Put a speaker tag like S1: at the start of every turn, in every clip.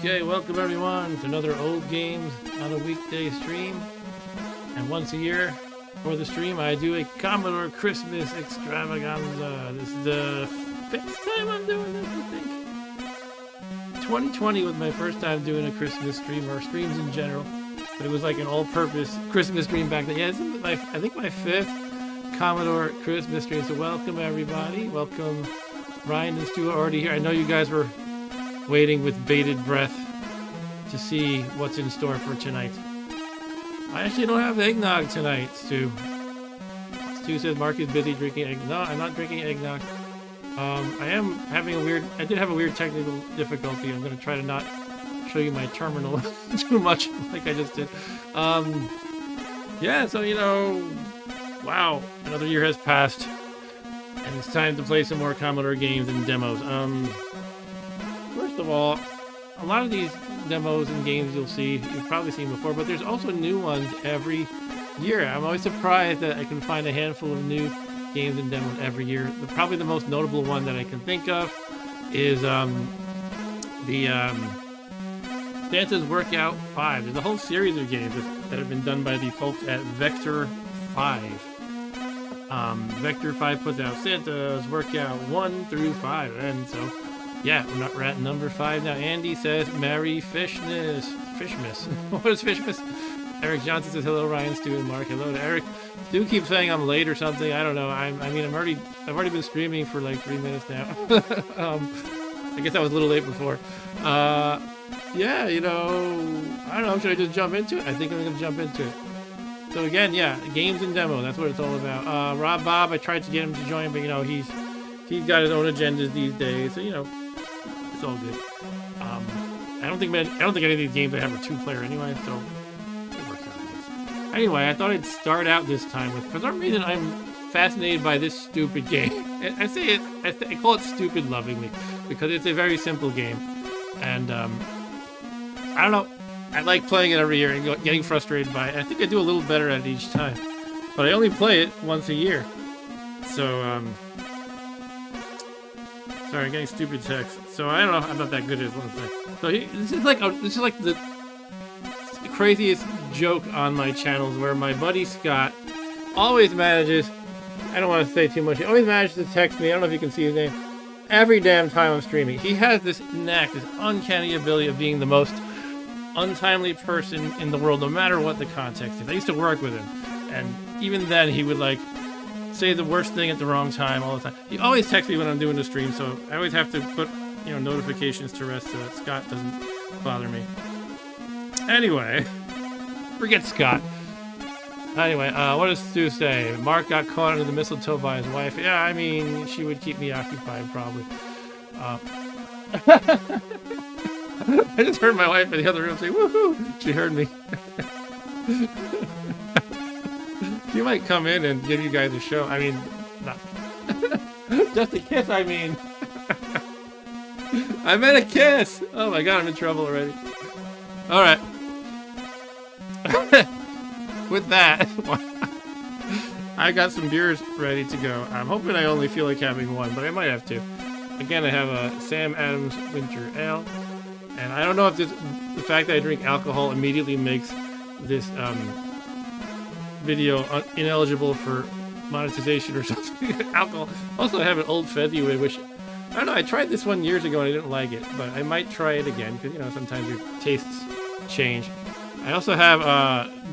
S1: Okay, welcome everyone to another Old Games on a weekday stream. And once a year for the stream, I do a Commodore Christmas Extravaganza. This is the 5th time I'm doing this, I think. 2020 was my first time doing a Christmas stream, or streams in general. But it was like an all-purpose Christmas stream back then. Yeah, this is I think my 5th Commodore Christmas stream. So welcome everybody. Welcome Ryan and Stu are already here. I know you guys were waiting with bated breath to see what's in store for tonight. I actually don't have eggnog tonight, Stu. Stu says Mark is busy drinking eggnog. No, I'm not drinking eggnog. I am having I did have a weird technical difficulty. I'm going to try to not show you my terminal too much like I just did. Yeah, so, you know, wow, another year has passed. And it's time to play some more Commodore games and demos. First of all, a lot of these demos and games you've probably seen before, but there's also new ones every year. I'm always surprised that I can find a handful of new games and demos every year. Probably the most notable one that I can think of is Santa's Workout 5. There's a whole series of games that have been done by the folks at Vector 5. Vector 5 puts out Santa's Workout 1 through 5, and so yeah, we're at number 5 now. Andy says, Merry Fishmas. Fishmas. What is Fishmas? Eric Johnson says, hello, Ryan, Stu, and Mark. Hello to Eric. Stu keeps saying I'm late or something. I don't know. I've already been streaming for like 3 minutes now. I guess I was a little late before. Yeah, you know, I don't know. Should I just jump into it? I think I'm going to jump into it. So again, yeah, games and demo. That's what it's all about. Rob Bob, I tried to get him to join, but you know, he's got his own agendas these days. So, you know, it's all good. I don't think any of these games I have are 2-player anyway, so it works out, I guess. Anyway, I thought I'd start out this time with, for some reason, I'm fascinated by this stupid game. I call it stupid lovingly because it's a very simple game, and I don't know. I like playing it every year and getting frustrated by it. I think I do a little better at it each time, but I only play it once a year. So sorry, I'm getting stupid text. So I don't know. I'm not that good at it. One thing. So this is like the craziest joke on my channels, where my buddy Scott always manages. I don't want to say too much. He always manages to text me. I don't know if you can see his name. Every damn time I'm streaming, he has this knack, this uncanny ability of being the most untimely person in the world, no matter what the context is. I used to work with him, and even then he would like say the worst thing at the wrong time all the time. He always texts me when I'm doing the stream, so I always have to put, you know, notifications to rest so that Scott doesn't bother me. Anyway, forget Scott. Anyway, what does Stu say? Mark got caught under the mistletoe by his wife. Yeah, I mean, she would keep me occupied, probably. I just heard my wife in the other room say, woohoo! She heard me. She might come in and give you guys a show. I mean, not. Just a kiss, I mean. I meant a kiss! Oh my god, I'm in trouble already. Alright. With that, I got some beers ready to go. I'm hoping I only feel like having one, but I might have to. Again, I have a Sam Adams Winter Ale. And I don't know if the fact that I drink alcohol immediately makes this video ineligible for monetization or something. Alcohol. Also, I have an Old Fezzy, which, I don't know, I tried this one years ago and I didn't like it, but I might try it again, because, you know, sometimes your tastes change. I also have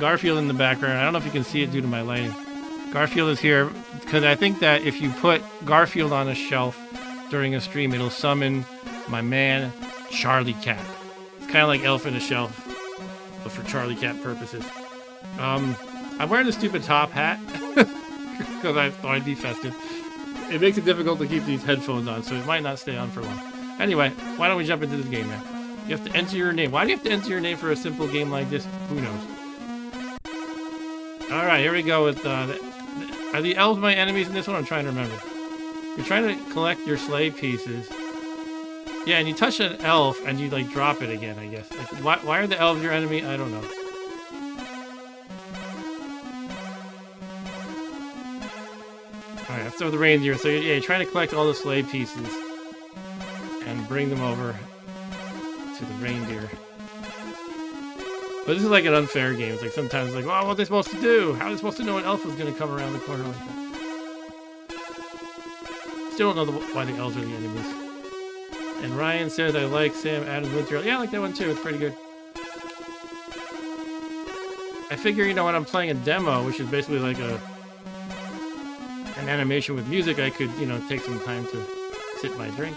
S1: Garfield in the background. I don't know if you can see it due to my lighting. Garfield is here because I think that if you put Garfield on a shelf during a stream, it'll summon my man, Charlie Cat. It's kind of like Elf in a Shelf, but for Charlie Cat purposes. I'm wearing the stupid top hat because I thought I'd be festive. It makes it difficult to keep these headphones on, so it might not stay on for long. Anyway, why don't we jump into this game now? You have to enter your name. Why do you have to enter your name for a simple game like this? Who knows? Alright, here we go with are the elves my enemies in this one? I'm trying to remember. You're trying to collect your sleigh pieces. Yeah, and you touch an elf and you like drop it again, I guess. Like, why are the elves your enemy? I don't know. Alright, let's start with the reindeer. So yeah, you're trying to collect all the sleigh pieces and bring them over to the reindeer. But this is like an unfair game. It's like sometimes it's like, oh, what are they supposed to do? How are they supposed to know an elf was going to come around the corner like that? Still don't know why the elves are the enemies. And Ryan says, I like Sam Adams Winter. Yeah, I like that one too. It's pretty good. I figure, you know, when I'm playing a demo, which is basically like an animation with music, I could, you know, take some time to sip my drink.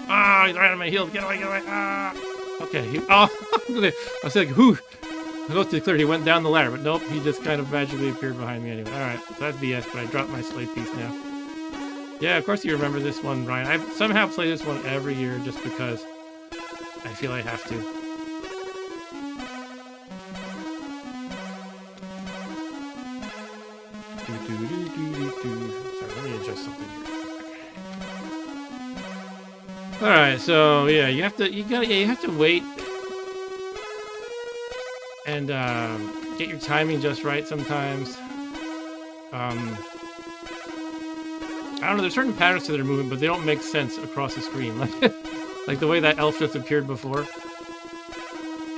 S1: Ah, he's right on my heels. Get away, get away. Ah. Okay. I was like, whew. I hope to clear he went down the ladder, but nope, he just kind of magically appeared behind me anyway. Alright, so that's BS, but I dropped my slate piece now. Yeah, of course you remember this one, Ryan. I somehow play this one every year just because I feel I have to. Sorry, let me adjust something here. Alright, so yeah, you have to wait and get your timing just right sometimes. I don't know, there's certain patterns to their movement, but they don't make sense across the screen. Like the way that elf just appeared before.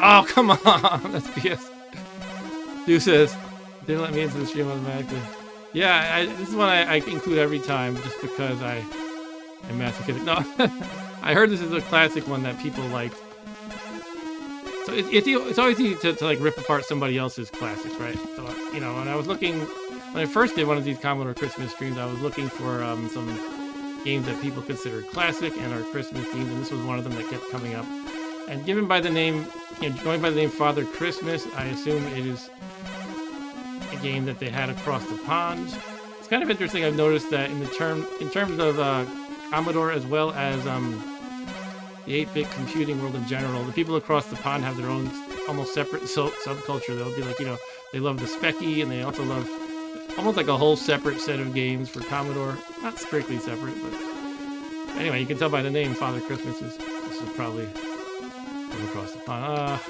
S1: Oh, come on! That's BS. Dude says, didn't let me into the stream automatically. Yeah, this is one I include every time just because I'm masochistic. No, I heard this is a classic one that people liked. So it's always easy to like rip apart somebody else's classics, right? So, you know, when I first did one of these Commodore Christmas streams, I was looking for some games that people consider classic and are Christmas themed, and this was one of them that kept coming up. And given by the name, you know, going by the name Father Christmas, I assume it is a game that they had across the pond. It's kind of interesting. I've noticed that in terms of Commodore as well as the 8-bit computing world in general, the people across the pond have their own almost separate subculture. They'll be like, you know, they love the Specky, and they also love almost like a whole separate set of games for Commodore. Not strictly separate, but anyway, you can tell by the name Father Christmas this is probably from across the pond.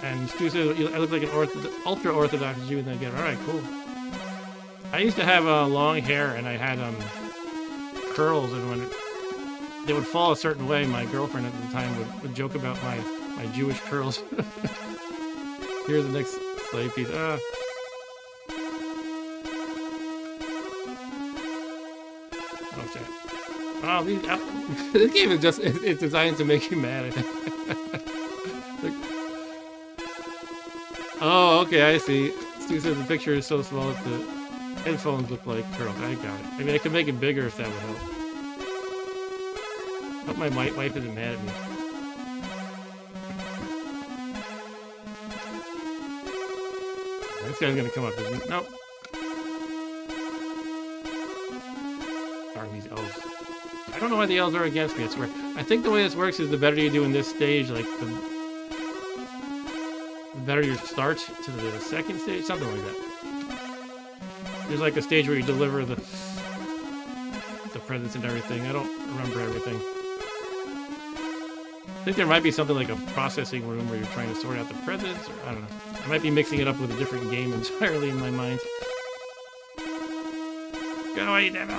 S1: And Stu says, I look like an ultra-orthodox Jew, and I get, alright, cool. I used to have long hair, and I had curls, and when they would fall a certain way, my girlfriend at the time would joke about my Jewish curls. Here's the next slave piece. Oh, shit. Oh, this game is it's designed to make you mad, I think. Oh, okay, I see. Stu says the picture is so small that the headphones look like curls. I got it. I mean, I could make it bigger if that would help. I hope my wife isn't mad at me. This guy's gonna come up, isn't he? Nope. Darn these elves. I don't know why the elves are against me, I swear. I think the way this works is the better you do in this stage, like the better your start to the second stage, something like that. There's like a stage where you deliver the presents and everything. I don't remember everything. I think there might be something like a processing room where you're trying to sort out the presents, or I don't know. I might be mixing it up with a different game entirely in my mind. Go away, you damn it.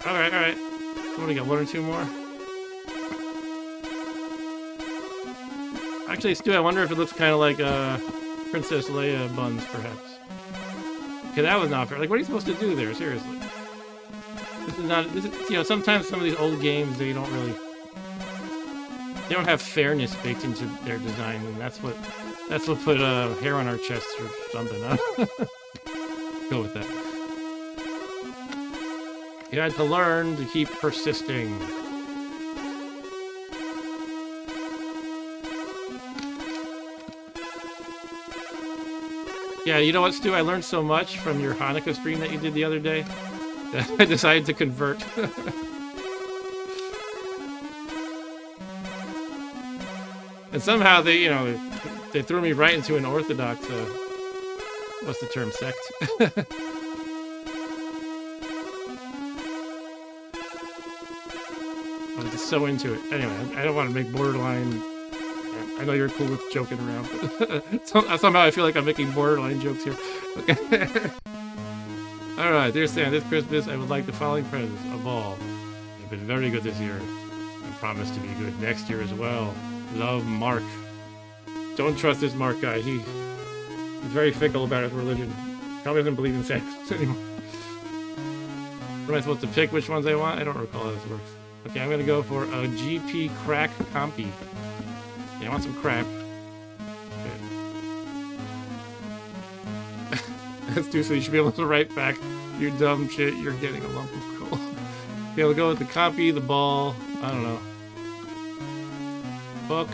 S1: Alright, alright. What do we got, one or two more? Actually, Stu, I wonder if it looks kind of like Princess Leia buns, perhaps. Okay, that was not fair. Like, what are you supposed to do there? Seriously. This is, you know, sometimes some of these old games, they don't have fairness baked into their design, and that's what put hair on our chests or something, huh? Go with that. You had to learn to keep persisting. Yeah, you know what, Stu? I learned so much from your Hanukkah stream that you did the other day that I decided to convert. And somehow they, you know, they threw me right into an Orthodox, what's the term, sect? I was just so into it. Anyway, I don't want to make borderline. I know you're cool with joking around, but somehow I feel like I'm making borderline jokes here. Okay. Alright, dear Santa, this Christmas I would like the following presents: a ball, I've been very good this year. I promise to be good next year as well. Love, Mark. Don't trust this Mark guy. He's very fickle about his religion. Probably doesn't believe in Santa anymore. What am I supposed to pick which ones I want? I don't recall how this works. Okay, I'm gonna go for a GP crack compy. Yeah, I want some crack. Okay. That's too, so you should be able to write back, you dumb shit, you're getting a lump of coal. Okay, we'll go with the compy, the ball, I don't know. Book.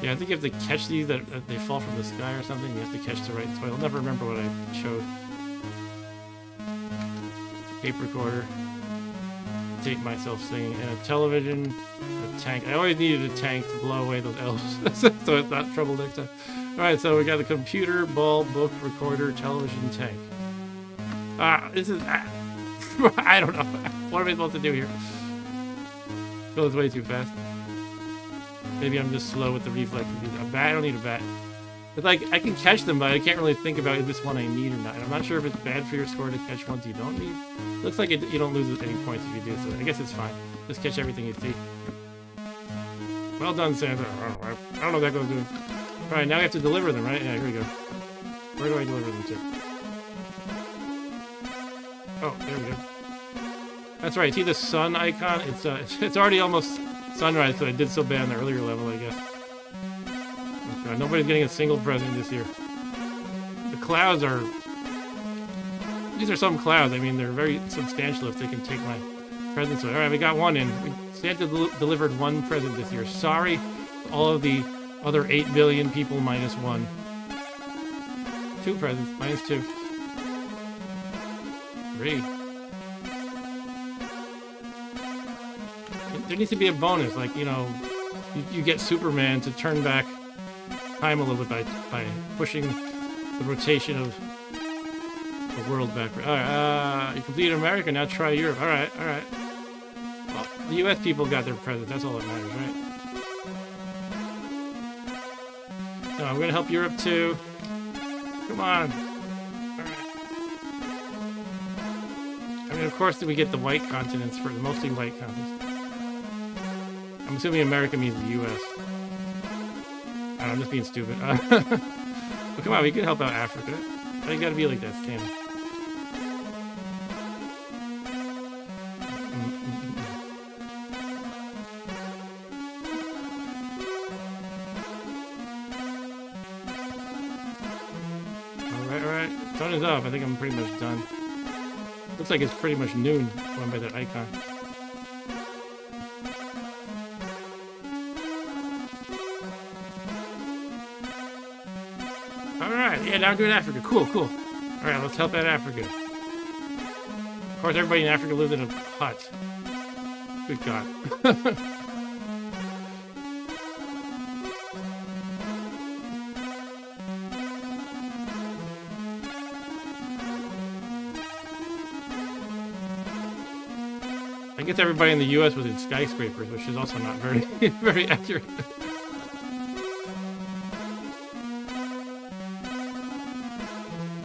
S1: Yeah, I think you have to catch these that they fall from the sky or something. You have to catch the right toy. I'll never remember what I showed. Tape recorder. Tape myself singing. And a television. A tank. I always needed a tank to blow away those elves. So it's not trouble next time. Alright, so we got the computer, ball, book, recorder, television, tank. This is... I don't know. What am I supposed to do here? Goes way too fast. Maybe I'm just slow with the reflex. A bat? I don't need a bat. It's like, I can catch them, but I can't really think about if this one I need or not. And I'm not sure if it's bad for your score to catch ones you don't need. Looks like you don't lose any points if you do, so I guess it's fine. Just catch everything you see. Well done, Santa. I don't know what that goes doing. Alright, now I have to deliver them, right? Yeah, here we go. Where do I deliver them to? Oh, there we go. That's right, see the sun icon? It's already almost sunrise, so I did so bad on the earlier level, I guess. Okay, nobody's getting a single present this year. The clouds are... These are some clouds. I mean, they're very substantial if they can take my presents away. Alright, we got one in. Santa delivered one present this year. Sorry, all of the other 8 billion people minus one. 2 presents, minus 2. 3. There needs to be a bonus, like, you know, you get Superman to turn back time a little bit by pushing the rotation of the world backward. Alright, you completed America, now try Europe. Alright. Well, the US people got their presents, that's all that matters, right? No, I'm gonna help Europe too. Come on. Alright. I mean, of course, we get the white continents for mostly white continents. I'm assuming America means the U.S. I'm just being stupid. Well, come on, we can help out Africa. Why you gotta be like that, Stan? Alright. Sun is up. I think I'm pretty much done. Looks like it's pretty much noon, going by that icon. Yeah, now I'm doing Africa. Cool. Alright, let's help out Africa. Of course, everybody in Africa lives in a hut. Good God. I guess everybody in the U.S. was in skyscrapers, which is also not very, very accurate.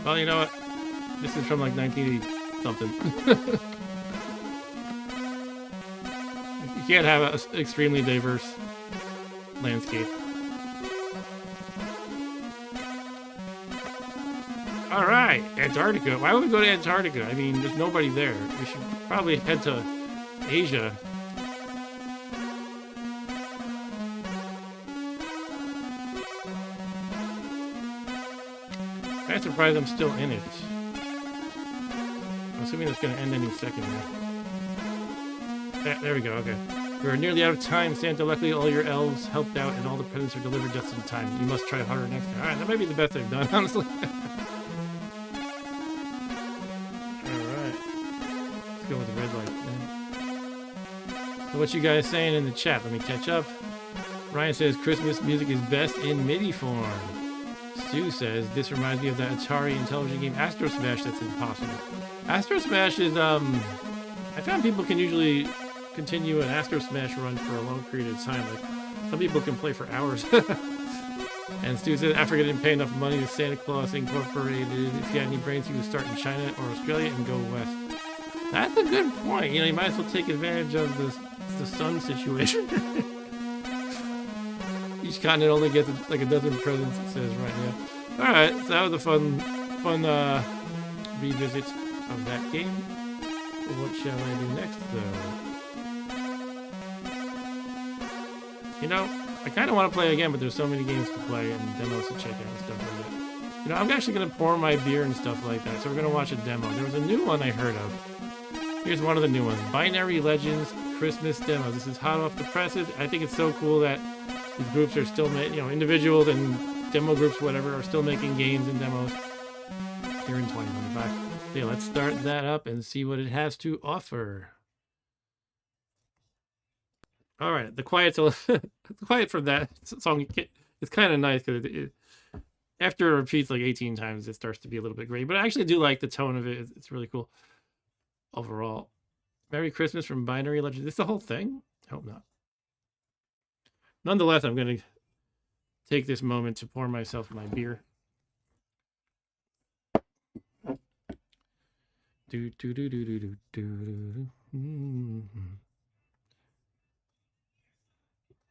S1: Well, you know what? This is from like 1980-something. You can't have an extremely diverse landscape. Alright, Antarctica. Why would we go to Antarctica? I mean, there's nobody there. We should probably head to Asia. I'm surprised I'm still in it. I'm assuming it's going to end any second now. There we go, okay. We're nearly out of time, Santa. Luckily, all your elves helped out and all the presents are delivered just in time. You must try harder next time. Alright, that might be the best I've done, honestly. Alright. Let's go with the red light. So what you guys saying in the chat? Let me catch up. Ryan says Christmas music is best in MIDI form. Stu says, this reminds me of that Atari Intelligent game Astro Smash that's impossible. Astro Smash is, I found people can usually continue an Astro Smash run for a long period of time. Like, some people can play for hours. And Stu says, Africa didn't pay enough money to Santa Claus Incorporated. If you had any brains, you would start in China or Australia and go west. That's a good point. You know, you might as well take advantage of the sun situation. Each continent only gets like a dozen presents, it says right now. Alright, so that was a fun revisit of that game. What shall I do next, though? You know, I kind of want to play again, but there's so many games to play and demos to check out and stuff like that. You know, I'm actually going to pour my beer and stuff like that, so we're going to watch a demo. There was a new one I heard of. Here's one of the new ones. Binary Legends Christmas Demos. This is hot off the presses. I think it's so cool that these groups are still making, you know, individuals and demo groups, whatever, are still making games and demos here in 2025. Okay, let's start that up and see what it has to offer. All right, the quiet from that song, it's kind of nice because after it repeats like 18 times, it starts to be a little bit gray. But I actually do like the tone of it. It's really cool overall. Merry Christmas from Binary Legends. Is this the whole thing? I hope not. Nonetheless, I'm going to take this moment to pour myself my beer.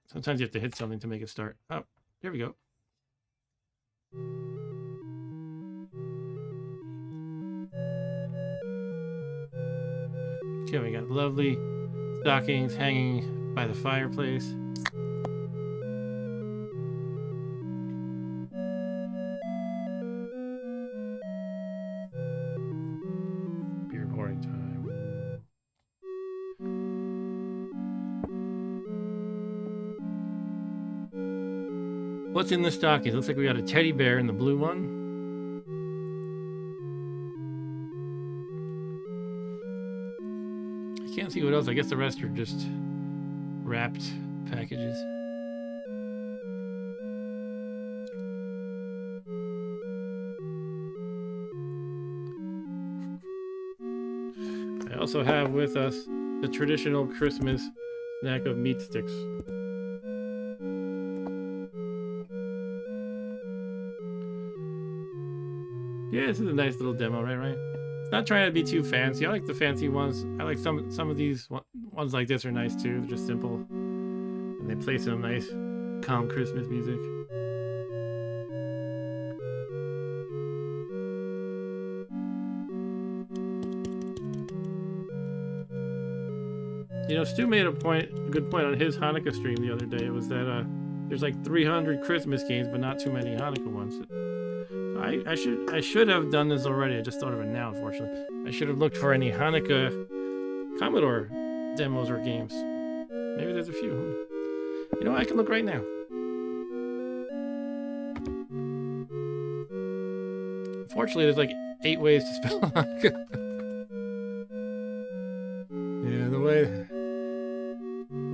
S1: Sometimes you have to hit something to make it start. Oh, there we go. Okay, we got lovely stockings hanging by the fireplace. Beer pouring time. What's in the stockings? Looks like we got a teddy bear in the blue one. I can't see what else. I guess the rest are just wrapped packages. I also have with us the traditional Christmas snack of meat sticks. Yeah, this is a nice little demo, right? It's not trying to be too fancy. I like the fancy ones. I like some of these ones like this are nice too. They're just simple, and they play some nice, calm Christmas music. You know, Stu made a good point on his Hanukkah stream the other day. It was that there's like 300 Christmas games, but not too many Hanukkah ones. I should have done this already. I just thought of it now, unfortunately. I should have looked for any Hanukkah Commodore demos or games. Maybe there's a few. You know, I can look right now. Unfortunately, there's like 8 ways to spell Hanukkah. Yeah, the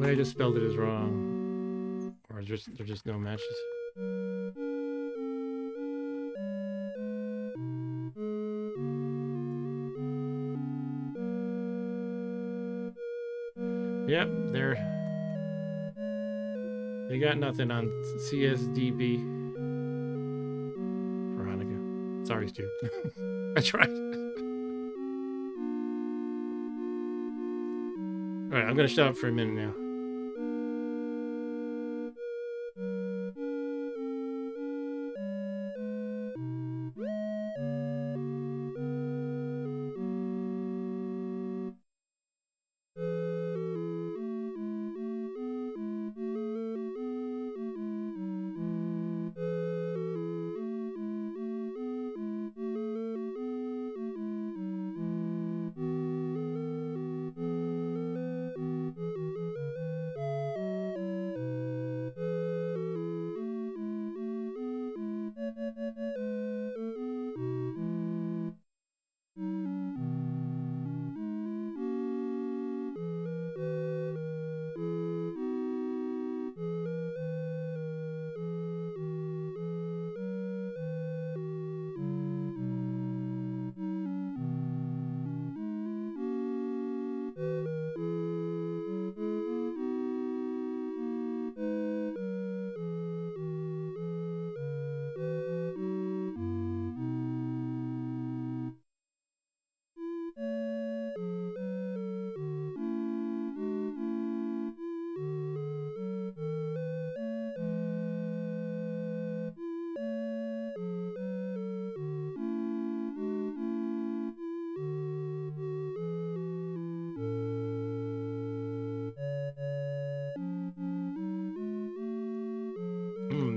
S1: way I just spelled it is wrong. Or there's just no matches. Yep, they got nothing on CSDB for Hanukkah. Sorry, Stu. I tried. Alright, I'm gonna shut up for a minute now.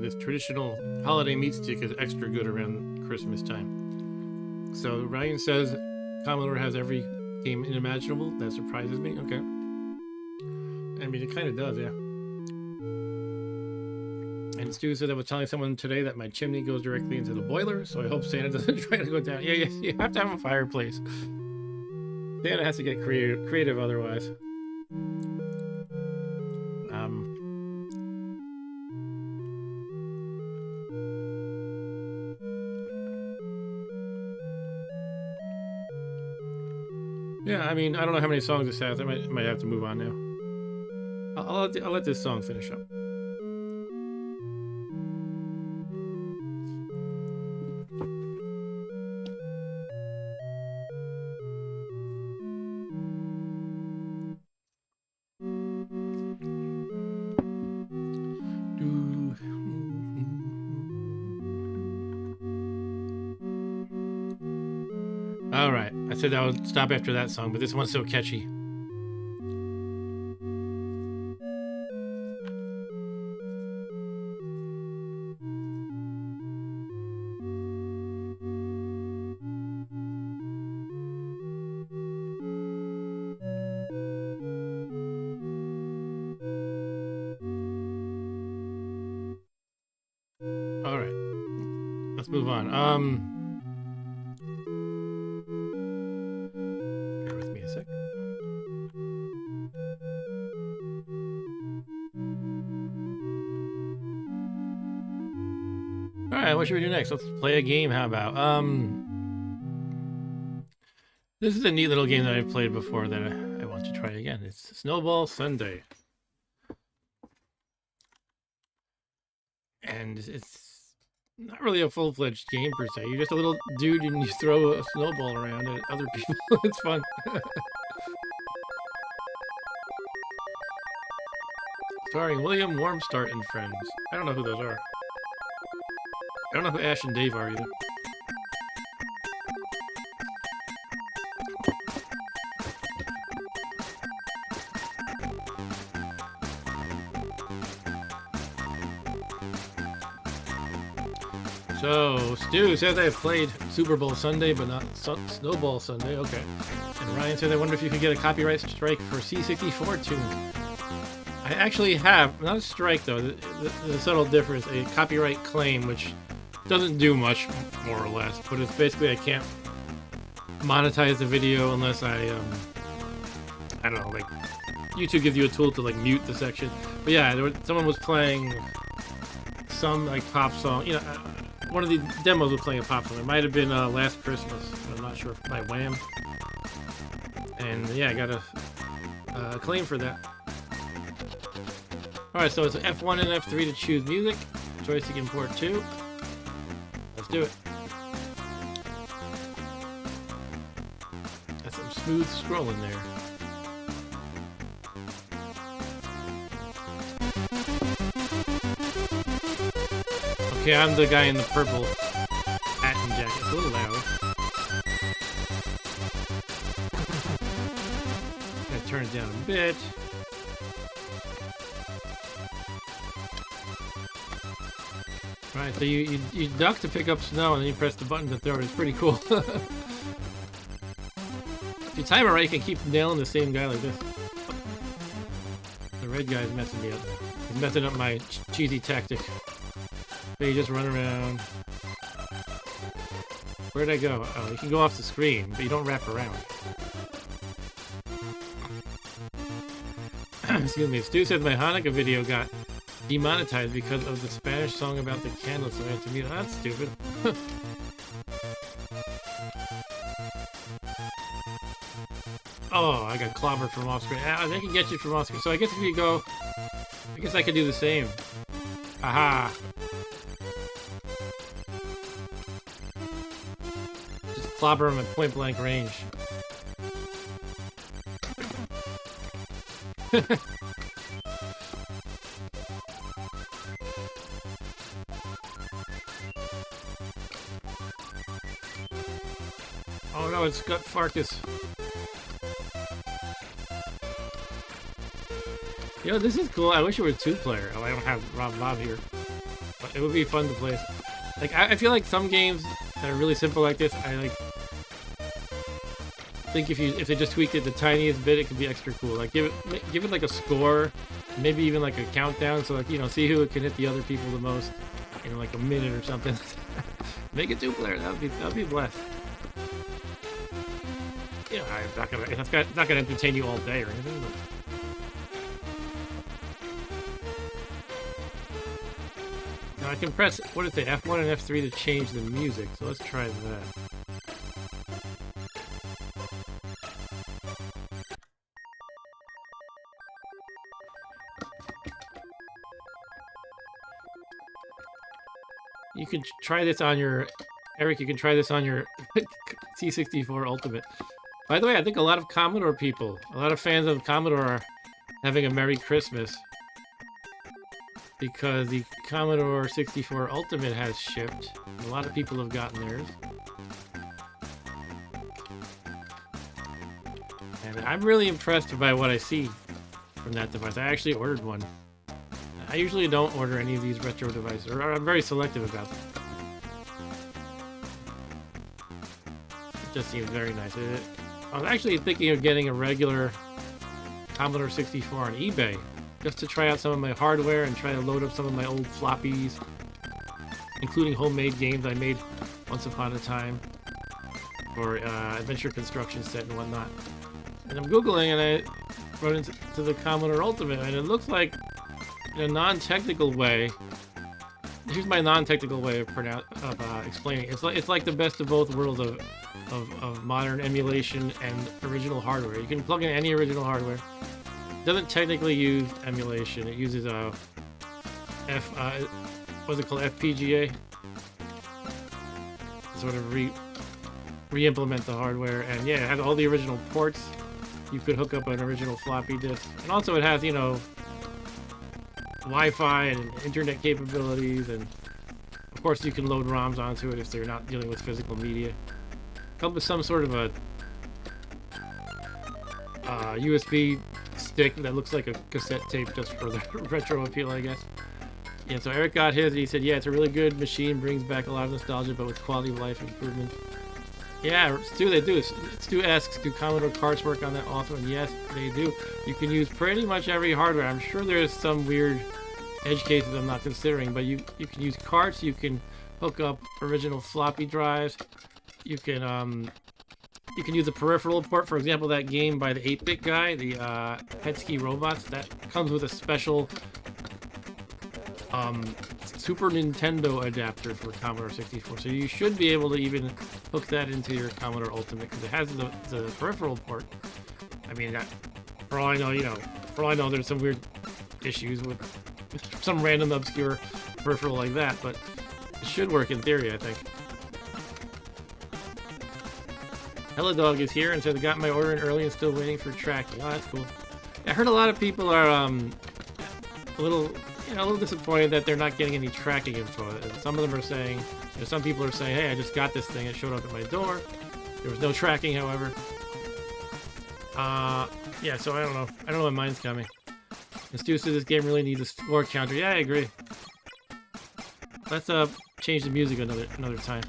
S1: this traditional holiday meat stick is extra good around Christmas time. So Ryan says Commodore has every game unimaginable. That surprises me. Okay. I mean, it kind of does, yeah. And Stu said I was telling someone today that my chimney goes directly into the boiler, so I hope Santa doesn't try to go down. Yeah, you have to have a fireplace. Santa has to get creative otherwise. Yeah, I mean, I don't know how many songs this has. I might have to move on now. I'll let this song finish up. All right, I said I would stop after that song, but this one's so catchy. All right, let's move on. Bear with me a sec. All right, what should we do next? Let's play a game. How about this is a neat little game that I've played before that I want to try again. It's Snowball Sunday, and it's not really a full-fledged game per se. You're just a little dude and you throw a snowball around at other people. It's fun. Starring William Warmstart and friends. I don't know who those are. I don't know who Ash and Dave are either. So, Stu says I played Super Bowl Sunday, but not Snowball Sunday. Okay. And Ryan says, I wonder if you could get a copyright strike for C64 tune. I actually have, not a strike though, there's a subtle difference, a copyright claim, which doesn't do much, more or less, but it's basically I can't monetize the video unless I don't know, like, YouTube gives you a tool to, like, mute the section. But yeah, someone was playing some, like, pop song, you know, one of the demos was playing a pop song. It might have been Last Christmas, I'm not sure, by Wham. And yeah, I got a claim for that. Alright, so it's F1 and F3 to choose music. Joystick import 2. Let's do it. That's some smooth scrolling there. Okay, I'm the guy in the purple hat and jacket. It's a little loud. Gotta turn it down a bit. Right, so you duck to pick up snow and then you press the button to throw it. It's pretty cool. If you time it right, you can keep nailing the same guy like this. The red guy's messing me up. He's messing up my cheesy tactic. So you just run around. Where'd I go? Oh, you can go off the screen, but you don't wrap around. Excuse me. Stu said my Hanukkah video got demonetized because of the Spanish song about the candles, so I had to mute. Oh, that's stupid. Oh, I got clobbered from off screen. Ah, they can get you from off screen. So I guess if you go, I guess I could do the same. Aha! Just clobber them at point blank range. Oh no, it's got Farkas. You know, this is cool. I wish it were 2-player. Oh, I don't have Rob here. But It would be fun to play. Like I feel like some games that are really simple like this, I like think if they just tweaked it the tiniest bit, it could be extra cool. Like give it like a score, maybe even like a countdown, so like, you know, see who can hit the other people the most in like a minute or something. Make it 2-player. That'd be blessed. You know, it's not gonna entertain you all day or anything. But... Now I can press, what is it, F1 and F3 to change the music, so let's try that. You can try this on your, Eric, you can try this on your C64 Ultimate. By the way, I think a lot of Commodore people, a lot of fans of Commodore are having a Merry Christmas. Because the Commodore 64 Ultimate has shipped. A lot of people have gotten theirs. And I'm really impressed by what I see from that device. I actually ordered one. I usually don't order any of these retro devices, or I'm very selective about them. It just seems very nice. I was actually thinking of getting a regular Commodore 64 on eBay, just to try out some of my hardware and try to load up some of my old floppies, including homemade games I made once upon a time for Adventure Construction Set and whatnot. And I'm Googling and I run into the Commodore Ultimate, and it looks like, in a non-technical way, here's my non-technical way of explaining it. It's like the best of both worlds of modern emulation and original hardware. You can plug in any original hardware. It doesn't technically use emulation. It uses what's it called, FPGA, to sort of re-implement the hardware. And yeah, it has all the original ports. You could hook up an original floppy disk, and also it has, you know, Wi-Fi and internet capabilities, and of course you can load ROMs onto it if they're not dealing with physical media. Comes with some sort of a USB stick that looks like a cassette tape just for the retro appeal, I guess. Yeah, so Eric got his and he said, yeah, it's a really good machine, brings back a lot of nostalgia, but with quality of life improvement. Yeah, Stu, they do. Stu asks, do Commodore carts work on that also? And yes, they do. You can use pretty much every hardware. I'm sure there's some weird edge cases I'm not considering, but you can use carts, you can hook up original floppy drives, you can use a peripheral port. For example, that game by the 8-bit guy, the PETSCII Robots, that comes with a special Super Nintendo adapter for Commodore 64, so you should be able to even hook that into your Commodore Ultimate because it has the peripheral port. I mean, for all I know, there's some weird issues with some random obscure peripheral like that, but it should work in theory, I think. Hello Dog is here and said I got my order in early and still waiting for tracking. Oh, that's cool. I heard a lot of people are a little disappointed that they're not getting any tracking info. Some of them are saying, some people are saying, hey, I just got this thing, it showed up at my door. There was no tracking, however. Yeah, so I don't know when mine's coming. And Stu says this game really needs a score counter. Yeah, I agree. Let's change the music another time.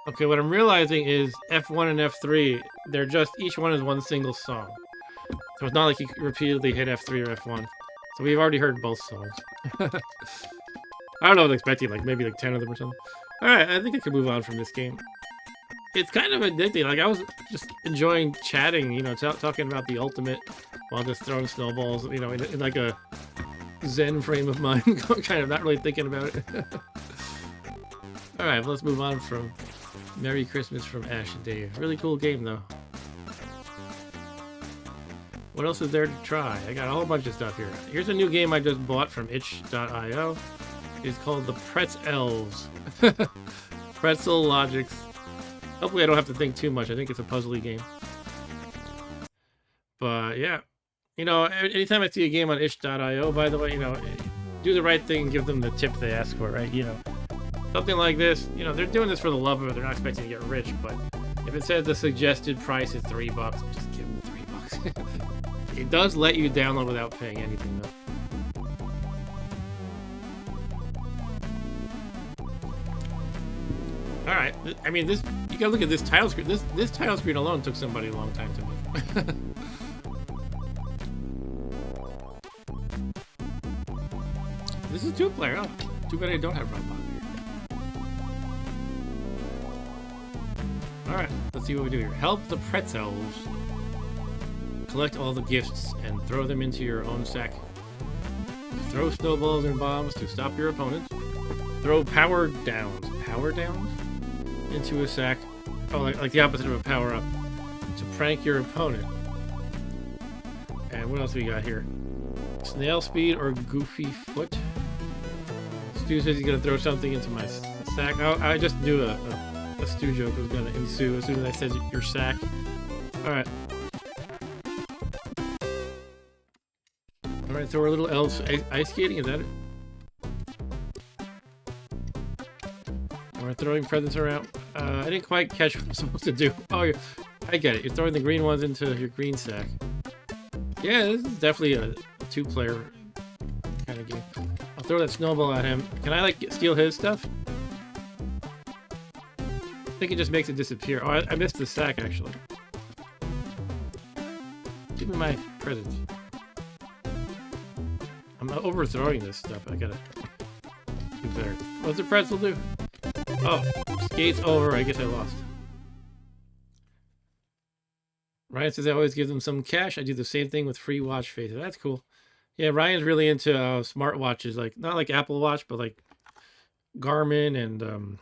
S1: Okay, what I'm realizing is F1 and F3, they're just, each one is one single song. So it's not like you repeatedly hit F3 or F1. So we've already heard both songs. I don't know what I was expecting, like maybe like 10 of them or something. Alright, I think I can move on from this game. It's kind of addicting. Like, I was just enjoying chatting, talking about the Ultimate while just throwing snowballs, in like a zen frame of mind, kind of not really thinking about it. Alright, well, let's move on from Merry Christmas from Ash and Dave. Really cool game, though. What else is there to try? I got a whole bunch of stuff here. Here's a new game I just bought from itch.io. It's called the Pretzelves. Pretzel Logics. Hopefully I don't have to think too much. I think it's a puzzly game. But yeah. Anytime I see a game on itch.io, by the way, do the right thing and give them the tip they ask for, right? Something like this, they're doing this for the love of it. They're not expecting to get rich, but if it says the suggested price is $3, just give them $3. It does let you download without paying anything, though. All right. I mean, this. You gotta look at this title screen. This title screen alone took somebody a long time to make. This is 2-player. Oh, too bad I don't have Run Bot here. All right. Let's see what we do here. Help the Pretzelves. Collect all the gifts and throw them into your own sack. Throw snowballs and bombs to stop your opponent. Throw power downs. Power downs? Into a sack. Oh, like the opposite of a power up. To prank your opponent. And what else we got here? Snail speed or goofy foot? Stu says he's gonna throw something into my sack. Oh, I just knew a Stu joke was gonna ensue as soon as I said your sack. Alright. Alright, so we're little elves ice skating, is that it? We're throwing presents around. I didn't quite catch what I'm supposed to do. Oh, I get it. You're throwing the green ones into your green sack. Yeah, this is definitely a 2-player kind of game. I'll throw that snowball at him. Can I, like, steal his stuff? I think it just makes it disappear. Oh, I missed the sack, actually. Give me my presents. I'm not overthrowing this stuff. I gotta do better. What's the pretzel do? Oh, skate's over. I guess I lost. Ryan says I always give them some cash. I do the same thing with free watch faces. That's cool. Yeah, Ryan's really into smartwatches. Like, not like Apple Watch, but like Garmin and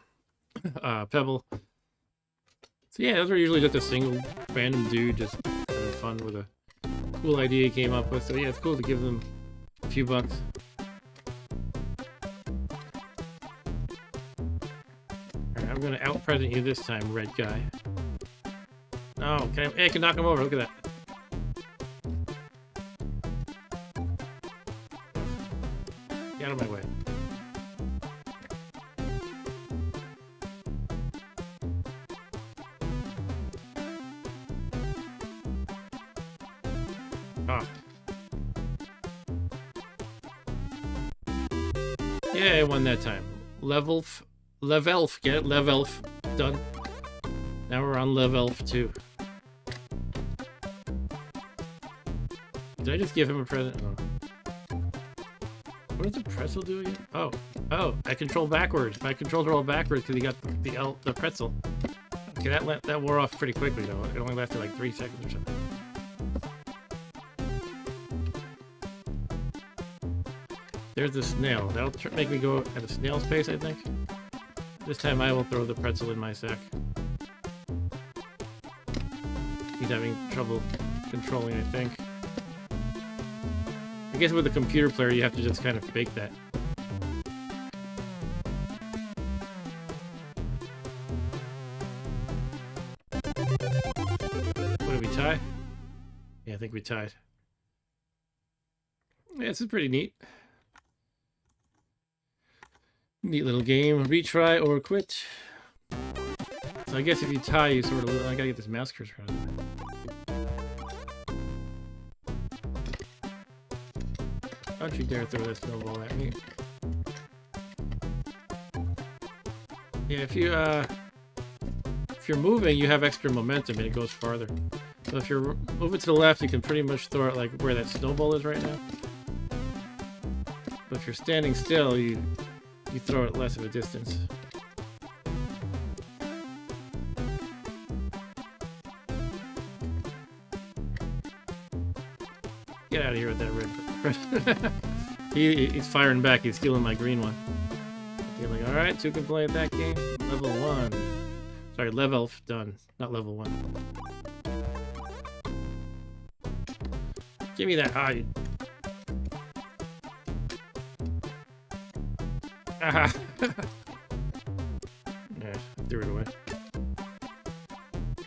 S1: Pebble. So yeah, those are usually just a single random dude just having fun with a cool idea he came up with. So yeah, it's cool to give them a few bucks. Alright, I'm gonna out-present you this time, red guy. No, I can knock him over, look at that. Get out of my way. Ah. Yeah, I won that time. Levelf, get it? Levelf, done. Now we're on Levelf 2. Did I just give him a present? Oh. What does the pretzel do again? Oh, I control backwards. My controls are all backwards because he got the pretzel. Okay, that wore off pretty quickly though. It only lasted like 3 seconds or something. There's the snail. That'll make me go at a snail's pace, I think. This time I will throw the pretzel in my sack. He's having trouble controlling, I think. I guess with a computer player, you have to just kind of fake that. What did we tie? Yeah, I think we tied. Yeah, this is pretty neat. Neat little game. Retry or quit. So I guess if you tie, you sort of... I gotta get this mouse cursor out of there. Don't you dare throw that snowball at me. Yeah, if you're moving, you have extra momentum and it goes farther. So if you're moving to the left, you can pretty much throw it like where that snowball is right now. But if you're standing still, you throw it less of a distance. Get out of here with that red. He's firing back. He's stealing my green one. You're like, all right, two can play at that game. Level 1. Sorry, level done, not level 1. Give me that. Ah. Aha. Yeah, threw it away.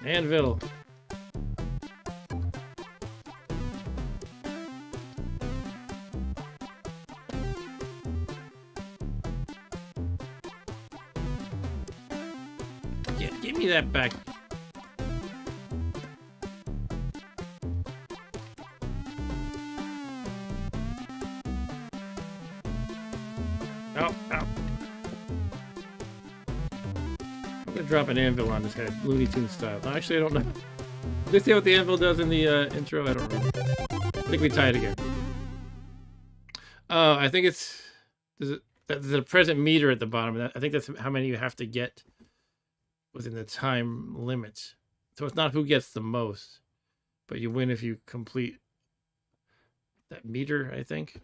S1: Anvil. Give me that back. drop an anvil on this guy, Looney Tunes style. No, actually, I don't know. Did they say what the anvil does in the intro? I don't remember. I think we tie it again. I think it's... There's a present meter at the bottom. I think that's how many you have to get within the time limit. So it's not who gets the most, but you win if you complete that meter, I think.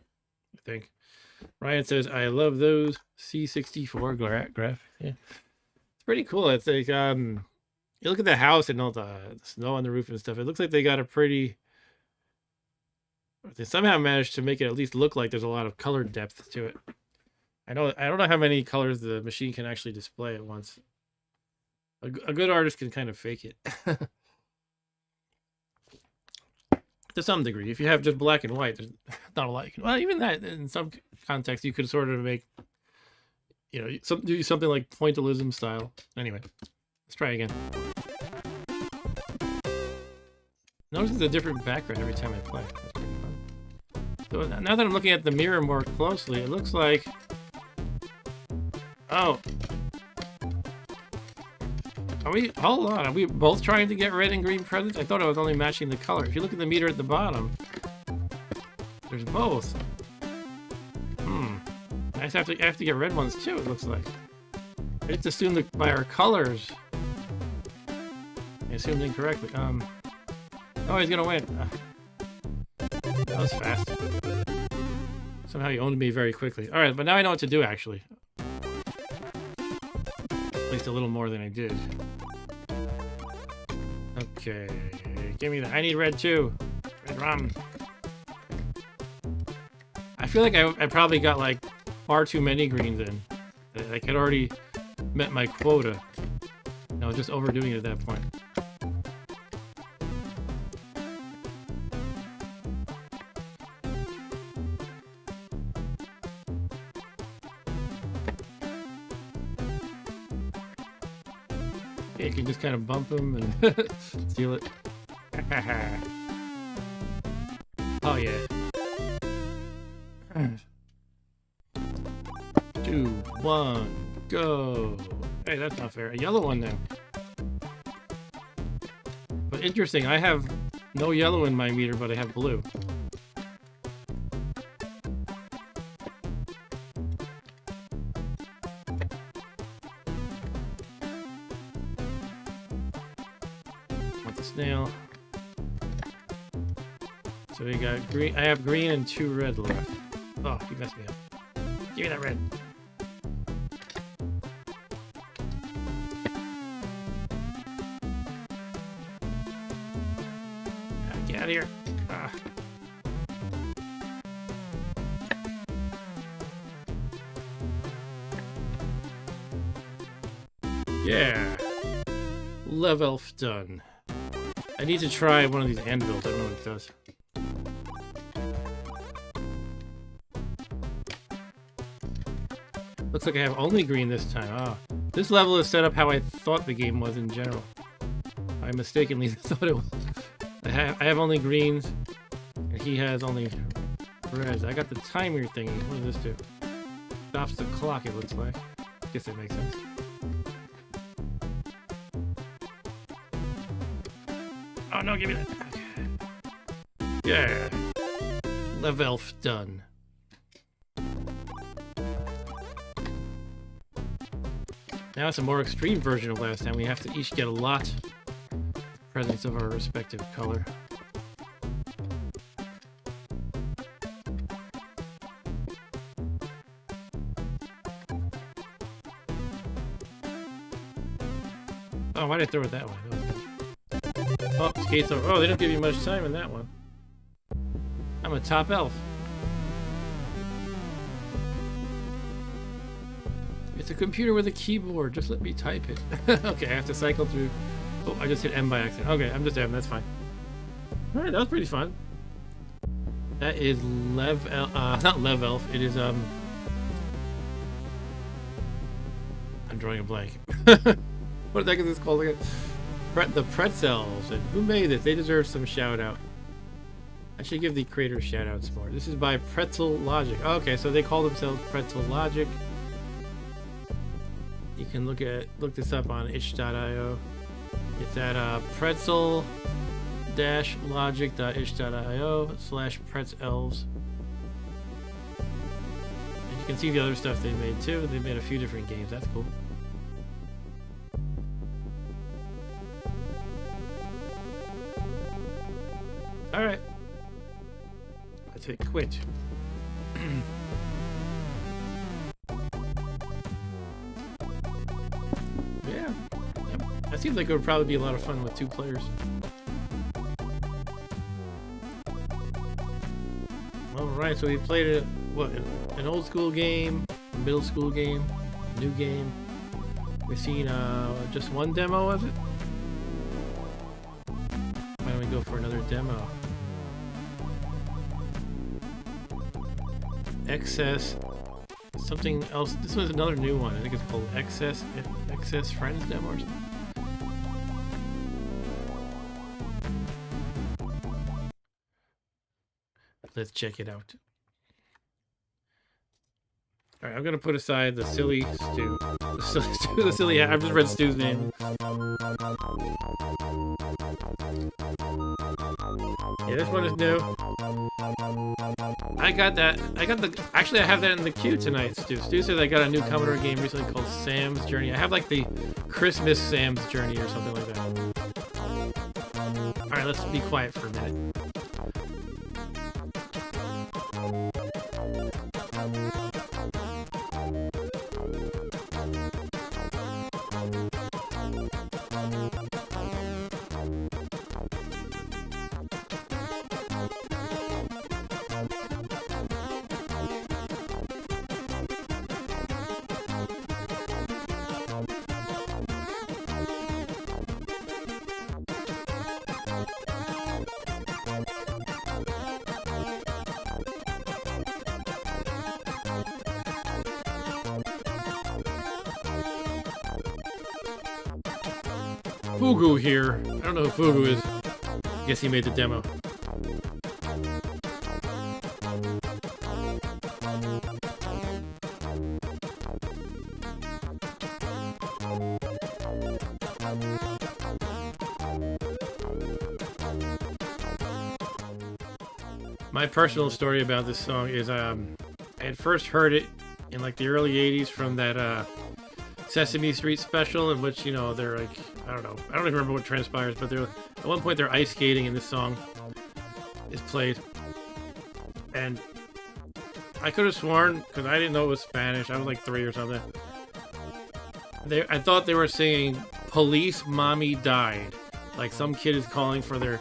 S1: Ryan says, I love those C64 graphics. Yeah. It's pretty cool. It's like, you look at the house and all the snow on the roof and stuff. It looks like they got a pretty... They somehow managed to make it at least look like there's a lot of color depth to it. I don't know how many colors the machine can actually display at once. A good artist can kind of fake it. To some degree. If you have just black and white, there's not a lot you can... Well, even that, in some context, you could sort of make... You know, do something like pointillism style. Anyway, let's try again. Notice it's a different background every time I play. That's pretty fun. So now that I'm looking at the mirror more closely, it looks like... Oh. Hold on, are we both trying to get red and green presents? I thought I was only matching the color. If you look at the meter at the bottom, there's both. I have to get red ones too, it looks like. I just assumed that by our colors. I assumed incorrectly. Oh, he's gonna win. That was fast. Somehow he owned me very quickly. Alright, but now I know what to do, actually. At least a little more than I did. Okay, give me that. I need red too. Red rum. I feel like I probably got like far too many greens in. Like I'd already met my quota. I was just overdoing it at that point. You can just kind of bump him and steal it. Oh yeah. 2, 1, go. Hey, that's not fair. A yellow one now. But interesting, I have no yellow in my meter, but I have blue. Snail. So we got green. I have green and 2 red left. Oh, you messed me up. Give me that red. Get out of here. Ah. Yeah. Level done. I need to try one of these anvils. I don't know what it does. Looks like I have only green this time. Ah, this level is set up how I thought the game was in general. I mistakenly thought it was. I have only greens, and he has only reds. I got the timer thingy. What does this do? Stops the clock, it looks like. Guess that makes sense. Oh no, give me that. Okay. Yeah. Level done. Now it's a more extreme version of last time. We have to each get a lot of presents of our respective color. Oh, why did I throw it that way? Oh, skates over. Oh, they don't give you much time in that one. I'm a top elf. It's a computer with a keyboard. Just let me type it. Okay, I have to cycle through. Oh, I just hit M by accident. Okay, I'm just M. That's fine. All right, that was pretty fun. That is not Lev Elf. It is I'm drawing a blank. What the heck is this called again? The Pretzelves. And who made this? They deserve some shout out. I should give the creators shout outs more. This is by Pretzel Logic. Okay, so they call themselves Pretzel Logic. You can look this up on itch.io. It's at pretzel-logic.itch.io/Pretzelves. And you can see the other stuff they made too. They made a few different games. That's cool. All right. Let's hit quit. Yeah. That seems like it would probably be a lot of fun with 2 players. Alright, so we played an old school game, a middle school game, a new game. We've seen just one demo, was it? Why don't we go for another demo? XS something else. This was another new one. I think it's called XS Friends Demo or something. Let's check it out. Alright, I'm gonna put aside the silly Stu. The silly I've just read Stu's name. Yeah, this one is new. Actually I have that in the queue tonight, Stu. Stu says I got a new Commodore game recently called Sam's Journey. I have like the Christmas Sam's Journey or something like that. Alright, let's be quiet for a minute. Fugu here. I don't know who Fugu is. Guess he made the demo. My personal story about this song is I had first heard it in like the early 80s from that Sesame Street special, in which, you know, they're like, I don't even remember what transpires, but they're at one point they're ice skating and this song is played. And I could have sworn, because I didn't know it was Spanish, I was like 3 or something. I thought they were singing "Police Mommy Died," like some kid is calling for their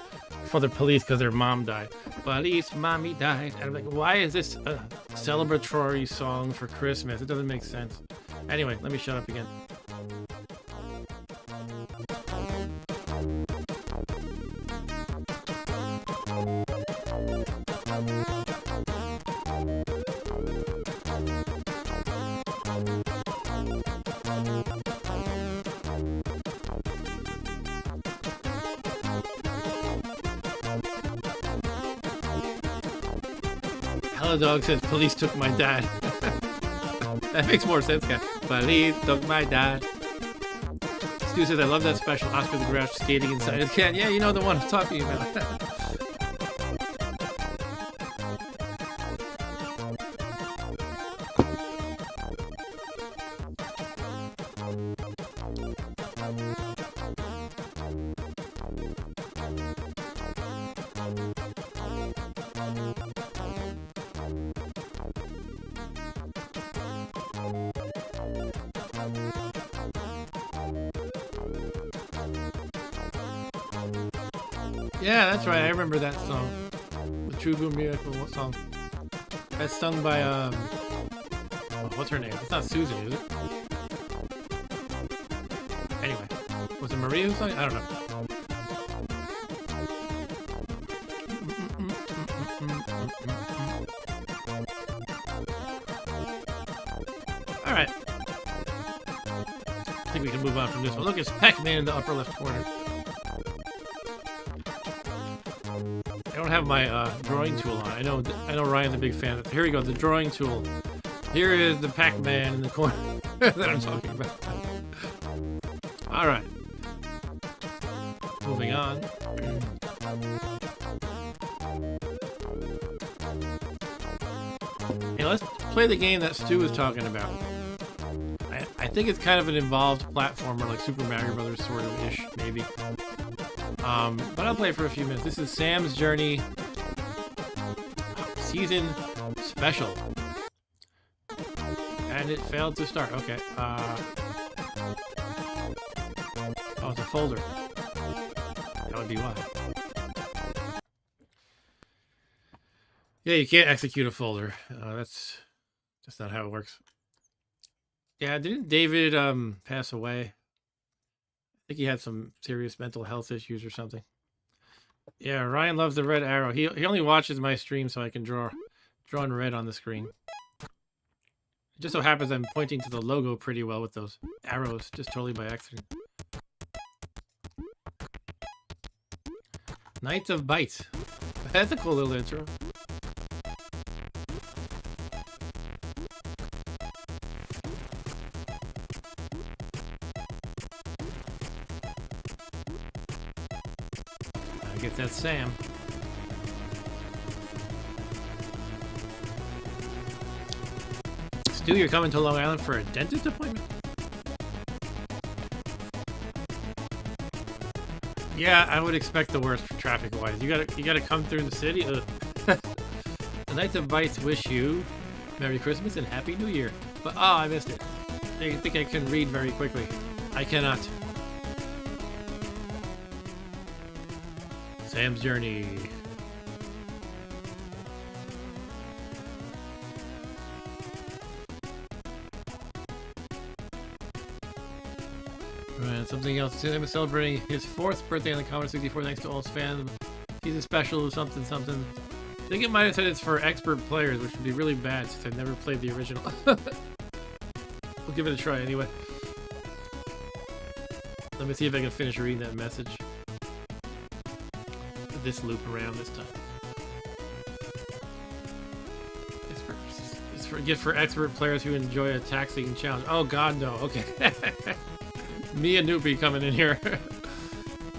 S1: police because their mom died. Police Mommy Died. And I'm like, why is this a celebratory song for Christmas? It doesn't make sense. Anyway, let me shut up again. Hello Dog says, police took my dad. That makes more sense, guy. Police took my dad. Stu says, I love that special Oscar the Grouch skating inside his can. Yeah, you know the one I'm talking about. Yeah, that's right. I remember that song. The True Blue Miracle song. That's sung by, oh, what's her name? It's not Susan, is it? Anyway. Was it Maria who sang it? I don't know. Alright. I think we can move on from this one. Look, it's Pac-Man in the upper left corner. I don't have my drawing tool on. I know Ryan's a big fan of it. Here we go, the drawing tool. Here is the Pac-Man in the corner that I'm talking about. Alright. Moving on. Hey, let's play the game that Stu was talking about. I think it's kind of an involved platformer, like Super Mario Brothers sort of ish, maybe. But I'll play for a few minutes. This is Sam's Journey Season Special. And it failed to start. Okay. Oh, it's a folder. That would be why. Yeah, you can't execute a folder. That's not how it works. Yeah, didn't David pass away? I think he had some serious mental health issues or something. Yeah, Ryan loves the red arrow. He only watches my stream so I can draw in red on the screen. It just so happens I'm pointing to the logo pretty well with those arrows, just totally by accident. Knights of Bites. That's a cool little intro. I guess that's Sam. Stu, you're coming to Long Island for a dentist appointment? Yeah, I would expect the worst traffic-wise. You gotta come through the city. The Knights of Bites wish you Merry Christmas and Happy New Year. But oh, I missed it. I think I can read very quickly. I cannot. Sam's Journey. Right, something else. Sam is celebrating his 4th birthday on the Commodore 64 thanks to all his fans. He's a special something something. I think it might have said it's for expert players, which would be really bad since I've never played the original. We'll give it a try anyway. Let me see if I can finish reading that message. This loop around this time. It's for a gift for expert players who enjoy a taxing challenge. Oh god, no. Okay. Me and Noopy coming in here.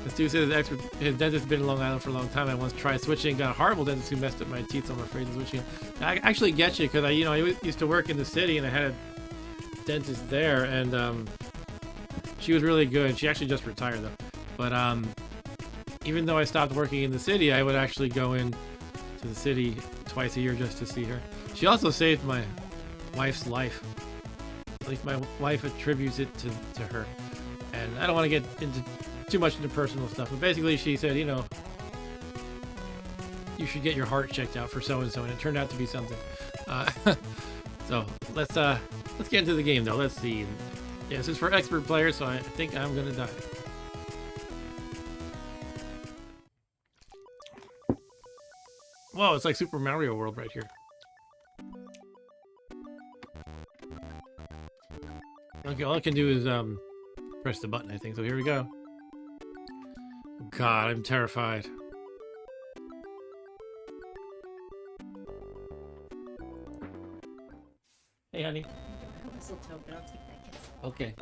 S1: This dude says his dentist has been in Long Island for a long time. I once tried switching, got a horrible dentist who messed up my teeth, so I'm afraid of switching. I actually get you because I used to work in the city and I had a dentist there, and she was really good. She actually just retired though, but even though I stopped working in the city, I would actually go in to the city twice a year just to see her. She also saved my wife's life. At least my wife attributes it to her. And I don't want to get into too much into personal stuff, but basically she said, you know, you should get your heart checked out for so-and-so, and it turned out to be something. So let's get into the game though. Let's see. Yeah, this is for expert players, so I think I'm gonna die. Whoa, it's like Super Mario World right here. Okay, all I can do is press the button, I think. So here we go. God, I'm terrified. Hey, honey. Okay.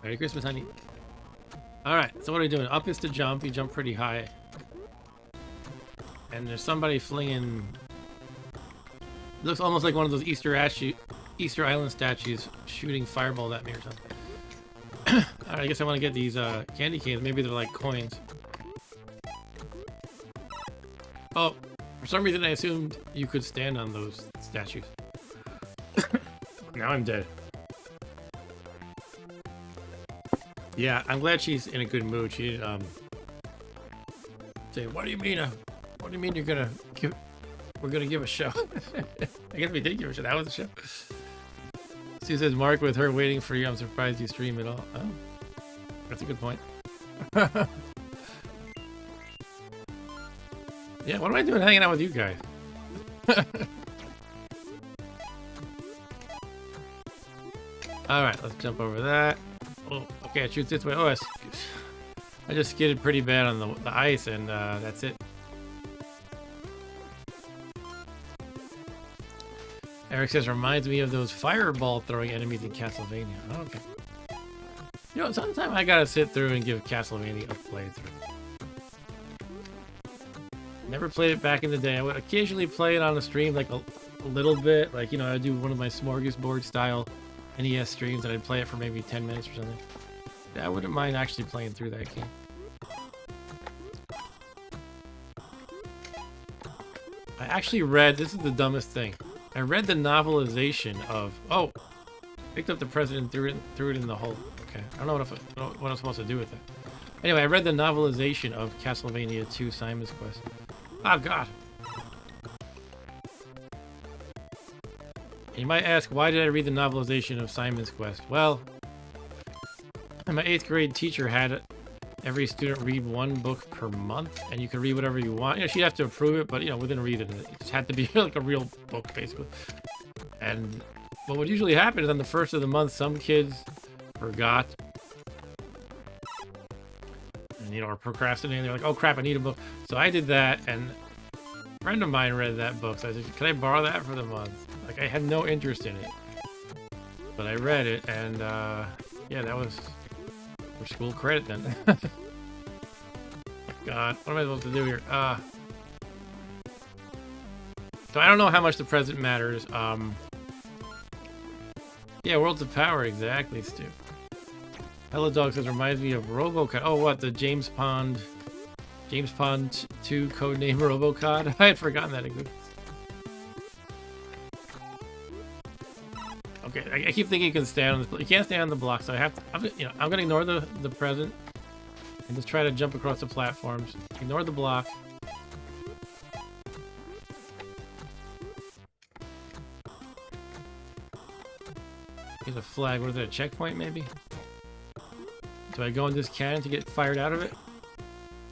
S1: Merry Christmas, honey. Alright, so what are we doing? Up is to jump. You jump pretty high. And there's somebody flinging... It looks almost like one of those Easter Island statues shooting fireballs at me or something. Alright, I guess I want to get these candy canes. Maybe they're like coins. Oh, for some reason I assumed you could stand on those statues. Now I'm dead. Yeah, I'm glad she's in a good mood. She didn't say, what do you mean you're gonna give... We're gonna give a show. I guess we did give a show. That was a show. She says, Mark, with her waiting for you, I'm surprised you stream at all. Oh, that's a good point. Yeah, what am I doing hanging out with you guys? Alright, let's jump over that. Oh, okay, I shoot this way. Oh, I just skidded pretty bad on the ice, and that's it. Eric says, reminds me of those fireball throwing enemies in Castlevania. Oh, okay. You know, sometime I gotta sit through and give Castlevania a playthrough. Never played it back in the day. I would occasionally play it on a stream, like a little bit. Like, you know, I'd do one of my smorgasbord style NES streams and I'd play it for maybe 10 minutes or something. Yeah, I wouldn't mind actually playing through that game. I actually read, this is the dumbest thing. I read the novelization of, oh, picked up the president, threw it in the hole. Okay, I don't know what I'm supposed to do with it. Anyway, I read the novelization of Castlevania 2 Simon's Quest. Oh, God. You might ask, why did I read the novelization of Simon's Quest? Well, my 8th grade teacher had every student read one book per month, and you could read whatever you want. You know, she'd have to approve it, but, you know, within reason, it just had to be like a real book, basically. And what would usually happen is on the first of the month, some kids forgot. And, you know, or procrastinating. They're like, oh, crap, I need a book. So I did that, and a friend of mine read that book. So I said, can I borrow that for the month? Like, I had no interest in it. But I read it, and, yeah, that was for school credit then. God, what am I supposed to do here? So I don't know how much the present matters. Yeah, Worlds of Power, exactly, Stu. Hello Dog says, reminds me of RoboCod. Oh, what, the James Pond 2 codename RoboCod? I had forgotten that exists. Okay, I keep thinking you can stand on this. You can't stand on the block, so I have to. You know, I'm gonna ignore the present and just try to jump across the platforms. Ignore the block. Here's a flag. What is that? A checkpoint, maybe? Do I go in this cannon to get fired out of it?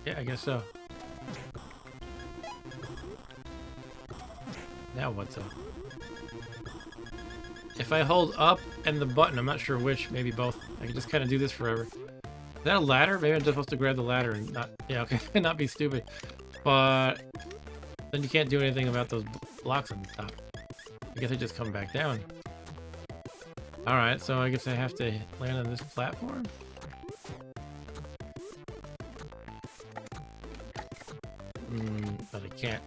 S1: Yeah, I guess so. Now what's up? If I hold up and the button, I'm not sure which, maybe both. I can just kind of do this forever. Is that a ladder? Maybe I'm just supposed to grab the ladder and not, yeah, okay, not be stupid. But then you can't do anything about those blocks on the top. I guess I just come back down. Alright, so I guess I have to land on this platform? But I can't.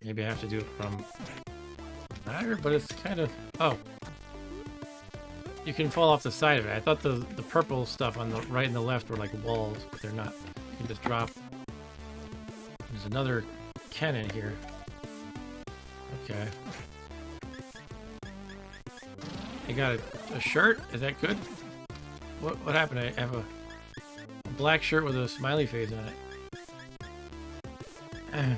S1: Maybe I have to do it from ladder, but it's kind of... Oh. You can fall off the side of it. I thought the purple stuff on the right and the left were like walls, but they're not. You can just drop. There's another cannon here. Okay. I got a shirt? Is that good? What happened? I have a black shirt with a smiley face on it.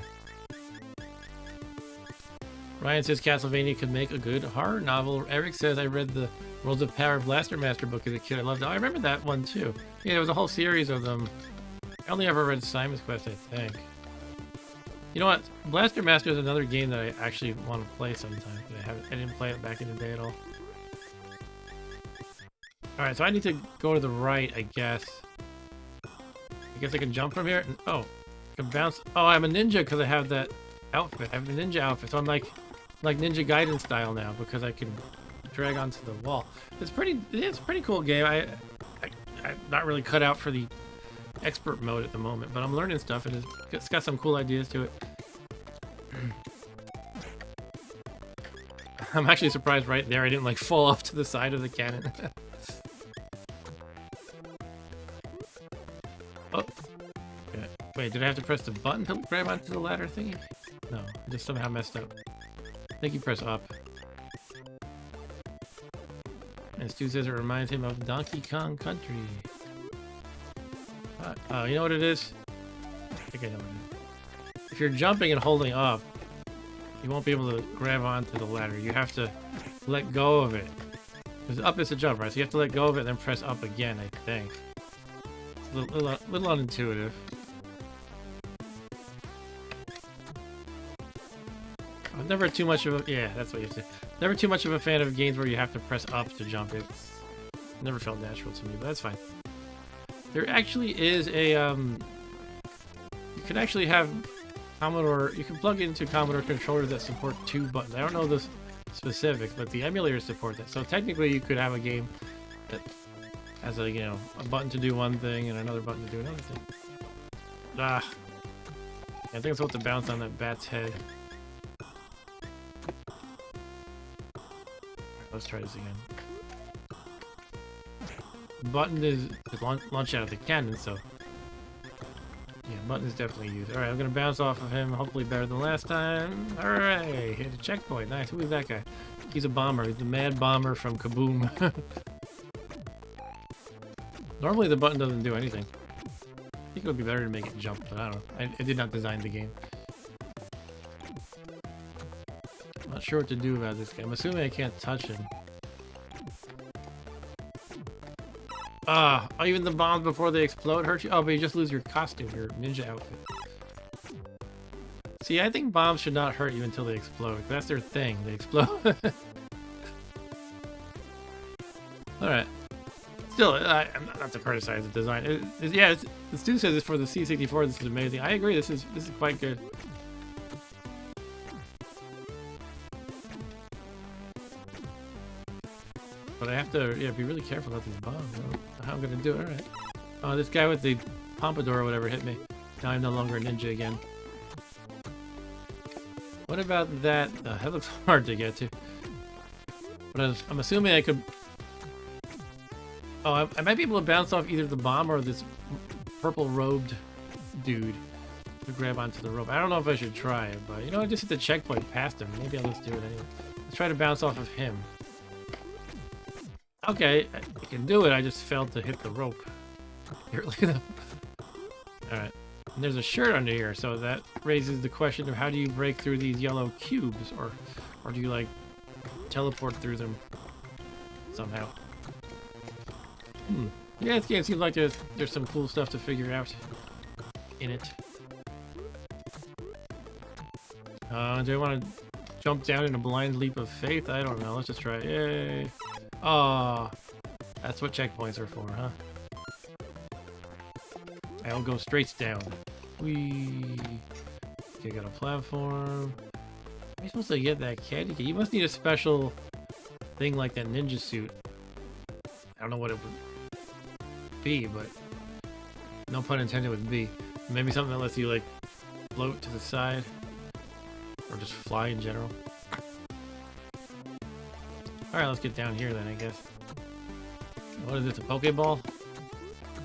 S1: Ryan says Castlevania could make a good horror novel. Eric says, I read the Worlds of Power Blaster Master book as a kid. I loved it. Oh, I remember that one too. Yeah, there was a whole series of them. I only ever read Simon's Quest, I think. You know what? Blaster Master is another game that I actually want to play sometime. I didn't play it back in the day at all. Alright, so I need to go to the right, I guess. I guess I can jump from here? Oh, I can bounce. Oh, I'm a ninja because I have that outfit. I have the ninja outfit, so I'm like Ninja Gaiden style now because I can drag onto the wall. It's a pretty cool game. I'm not really cut out for the expert mode at the moment, but I'm learning stuff and it's got some cool ideas to it. I'm actually surprised right there I didn't like fall off to the side of the cannon. Oh. Okay. Wait, did I have to press the button to grab onto the ladder thingy? No, I just somehow messed up. I think you press up. And Stu says it reminds him of Donkey Kong Country. Oh, you know what it is? I think I know what it is. If you're jumping and holding up, you won't be able to grab onto the ladder. You have to let go of it. Because up is a jump, right? So you have to let go of it and then press up again, I think. It's a little unintuitive. I'm never too much of a... Yeah, that's what you say. Never too much of a fan of games where you have to press up to jump. It's never felt natural to me, but that's fine. There actually is a... You can actually have Commodore... You can plug into Commodore controllers that support 2 buttons. I don't know the specifics, but the emulator supports it. So technically, you could have a game that has a, you know, a button to do one thing and another button to do another thing. Ah, I think I'm supposed to bounce on that bat's head. Right, let's try this again. Button is launch out of the cannon, so yeah, button is definitely used. All right, I'm gonna bounce off of him. Hopefully better than last time. All right, hit a checkpoint. Nice. Who is that guy? He's a bomber. He's the mad bomber from Kaboom. Normally the button doesn't do anything. I think it would be better to make it jump, but I don't know. I did not design the game. I'm not sure what to do about this guy. I'm assuming I can't touch him. Ah, even the bombs before they explode hurt you? Oh, but you just lose your costume, your ninja outfit. See, I think bombs should not hurt you until they explode. That's their thing. They explode. Alright. Still, I'm not to criticize the design. Yeah, the student says it's for the C64. This is amazing. I agree. This is quite good. But I have to, yeah, be really careful about these bombs. I don't know how I'm gonna do it. All right. Oh, this guy with the pompadour or whatever hit me. Now I'm no longer a ninja again. What about that? That looks hard to get to. But I'm assuming I could. Oh, I might be able to bounce off either the bomb or this purple robed dude to grab onto the rope. I don't know if I should try it, but you know, I just hit the checkpoint past him. Maybe I'll just do it anyway. Let's try to bounce off of him. Okay, I can do it. I just failed to hit the rope. Alright. And there's a shirt under here, so that raises the question of how do you break through these yellow cubes? Or do you, like, teleport through them somehow? Yeah, this game seems like there's some cool stuff to figure out in it. Do I want to jump down in a blind leap of faith? I don't know. Let's just try it. Yay! Oh, that's what checkpoints are for, huh? I'll go straight down. Whee! Okay, got a platform. Am I supposed to get that candy cane? You must need a special thing like that ninja suit. I don't know what it would be, but no pun intended would be. Maybe something that lets you, like, float to the side. Or just fly in general. Alright, let's get down here then, I guess. What is this, a Pokeball?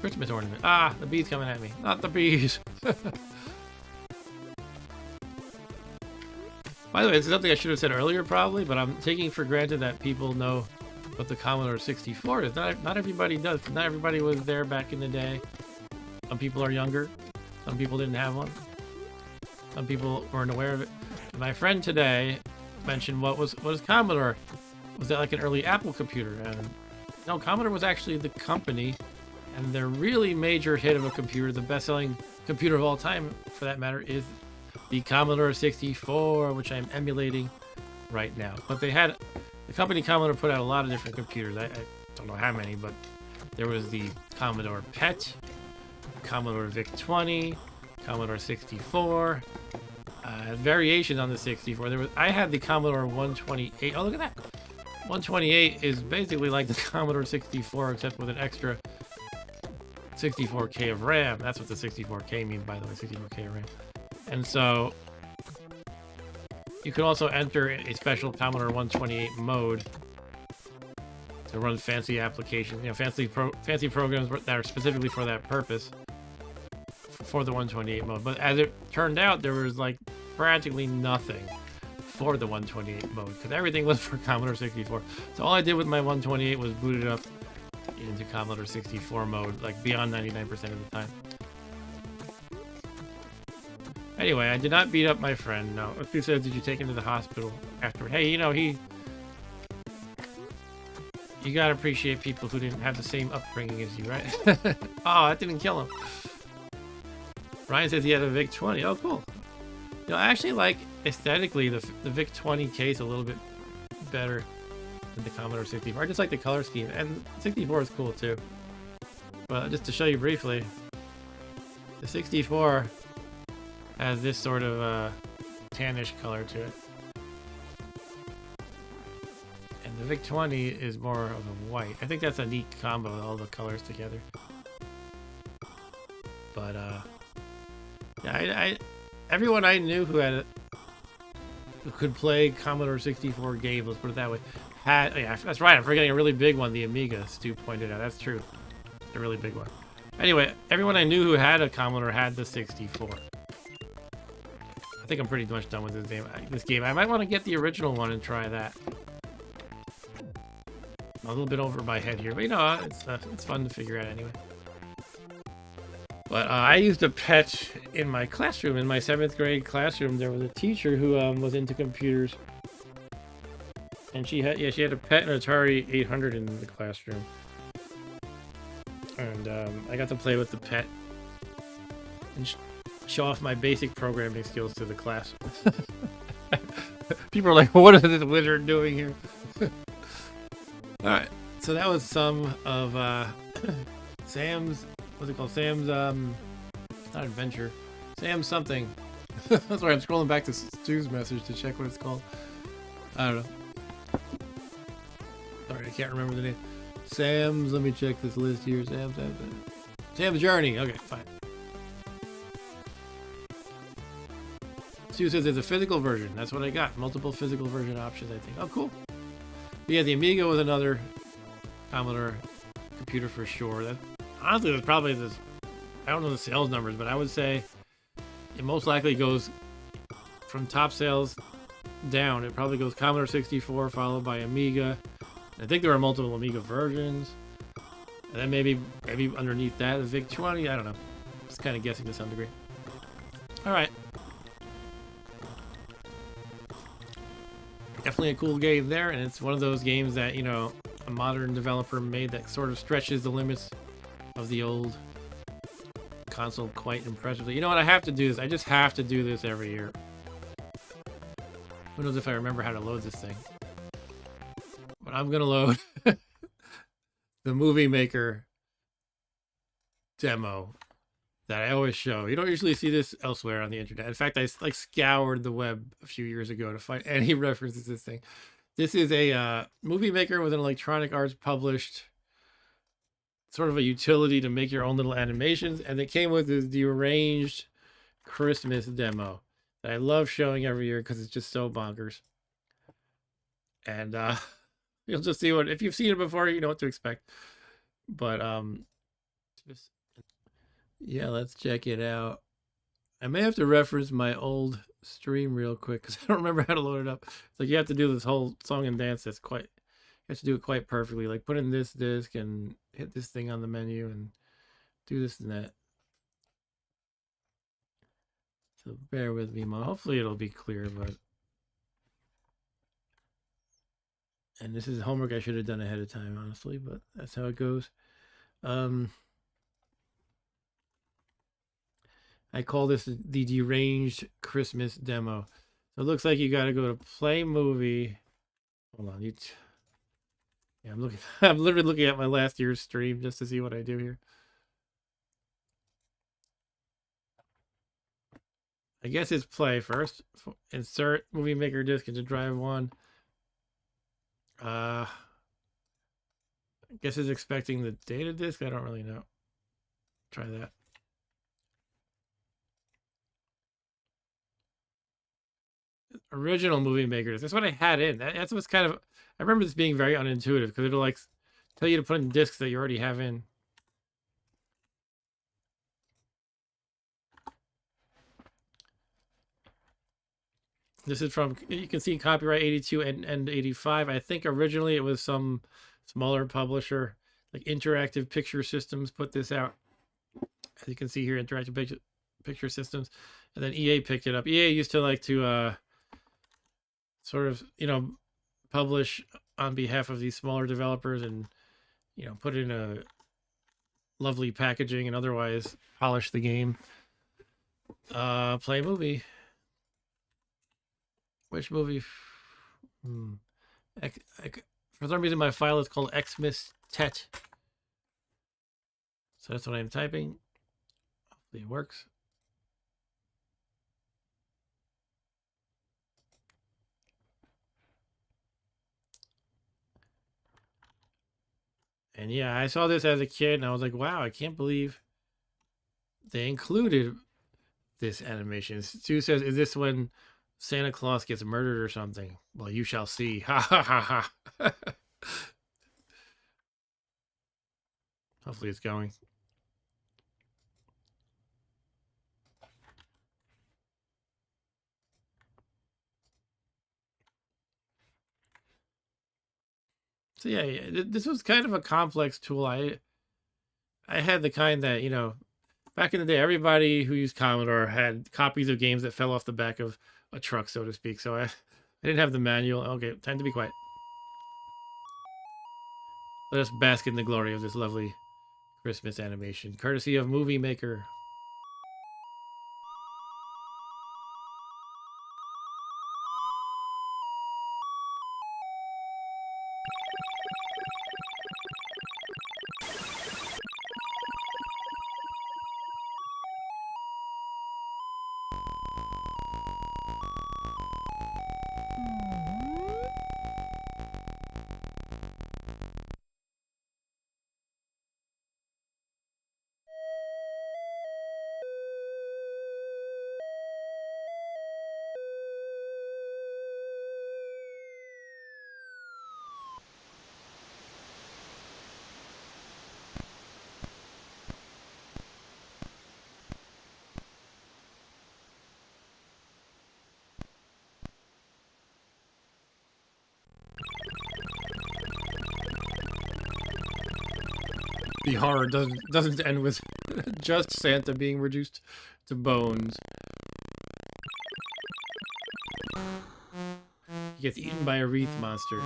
S1: Christmas ornament. Ah, the bee's coming at me. Not the bees! By the way, this is something I should have said earlier probably, but I'm taking for granted that people know what the Commodore 64 is. Not everybody does. Not everybody was there back in the day. Some people are younger. Some people didn't have one. Some people weren't aware of it. My friend today mentioned what was Commodore. Was that like an early Apple computer? And no, Commodore was actually the company, and their really major hit of a computer, the best-selling computer of all time, for that matter, is the Commodore 64, which I'm emulating right now. But they had, the company Commodore put out a lot of different computers. I don't know how many, but there was the Commodore PET, Commodore VIC-20, Commodore 64, variations on the 64. I had the Commodore 128. Oh, look at that! 128 is basically like the Commodore 64, except with an extra 64K of RAM. That's what the 64K means, by the way, 64K of RAM. And so you could also enter a special Commodore 128 mode to run fancy applications, you know, fancy programs that are specifically for that purpose, for the 128 mode. But as it turned out, there was like practically nothing for the 128 mode, because everything was for Commodore 64. So all I did with my 128 was boot it up into Commodore 64 mode, like beyond 99% of the time. Anyway, I did not beat up my friend. No. Who said, did you take him to the hospital after? Hey, you know, you gotta appreciate people who didn't have the same upbringing as you, right? Oh, that didn't kill him. Ryan says he had a VIC-20. Oh, cool. You know, I actually like, aesthetically, the VIC-20 case a little bit better than the Commodore 64. I just like the color scheme, and 64 is cool too. But just to show you briefly, the 64 has this sort of tannish color to it. VIC-20 is more of a white. I think that's a neat combo, all the colors together. But yeah, everyone I knew who who could play Commodore 64 games, let's put it that way, had, yeah, that's right, I'm forgetting a really big one, the Amiga, Stu pointed out. That's true. A really big one. Anyway, everyone I knew who had a Commodore had the 64. I think I'm pretty much done with this game. I might want to get the original one and try that. A little bit over my head here, but you know, it's fun to figure out anyway. But I used a PET in my classroom. In my 7th grade classroom, there was a teacher who was into computers. And she had a PET and Atari 800 in the classroom. And I got to play with the PET and show off my basic programming skills to the class. People are like, what is this wizard doing here? Alright, so that was some of Sam's, what's it called? Sam's, not adventure. Sam's something. That's why I'm scrolling back to Stu's message to check what it's called. I don't know. Sorry, I can't remember the name. Sam's, let me check this list here. Sam's Journey. Okay, fine. Stu says there's a physical version. That's what I got. Multiple physical version options, I think. Oh, cool. But yeah, the Amiga was another Commodore computer for sure. That honestly was probably this. I don't know the sales numbers, but I would say it most likely goes from top sales down. It probably goes Commodore 64 followed by Amiga. I think there are multiple Amiga versions, and then maybe underneath that the VIC-20. I don't know. Just kind of guessing to some degree. All right. Definitely a cool game there, and it's one of those games that, you know, a modern developer made that sort of stretches the limits of the old console quite impressively. You know what? I have to do this. I just have to do this every year. Who knows if I remember how to load this thing. But I'm going to load the Movie Maker demo that I always show. You don't usually see this elsewhere on the internet. In fact, I like scoured the web a few years ago to find any references to this thing. This is a Movie Maker with an Electronic Arts published sort of a utility to make your own little animations, and it came with this Deranged Christmas demo that I love showing every year because it's just so bonkers. And you'll just see what, if you've seen it before, you know what to expect. But yeah, let's check it out. I may have to reference my old stream real quick because I don't remember how to load it up. It's like you have to do this whole song and dance that's quite, you have to do it quite perfectly. Like put in this disc and hit this thing on the menu and do this and that. So bear with me, Mom. Hopefully it'll be clear, but. And this is homework I should have done ahead of time, honestly, but that's how it goes. I call this the Deranged Christmas demo. So it looks like you got to go to Play Movie. Hold on, yeah, I'm literally looking at my last year's stream just to see what I do here. I guess it's play first. Insert Movie Maker disc into drive 1. I guess it's expecting the data disk. I don't really know. Try that. Original Movie Maker disc. That's what I had in. That's what's kind of. I remember this being very unintuitive because it'll like tell you to put in discs that you already have in. This is from, you can see copyright 82 and 85. I think originally it was some smaller publisher, like Interactive Picture Systems put this out. As you can see here, Interactive Picture Systems. And then EA picked it up. EA used to like to sort of, you know, publish on behalf of these smaller developers and, you know, put in a lovely packaging and otherwise polish the game. Play movie. Which movie? For some reason, my file is called XMas TET. So that's what I'm typing. Hopefully it works. And yeah, I saw this as a kid and I was like, wow, I can't believe they included this animation. Stu says, is this when Santa Claus gets murdered or something? Well, you shall see. Ha ha ha ha. Hopefully it's going. So yeah, this was kind of a complex tool. I had the kind that, you know, back in the day, everybody who used Commodore had copies of games that fell off the back of a truck, so to speak. So I didn't have the manual. Okay, time to be quiet. Let us bask in the glory of this lovely Christmas animation, courtesy of Movie Maker. The horror doesn't end with just Santa being reduced to bones. He gets eaten by a wreath monster.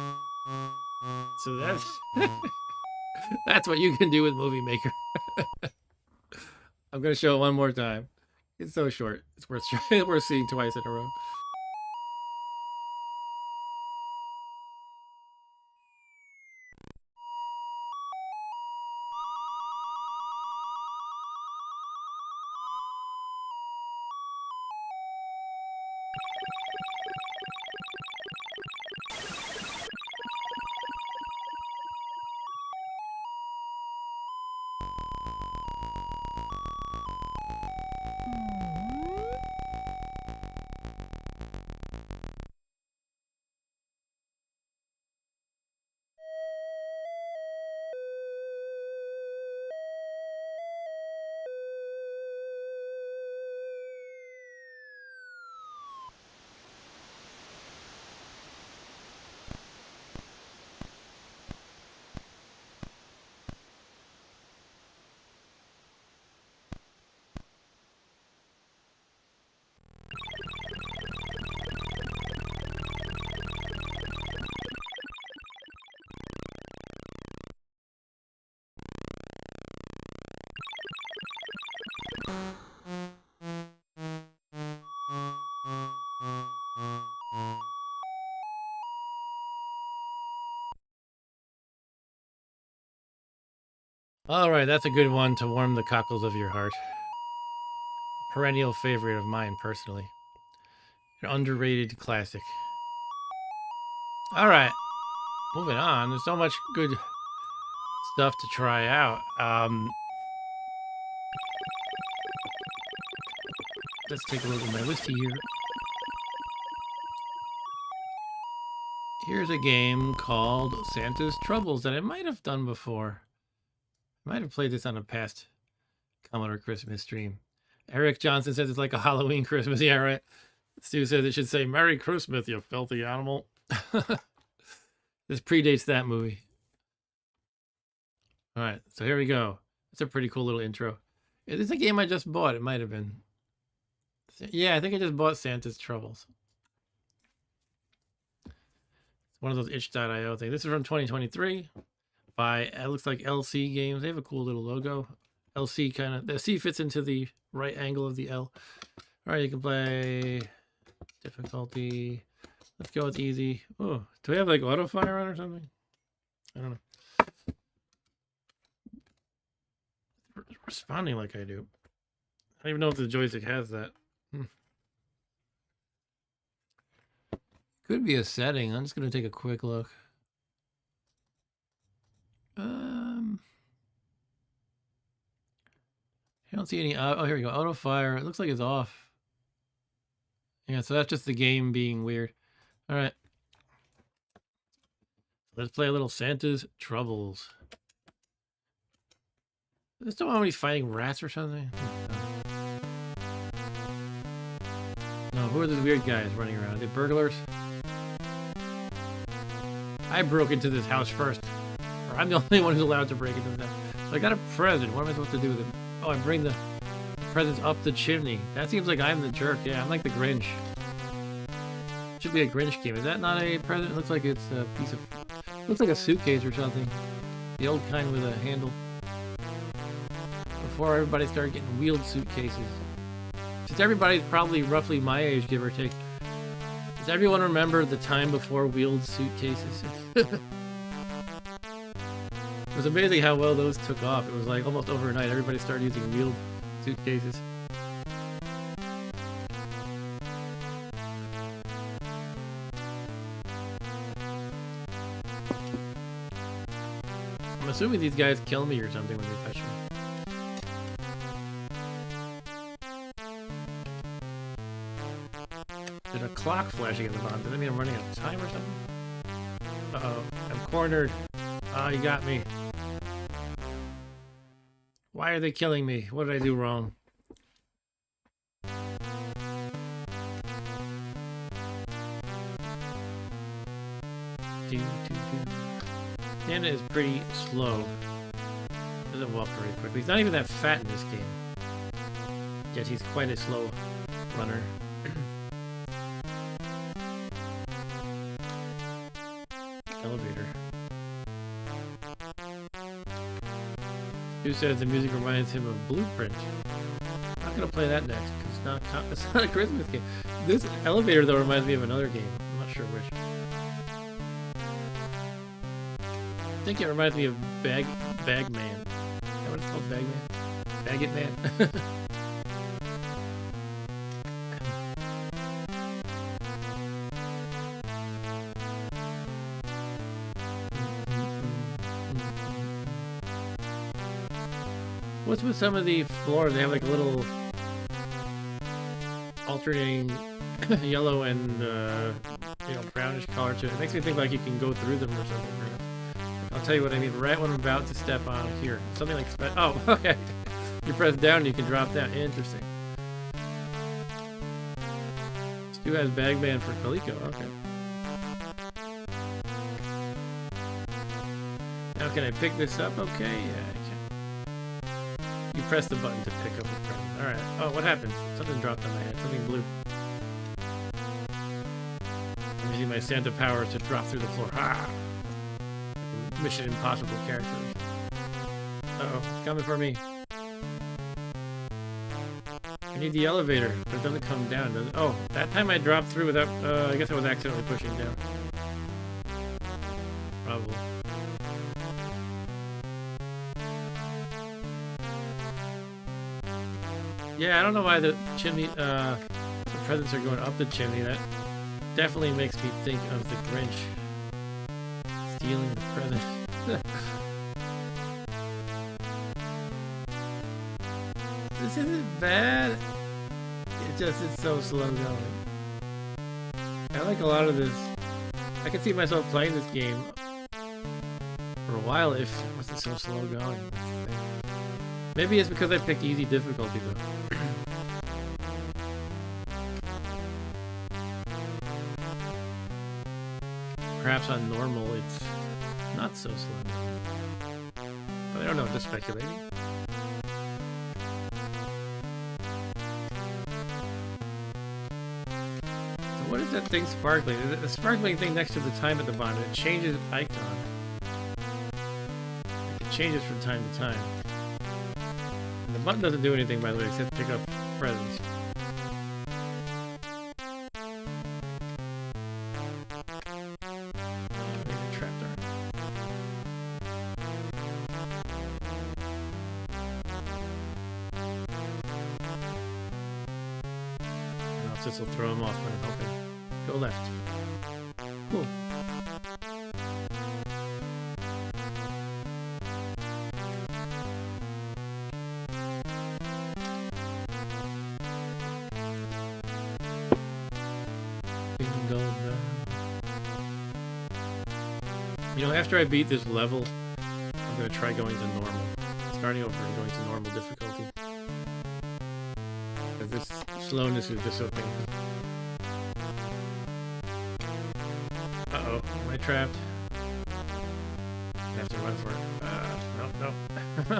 S1: So that's that's what you can do with Movie Maker. I'm gonna show it one more time. It's so short. It's worth seeing twice in a row. All right, that's a good one to warm the cockles of your heart. A perennial favorite of mine, personally. An underrated classic. All right, moving on. There's so much good stuff to try out. Let's take a look at my list here. Here's a game called Santa's Troubles that I might have done before. I might have played this on a past Commodore Christmas stream. Eric Johnson says it's like a Halloween Christmas. Yeah, right. Stu says it should say Merry Christmas, you filthy animal. This predates that movie. All right, so here we go. It's a pretty cool little intro. Is this a game I just bought? It might have been. Yeah, I think I just bought Santa's Troubles. It's one of those itch.io things. This is from 2023 by, it looks like LC Games. They have a cool little logo. LC kind of, the C fits into the right angle of the L. All right, you can play difficulty. Let's go with easy. Oh, do we have like auto fire on or something? I don't know. Responding like I do. I don't even know if the joystick has that. Could be a setting. I'm just gonna take a quick look. I don't see any. Oh, here we go. Auto fire. It looks like it's off. Yeah, so that's just the game being weird. All right. Let's play a little Santa's Troubles. Is this the one when he's fighting rats or something? No, who are those weird guys running around? Are they burglars? I broke into this house first. Or I'm the only one who's allowed to break into this house. So I got a present. What am I supposed to do with it? Oh, I bring the presents up the chimney. That seems like I'm the jerk. Yeah, I'm like the Grinch. Should be a Grinch game. Is that not a present? It looks like it's a piece of... Looks like a suitcase or something. The old kind with a handle. Before everybody started getting wheeled suitcases. Since everybody's probably roughly my age, give or take. Does everyone remember the time before wheeled suitcases? It was amazing how well those took off. It was like almost overnight. Everybody started using wheeled suitcases. I'm assuming these guys kill me or something when they touch me. There's a clock flashing at the bottom. Does that mean I'm running out of time or something? Uh-oh. I'm cornered. Ah, you got me. Why are they killing me? What did I do wrong? Santa is pretty slow. Doesn't walk very quickly. He's not even that fat in this game. Yet he's quite a slow runner. Elevator. Who says the music reminds him of Blueprint? I'm not gonna play that next because it's not a Christmas game. This elevator though reminds me of another game. I'm not sure which. I think it reminds me of Bagman. Is that what it's called? Bagman? Baggett Man? What's with some of the floors? They have like a little alternating yellow and brownish color to it. It makes me think like you can go through them or something. I'll tell you what I mean. Right when I'm about to step on here, something like oh, okay. You press down, and you can drop down. Interesting. Stu has Bagman for Coleco. Okay. Now can I pick this up? Okay, yeah. You press the button to pick up the present. Alright. Oh, what happened? Something dropped on my head. Something blue. I'm using my Santa powers to drop through the floor. Ha! Mission Impossible characters. Uh-oh. It's coming for me. I need the elevator, but it doesn't come down, does it? Oh, that time I dropped through without... I guess I was accidentally pushing down. Probably. Yeah, I don't know why the chimney, the presents are going up the chimney. That definitely makes me think of the Grinch stealing the present. This isn't bad. It's so slow going. I like a lot of this. I can see myself playing this game for a while if it wasn't so slow going. Maybe it's because I picked easy difficulty though. Perhaps on normal it's not so slow. But I don't know, just speculating. So what is that thing sparkling? The sparkling thing next to the time at the bottom, it changes icon. It changes from time to time. The button doesn't do anything, by the way, except pick up presents. Trapped arm. This will throw him off when I'm helping. Go left. Cool. You know, after I beat this level, I'm gonna try going to normal. Starting over and going to normal difficulty. Because this slowness is just so painful. Uh-oh, am I trapped? I have to run for it. No.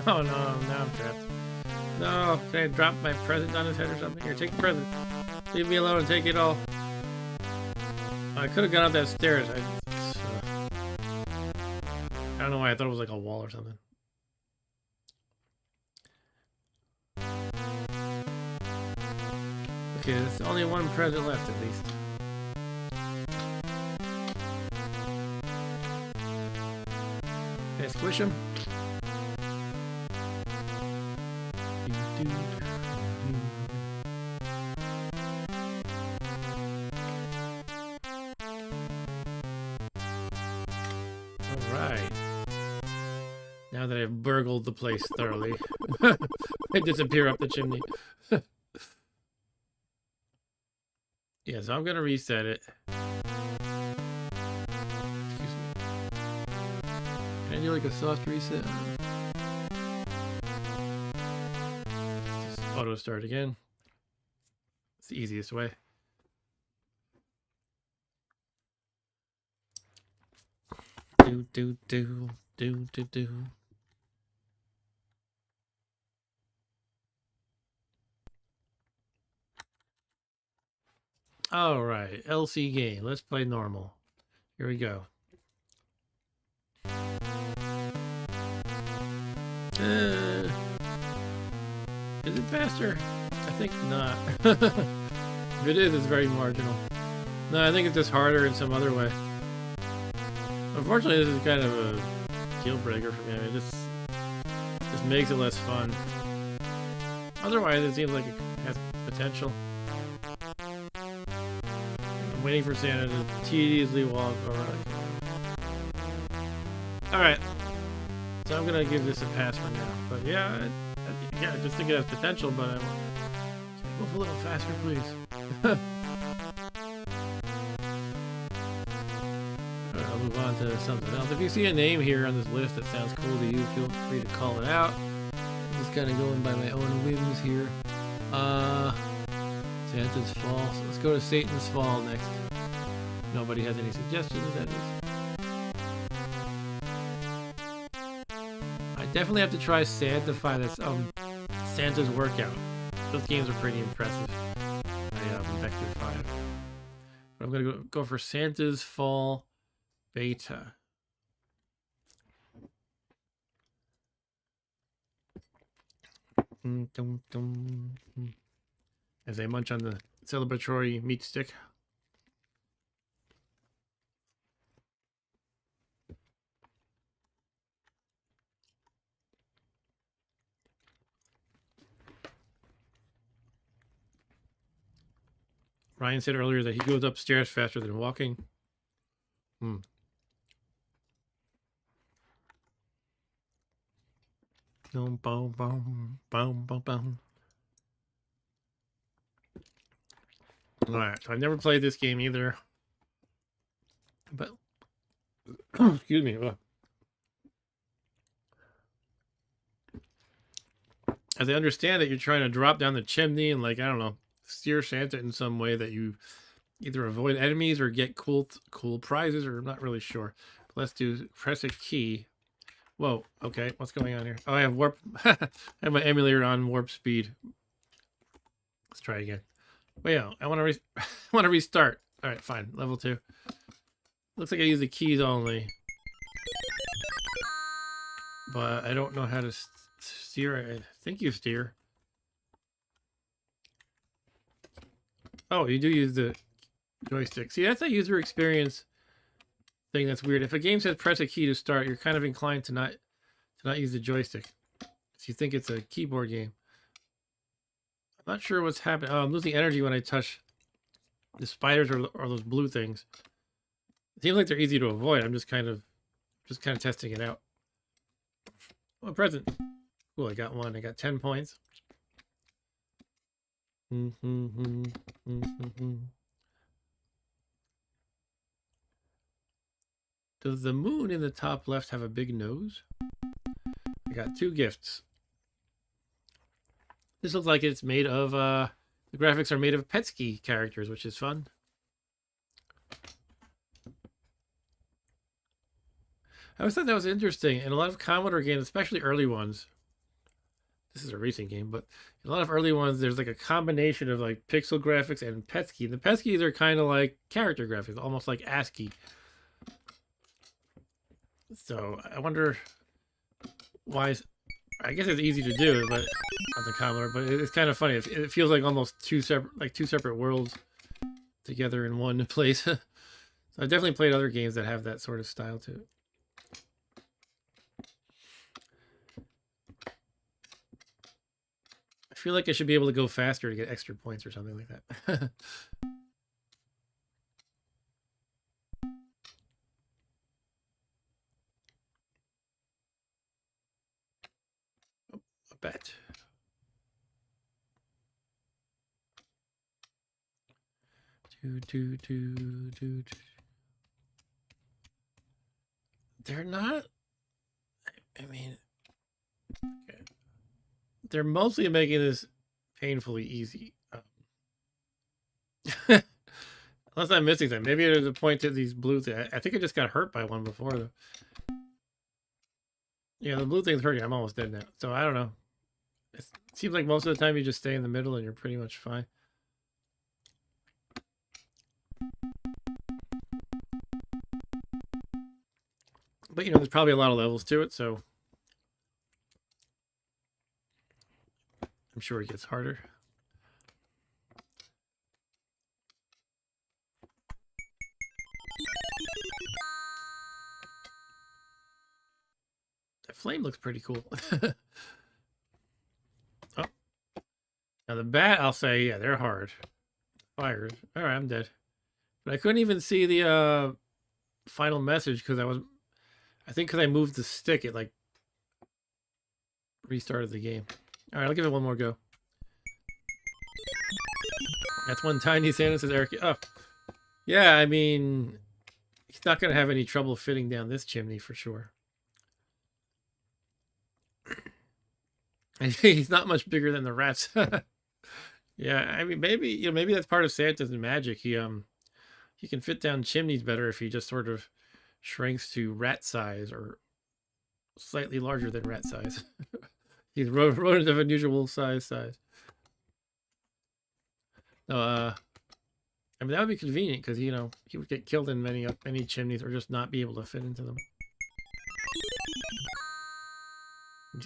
S1: Oh no, now I'm trapped. No, can I drop my present on his head or something? Here, take the present. Leave me alone and take it all. I could have gone up that stairs. I don't know why I thought it was like a wall or something. Okay, there's only one present left at least. Can I squish him? Alright. Now that I've burgled the place thoroughly, I disappear up the chimney. Yeah, so I'm gonna reset it. Excuse me. Can I do like a soft reset? Just auto start again. It's the easiest way. Do. All right, LC game. Let's play normal. Here we go. Is it faster? I think not. If it is, it's very marginal. No, I think it's just harder in some other way. Unfortunately, this is kind of a deal breaker for me. I mean, it just makes it less fun. Otherwise, it seems like it has potential. I'm waiting for Santa to tediously walk around. Alright. So I'm going to give this a pass for now. But yeah, I just think it has potential, but I want to move a little faster, please. I'll move on to something else. If you see a name here on this list that sounds cool to you, feel free to call it out. I'm just kind of going by my own whims here. Santa's Fall. So let's go to Satan's Fall next. Nobody has any suggestions, that is. I definitely have to try Santify this. Santa's Workout. Those games are pretty impressive. Vector 5. But I'm gonna go for Santa's Fall Beta. As I munch on the celebratory meat stick. Ryan said earlier that he goes upstairs faster than walking. Boom, boom, boom, boom, boom, boom. Alright, so I've never played this game either. But, excuse me. As I understand it, you're trying to drop down the chimney and, like, I don't know, steer Santa in some way that you either avoid enemies or get cool prizes, or I'm not really sure. But let's do press a key. Whoa, okay, what's going on here? Oh, I have warp. I have my emulator on warp speed. Let's try again. Wait, no, I want to restart. All right, fine. Level 2. Looks like I use the keys only, but I don't know how to steer. I think you steer. Oh, you do use the joystick. See, that's a user experience thing that's weird. If a game says press a key to start, you're kind of inclined to not use the joystick. So you think it's a keyboard game. I'm not sure what's happening. Oh, I'm losing energy when I touch the spiders or those blue things. It seems like they're easy to avoid. I'm just kind of testing it out. Oh, a present. Cool, I got one. I got 10 points. Does the moon in the top left have a big nose? I got 2 gifts. This looks like it's made of, the graphics are made of PETSCII characters, which is fun. I always thought that was interesting. In a lot of Commodore games, especially early ones, this is a recent game, but in a lot of early ones, there's like a combination of like pixel graphics and PETSCII. The PETSCIIs are kind of like character graphics, almost like ASCII. So I wonder why. I guess it's easy to do, but on the Commodore. But it's kind of funny. It feels like almost two separate worlds together in one place. So I've definitely played other games that have that sort of style to it. I feel like I should be able to go faster to get extra points or something like that. A bet. They're not. I mean, okay. They're mostly making this painfully easy. Unless I'm missing something. Maybe there's a point to these blue things. I think I just got hurt by one before, though. Yeah, the blue thing's hurting. I'm almost dead now. So I don't know. It seems like most of the time you just stay in the middle and you're pretty much fine. But, you know, there's probably a lot of levels to it, so I'm sure it gets harder. That flame looks pretty cool. Oh. Now the bat, I'll say, yeah, they're hard. Fires. All right, I'm dead. But I couldn't even see the final message because I think because I moved the stick, it like restarted the game. All right, I'll give it one more go. That's one tiny Santa, says Eric. Oh, yeah, I mean, he's not going to have any trouble fitting down this chimney for sure. He's not much bigger than the rats. Yeah, I mean, maybe maybe that's part of Santa's magic. He can fit down chimneys better if he just sort of shrinks to rat size or slightly larger than rat size. He's rodent of unusual size. No, I mean that would be convenient because he would get killed in many chimneys or just not be able to fit into them.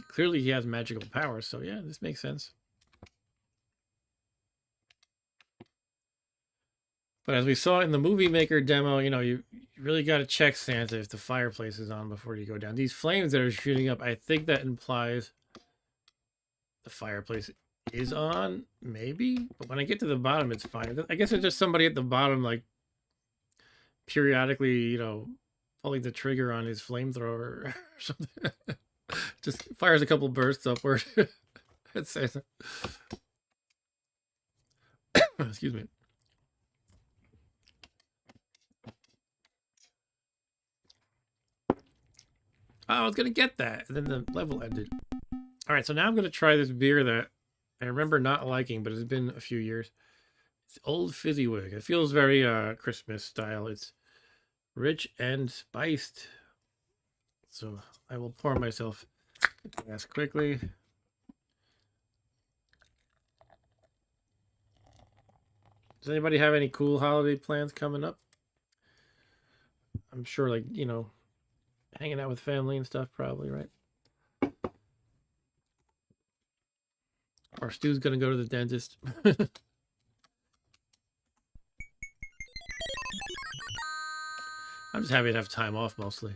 S1: Clearly, he has magical powers, so yeah, this makes sense. But as we saw in the Movie Maker demo, you really got to check Santa if the fireplace is on before you go down. These flames that are shooting up, I think that implies the fireplace is on, maybe. But when I get to the bottom, it's fine. I guess it's just somebody at the bottom, like, periodically, pulling the trigger on his flamethrower or something. Just fires a couple bursts upward. Let's say so. Excuse me. Oh, I was going to get that. And then the level ended. All right, so now I'm going to try this beer that I remember not liking, but it's been a few years. It's Old Fizzywig. It feels very Christmas style. It's rich and spiced. So I will pour myself a glass quickly. Does anybody have any cool holiday plans coming up? I'm sure, like, hanging out with family and stuff, probably, right? Or Stu's gonna go to the dentist. I'm just happy to have time off, mostly.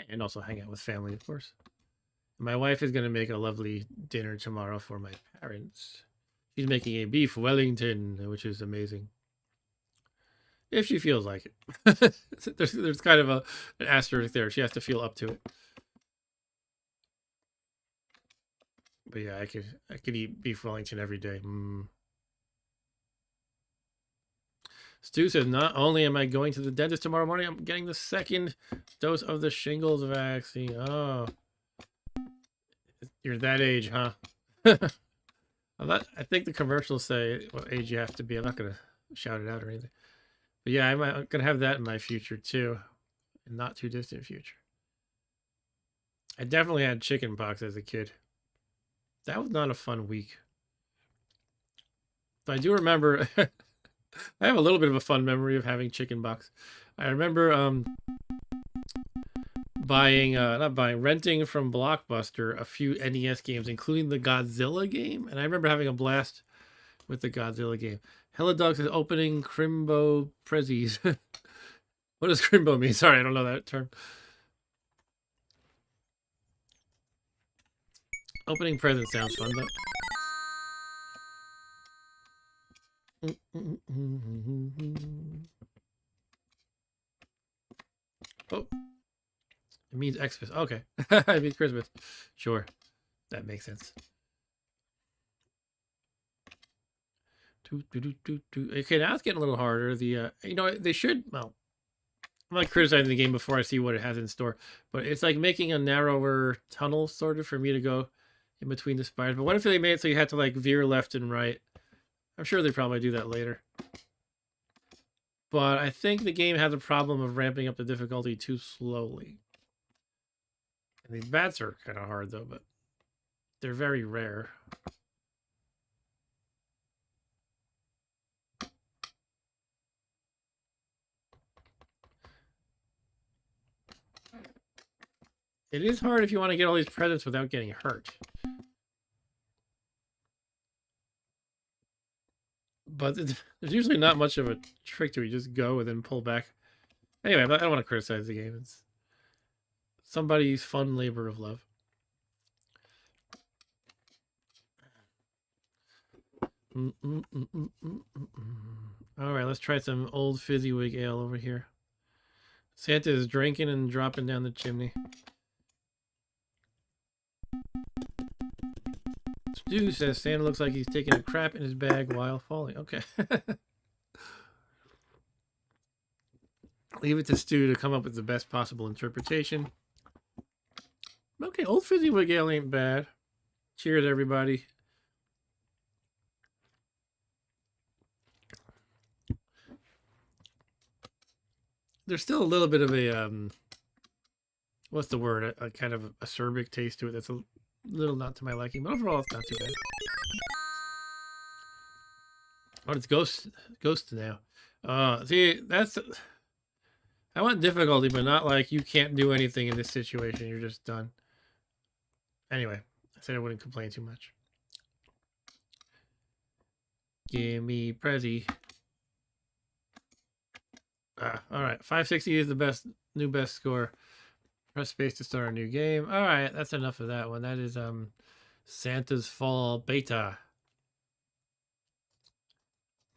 S1: And also hang out with family, of course. My wife is gonna make a lovely dinner tomorrow for my parents. She's making a beef Wellington, which is amazing. If she feels like it. there's kind of an asterisk there. She has to feel up to it. But yeah, I could eat beef Wellington every day. Stu says, not only am I going to the dentist tomorrow morning, I'm getting the second dose of the shingles vaccine. Oh. You're that age, huh? I think the commercials say what age you have to be. I'm not going to shout it out or anything. But yeah, I'm going to have that in my future too. In not too distant future. I definitely had chicken pox as a kid. That was not a fun week. But I do remember... I have a little bit of a fun memory of having chicken pox. I remember renting from Blockbuster a few NES games, including the Godzilla game. And I remember having a blast with the Godzilla game. Hella Dog says opening Crimbo Prezzies. What does Crimbo mean? Sorry, I don't know that term. Opening present sounds fun, though. Oh, it means Xmas. Okay, it means Christmas. Sure, that makes sense. Okay, now it's getting a little harder. The you know, they should. Well, I'm not criticizing the game before I see what it has in store, but it's like making a narrower tunnel sort of for me to go in between the spires. But what if they made it so you had to like veer left and right? I'm sure they probably do that later. But I think the game has a problem of ramping up the difficulty too slowly. And these bats are kind of hard though, but they're very rare. It is hard if you want to get all these presents without getting hurt. But there's usually not much of a trick to it. You just go and then pull back. Anyway, I don't want to criticize the game. It's somebody's fun labor of love. All right, let's try some old Fizzywig ale over here. Santa is drinking and dropping down the chimney. Stu says Santa looks like he's taking a crap in his bag while falling. Okay. Leave it to Stu to come up with the best possible interpretation. Okay, old Fizzywig ale ain't bad. Cheers, everybody. There's still a little bit of a what's the word? A kind of acerbic taste to it that's a little not to my liking, but overall it's not too bad. Oh, it's ghost now. See, that's I want difficulty, but not like you can't do anything in this situation. You're just done. Anyway, I said I wouldn't complain too much. Give me Prezzy. All right, 560 is the best score. Press space to start a new game. All right, that's enough of that one. That is Santa's Fall Beta.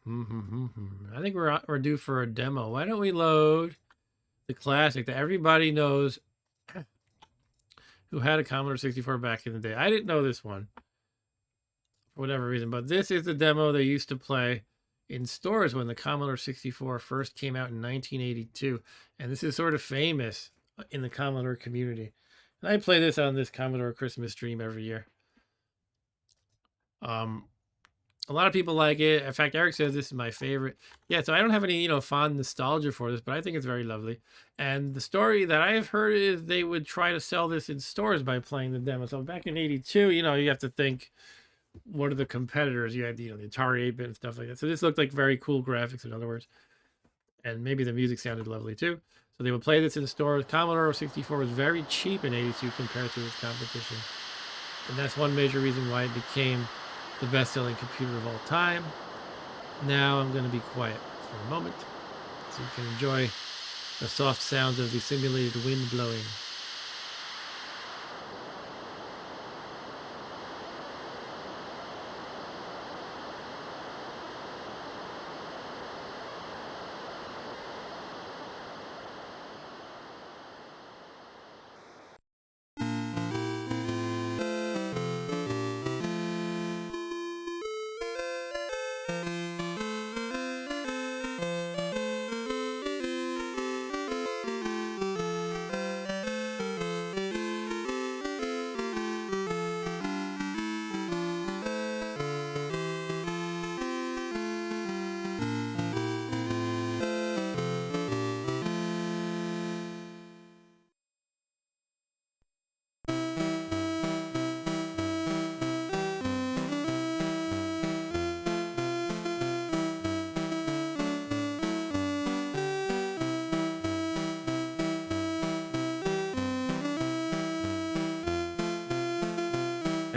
S1: I think we're due for a demo. Why don't we load the classic that everybody knows who had a Commodore 64 back in the day? I didn't know this one for whatever reason, but this is the demo they used to play in stores when the Commodore 64 first came out in 1982, and this is sort of famous in the Commodore community. And I play this on this Commodore Christmas stream every year. A lot of people like it. In fact, Eric says this is my favorite. Yeah, so I don't have any, fond nostalgia for this, but I think it's very lovely. And the story that I have heard is they would try to sell this in stores by playing the demo. So back in 82, you have to think, what are the competitors? You had, the Atari 8-bit and stuff like that. So this looked like very cool graphics, in other words. And maybe the music sounded lovely too. So they would play this in the stores. Commodore 64 was very cheap in 82 compared to its competition. And that's one major reason why it became the best-selling computer of all time. Now I'm going to be quiet for a moment so you can enjoy the soft sounds of the simulated wind blowing.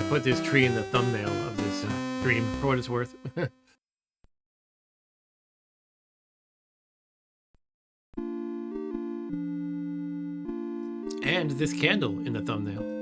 S1: put this tree in the thumbnail of this stream for what it's worth. And this candle in the thumbnail.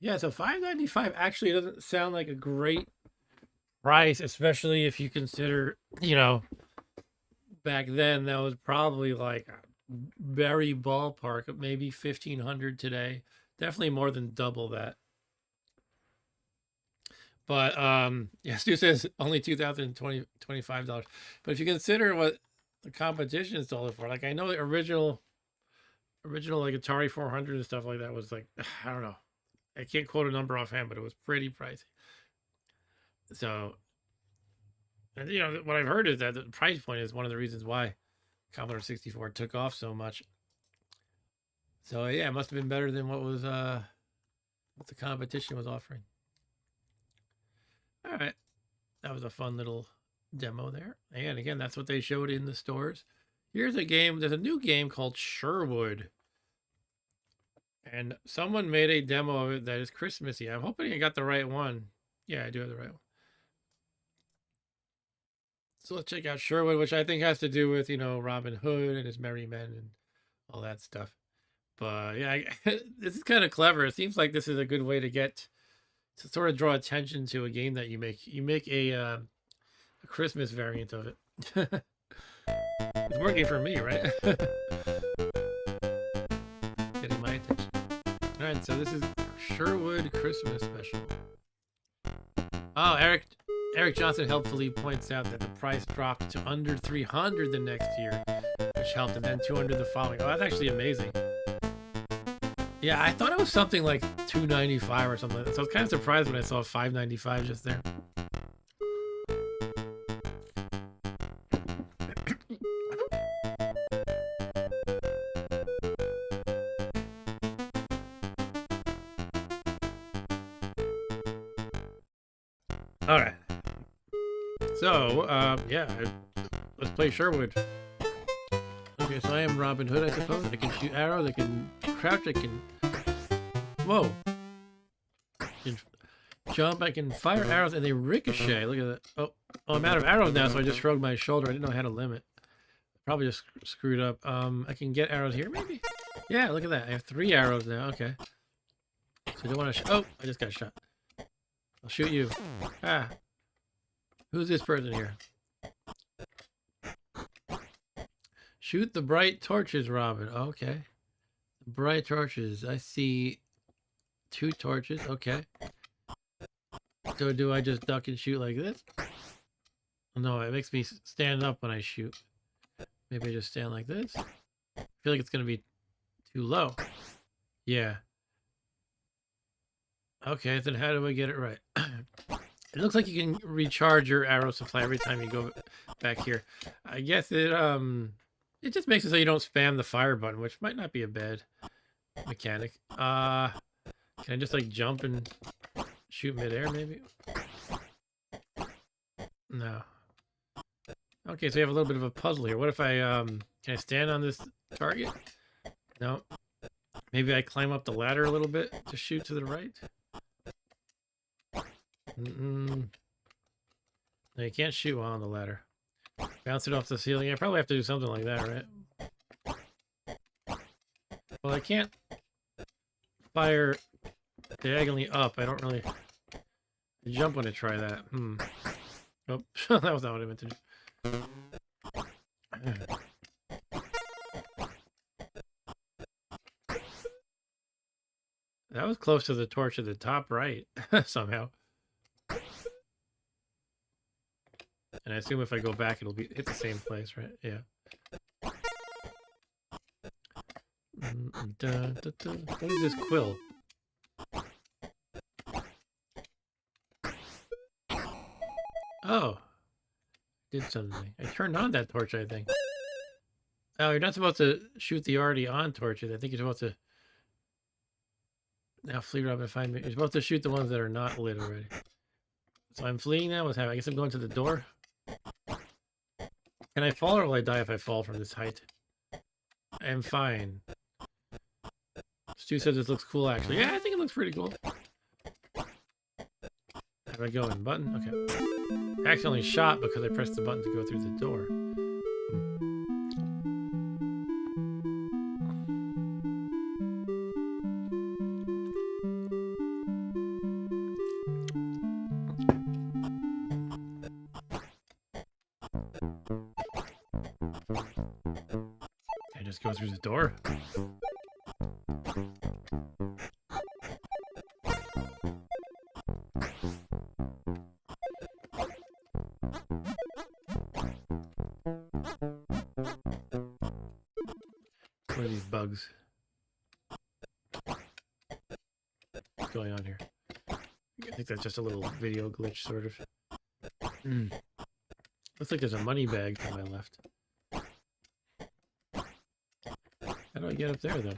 S1: Yeah, so $5.95 actually doesn't sound like a great price, especially if you consider, you know, back then that was probably like very ballpark, maybe 1,500 today. Definitely more than double that. But yeah, Stu says only $2,025. But if you consider what the competition sold it for, like I know the original like Atari 400 and stuff like that was like, I don't know. I can't quote a number offhand, but it was pretty pricey. So, and you know, what I've heard is that the price point is one of the reasons why Commodore 64 took off so much. So yeah, it must have been better than what was what the competition was offering. All right, that was a fun little demo there. And again, that's what they showed in the stores. Here's a game. There's a new game called Sherwood. And someone made a demo of it that is Christmassy. I'm hoping I got the right one. Yeah, I do have the right one. So let's check out Sherwood, which I think has to do with, you know, Robin Hood and his merry men and all that stuff. But yeah, this is kind of clever. It seems like this is a good way to sort of draw attention to a game that you make. You make a Christmas variant of it. It's working for me, right? Getting my attention. All right, so this is Sherwood Christmas special. Oh, Eric Johnson helpfully points out that the price dropped to under 300 the next year, which helped, and then 200 the following. Oh, that's actually amazing. Yeah, I thought it was something like $295 or something. So I was kind of surprised when I saw $5.95 just there. All right. So, yeah, let's play Sherwood. Okay, so I am Robin Hood, I suppose. I can shoot arrows, I can crouch, I can... Whoa! I can jump, I can fire arrows, and they ricochet. Look at that. Oh, I'm out of arrows now, so I just shrugged my shoulder. I didn't know I had a limit. Probably just screwed up. I can get arrows here, maybe? Yeah, look at that. I have 3 arrows now. Okay. So I don't want to... Oh, I just got shot. I'll shoot you. Ah. Who's this person here? Shoot the bright torches, Robin. Okay. Bright torches. I see 2 torches. Okay. So do I just duck and shoot like this? No, it makes me stand up when I shoot. Maybe I just stand like this. I feel like it's going to be too low. Yeah. Okay, then how do I get it right? It looks like you can recharge your arrow supply every time you go back here. I guess it just makes it so you don't spam the fire button, which might not be a bad mechanic. Can I just like jump and shoot midair maybe? No. Okay, so you have a little bit of a puzzle here. What if I can I stand on this target? No. Maybe I climb up the ladder a little bit to shoot to the right? No, you can't shoot while on the ladder. Bounce it off the ceiling. I probably have to do something like that, right? Well, I can't fire diagonally up. I don't really jump when I try that. Oh, that was not what I meant to do. That was close to the torch at the top right, somehow. And I assume if I go back, it'll be hit the same place, right? Yeah. What is this quill? Oh. Did something. I turned on that torch, I think. Oh, you're not supposed to shoot the already on torches. I think you're supposed to... Now flee, Robin, find me. You're supposed to shoot the ones that are not lit already. So I'm fleeing now? What's happening? I guess I'm going to the door. Can I fall or will I die if I fall from this height? I am fine. Stu says this looks cool, actually. Yeah, I think it looks pretty cool. How do I go in? Button? Okay. I accidentally shot because I pressed the button to go through the door. Go through the door. What are these bugs? What's going on here? I think that's just a little video glitch, sort of. Looks like there's a money bag to my left. How do I get up there, though?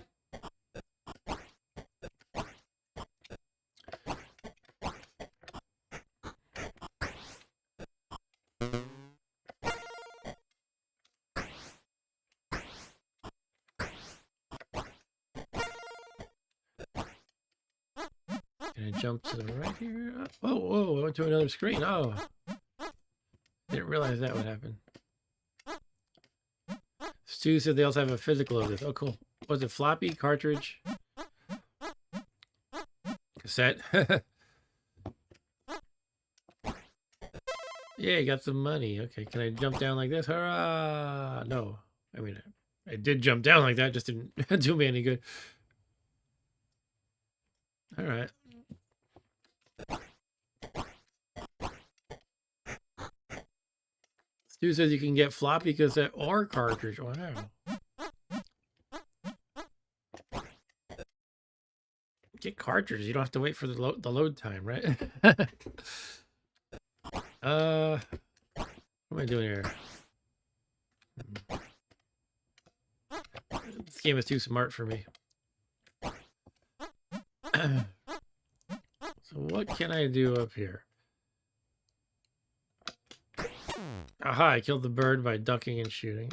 S1: Can I jump to the right here? Oh, I went to another screen. Oh. Didn't realize that would happen. Stu said they also have a physical of this. Oh, cool. Was it floppy, cartridge, cassette? Yeah, got some money. Okay, can I jump down like this? Hurrah! No. I mean, I did jump down like that. Just didn't do me any good. All right. Stu says you can get floppy cassette or cartridge. Wow. Get cartridge. You don't have to wait for the load time, right? What am I doing here? This game is too smart for me. So what can I do up here? Aha, I killed the bird by ducking and shooting.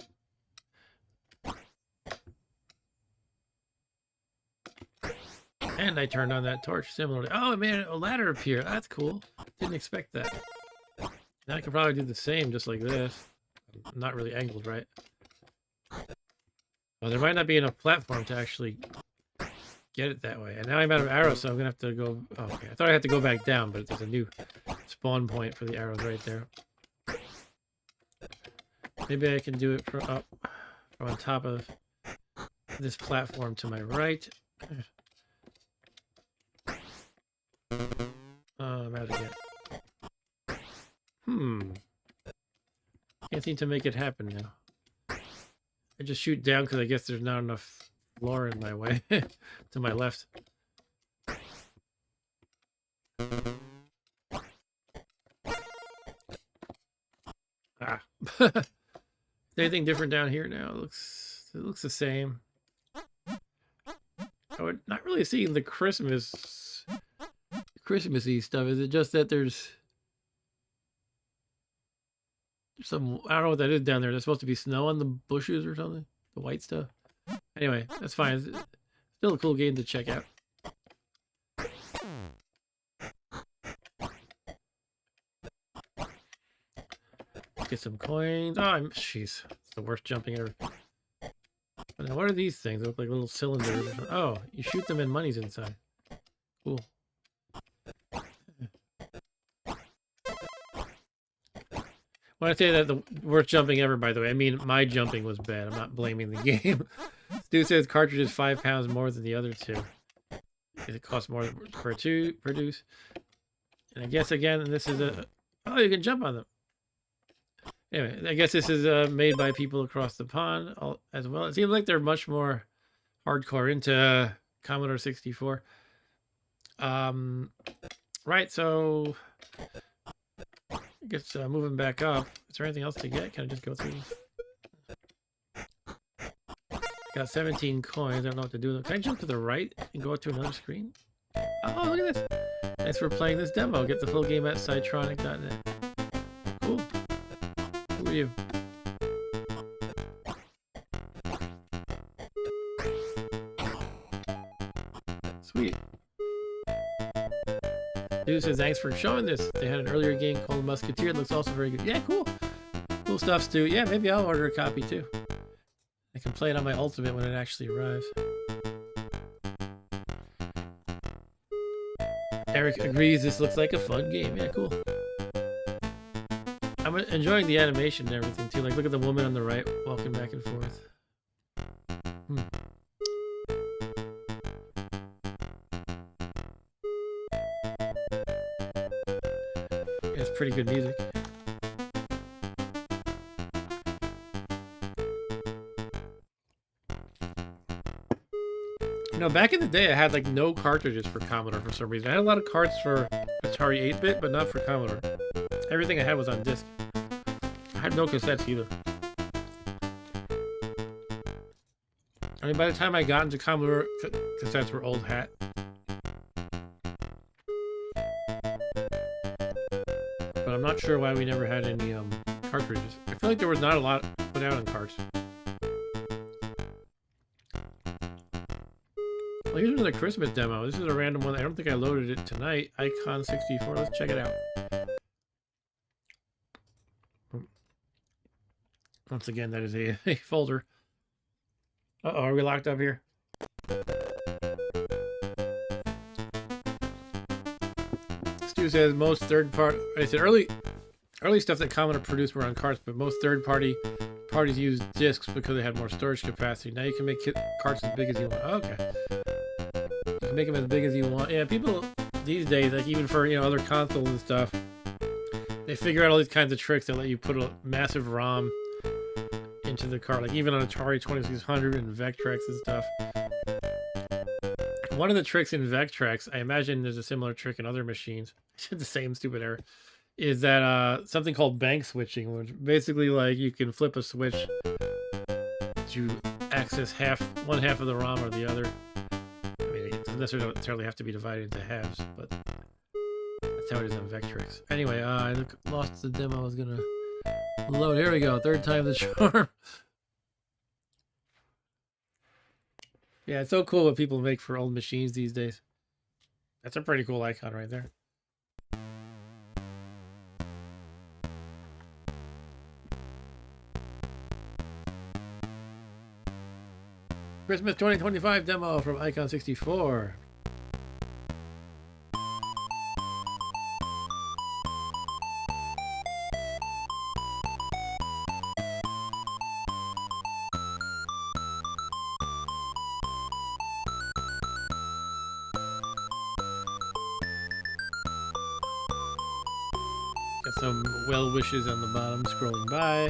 S1: And I turned on that torch similarly. Oh, it made a ladder appear. That's cool. Didn't expect that. Now I could probably do the same just like this. Not really angled, right? Well, there might not be enough platform to actually get it that way. And now I'm out of arrows, so I'm going to have to go... Oh, okay. I thought I had to go back down, but there's a new spawn point for the arrows right there. Maybe I can do it from up, from on top of this platform to my right. I'm out again. Can't seem to make it happen now. I just shoot down because I guess there's not enough floor in my way to my left. Ah. Anything different down here now? It looks the same. Oh, we're not really seeing the Christmassy stuff. Is it just that there's some, I don't know what that is down there. There's supposed to be snow on the bushes or something? The white stuff? Anyway, that's fine. It's still a cool game to check out. Get some coins. Oh, jeez. It's the worst jumping ever. Now, what are these things? They look like little cylinders. Oh, you shoot them and money's inside. Cool. When I say that the worst jumping ever, by the way, I mean my jumping was bad. I'm not blaming the game. Stu says cartridge is 5 pounds more than the other two. It costs more per produce. And I guess again, this is a... Oh, you can jump on them. Anyway, I guess this is made by people across the pond as well. It seems like they're much more hardcore into Commodore 64. Right, so... I guess moving back up. Is there anything else to get? Can I just go through these? Got 17 coins. I don't know what to do with them. Can I jump to the right and go to another screen? Oh, look at this. Thanks for playing this demo. Get the full game at Cytronic.net. Cool. Who are you? Sweet. Dude says, thanks for showing this. They had an earlier game called Musketeer. It looks also very good. Yeah, cool. Cool stuff, Stu. Yeah, maybe I'll order a copy too. I can play it on my Ultimate when it actually arrives. Eric agrees this looks like a fun game. Yeah, cool. I'm enjoying the animation and everything too. Like, look at the woman on the right walking back and forth. It's pretty good music. You know, back in the day, I had like no cartridges for Commodore for some reason. I had a lot of carts for Atari 8-bit, but not for Commodore. Everything I had was on disc. I had no cassettes either. I mean, by the time I got into Commodore, cassettes were old hat. But I'm not sure why we never had any cartridges. I feel like there was not a lot put out on carts. Well, here's another Christmas demo. This is a random one. I don't think I loaded it tonight. Icon 64. Let's check it out. Once again, that is a folder. Uh-oh, are we locked up here? Stu says most third-party... I said early stuff that Commodore produced were on carts, but most third-party parties used discs because they had more storage capacity. Now you can make carts as big as you want. Okay. You can make them as big as you want. Yeah, people these days, like even for, you know, other consoles and stuff, they figure out all these kinds of tricks that let you put a massive ROM into the cart, like even on Atari 2600 and Vectrex and stuff. One of the tricks in Vectrex, I imagine there's a similar trick in other machines, the same stupid error, is that something called bank switching, which basically like you can flip a switch to access one half of the ROM or the other. I mean, it doesn't necessarily have to be divided into halves, but that's how it is on Vectrex. Anyway, I lost the demo. I was gonna load. Here we go. Third time the charm. Yeah, it's so cool what people make for old machines these days. That's a pretty cool icon right there. Christmas 2025 demo from Icon64. Got some well wishes on the bottom scrolling by.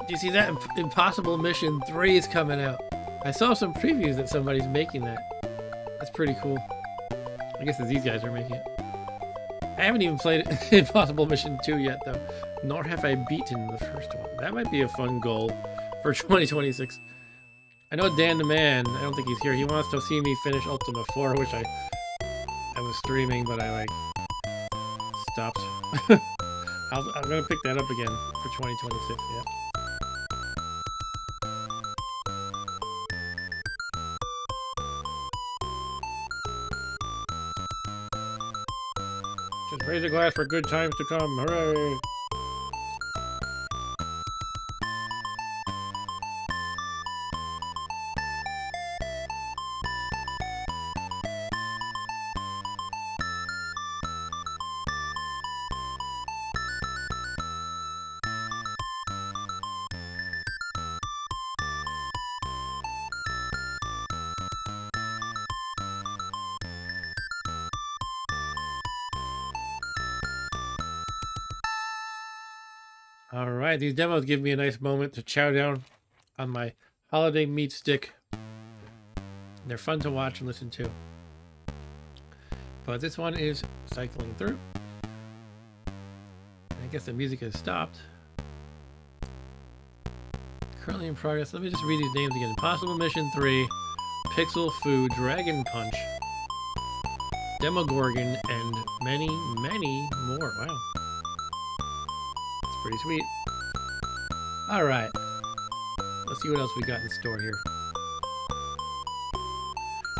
S1: Do you see that? Impossible Mission 3 is coming out. I saw some previews that somebody's making that. That's pretty cool. I guess these guys are making it. I haven't even played Impossible Mission 2 yet, though. Nor have I beaten the first one. That might be a fun goal for 2026. I know Dan the Man, I don't think he's here. He wants to see me finish Ultima 4, which I was streaming, but I, like, stopped. I'm going to pick that up again for 2026, yeah. Just raise a glass for good times to come. Hooray! All right, these demos give me a nice moment to chow down on my holiday meat stick. They're fun to watch and listen to. But this one is cycling through. I guess the music has stopped. Currently in progress. Let me just read these names again. Impossible Mission 3, Pixel Food, Dragon Punch, Demogorgon, and many, many more. Wow. Pretty sweet. All right, let's see what else we got in store here.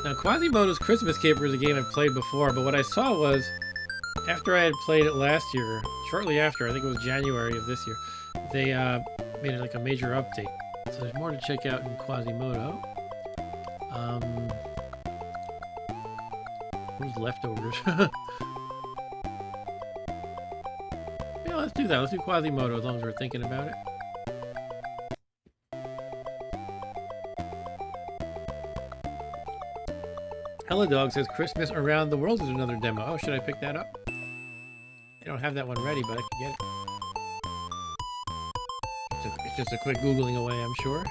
S1: Now, Quasimodo's Christmas Caper is a game I've played before, but what I saw was, after I had played it last year, shortly after, I think it was January of this year, they made it like a major update. So there's more to check out in Quasimodo. Who's leftovers? Yeah, let's do that. Let's do Quasimodo as long as we're thinking about it. Hello Dog says Christmas Around the World is another demo. Oh, should I pick that up? I don't have that one ready, but I can get it. It's just a quick Googling away, I'm sure.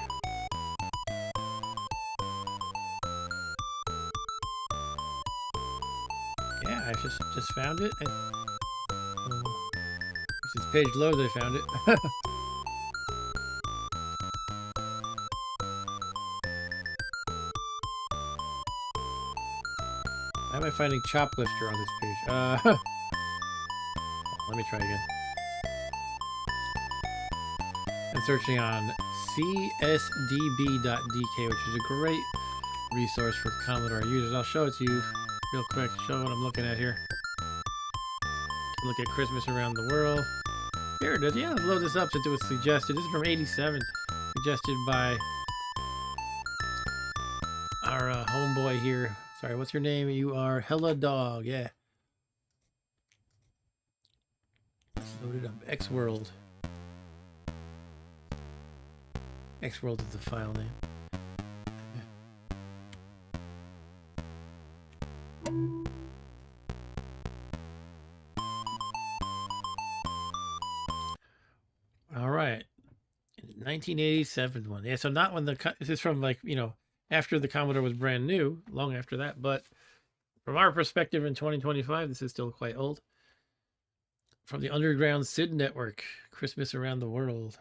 S1: Yeah, I just found it. If this page loads, I found it. Why am I finding Choplifter on this page? Let me try again. I'm searching on csdb.dk, which is a great resource for Commodore users. I'll show it to you real quick. Show what I'm looking at here. Look at Christmas Around the World. Here it is. Yeah, let's load this up since it was suggested. This is from '87, suggested by our homeboy here. Sorry, what's your name? You are Hella Dog. Yeah. Let's load it up. X-World. X-World is the file name. All right. 1987 one. Yeah, so not when this is from, like, you know, after the Commodore was brand new, long after that, but from our perspective in 2025, this is still quite old. From the Underground SID network, Christmas Around the World.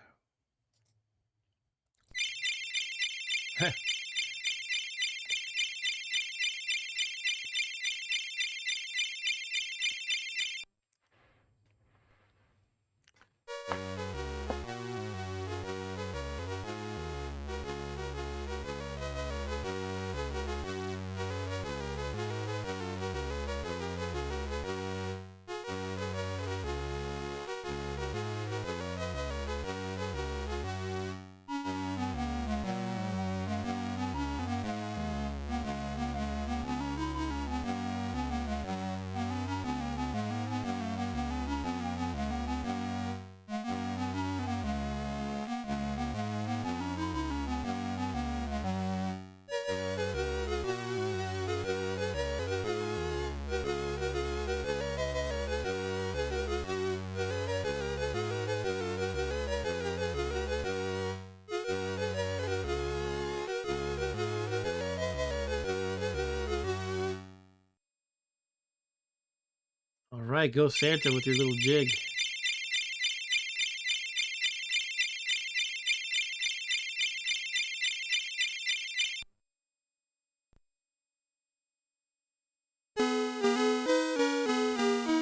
S1: right, go Santa with your little jig.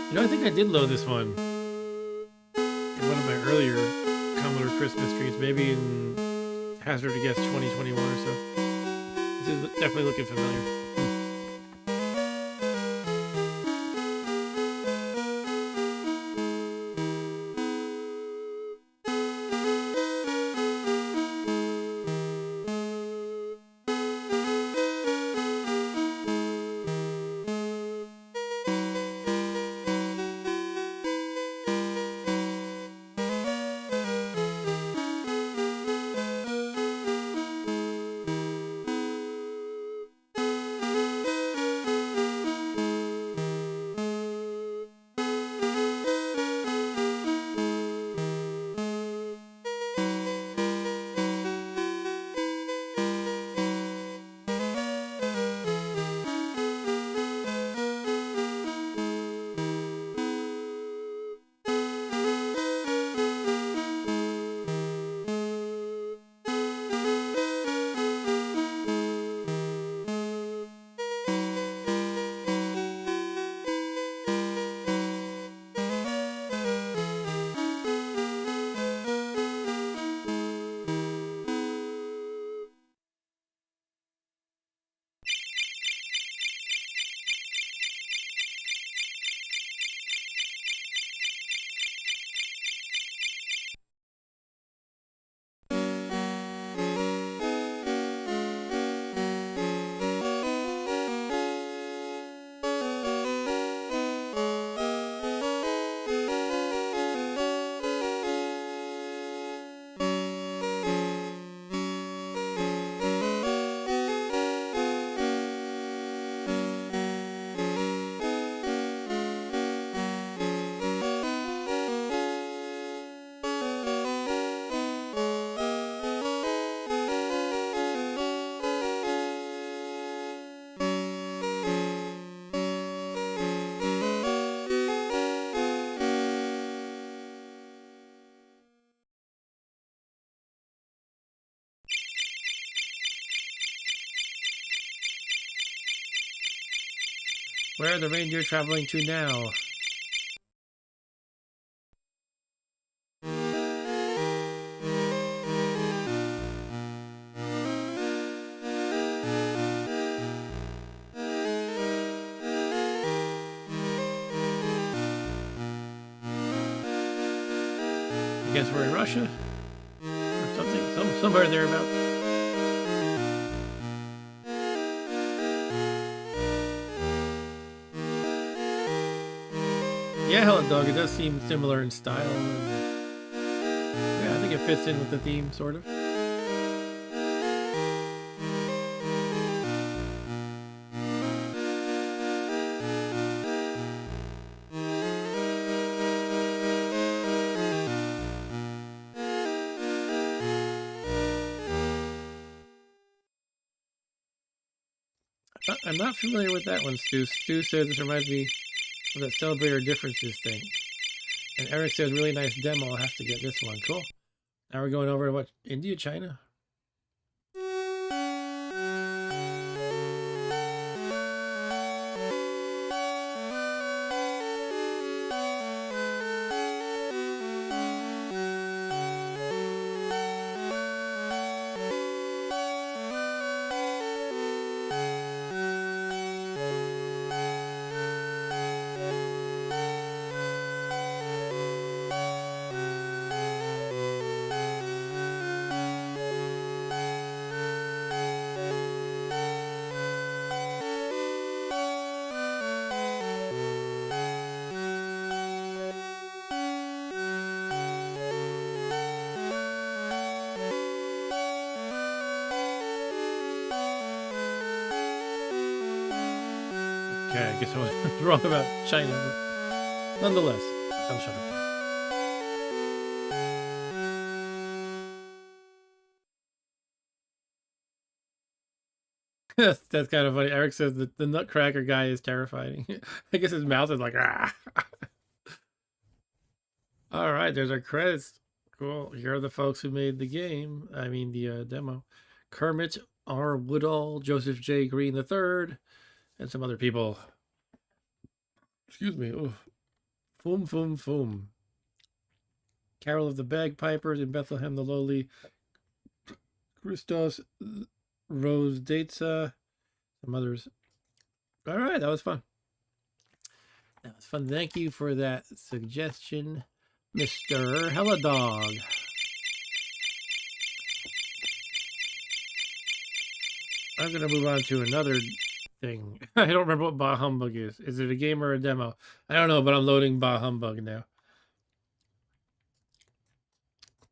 S1: You know, I think I did load this one in one of my earlier Commodore Christmas streams, maybe in hazard to guess 2021 or so. This is definitely looking familiar. Where are the reindeer traveling to now? I guess we're in Russia or something, somewhere thereabouts. Yeah, Hello Dog, it does seem similar in style. And yeah, I think it fits in with the theme, sort of. I'm not familiar with that one, Stu. Stu says this reminds me of that Celebrate Our Differences thing. And Eric says, really nice demo. I'll have to get this one. Cool. Now we're going over to what? India, China? Okay, I guess I was wrong about China, but nonetheless, I'll shut up. That's kind of funny. Eric says that the Nutcracker guy is terrifying. I guess his mouth is like, ah. All right, there's our credits. Cool. Here are the folks who made the game. I mean, the demo. Kermit R. Woodall, Joseph J. Green III, and some other people. Excuse me. Oh. Foom, foom, foom. Carol of the Bagpipers in Bethlehem the Lowly. Christos Rose Datesa. Some others. All right, that was fun. That was fun. Thank you for that suggestion, Mr. Hella Dog. I'm going to move on to another thing. I don't remember what Bah Humbug is. Is it a game or a demo? I don't know, but I'm loading Bah Humbug now.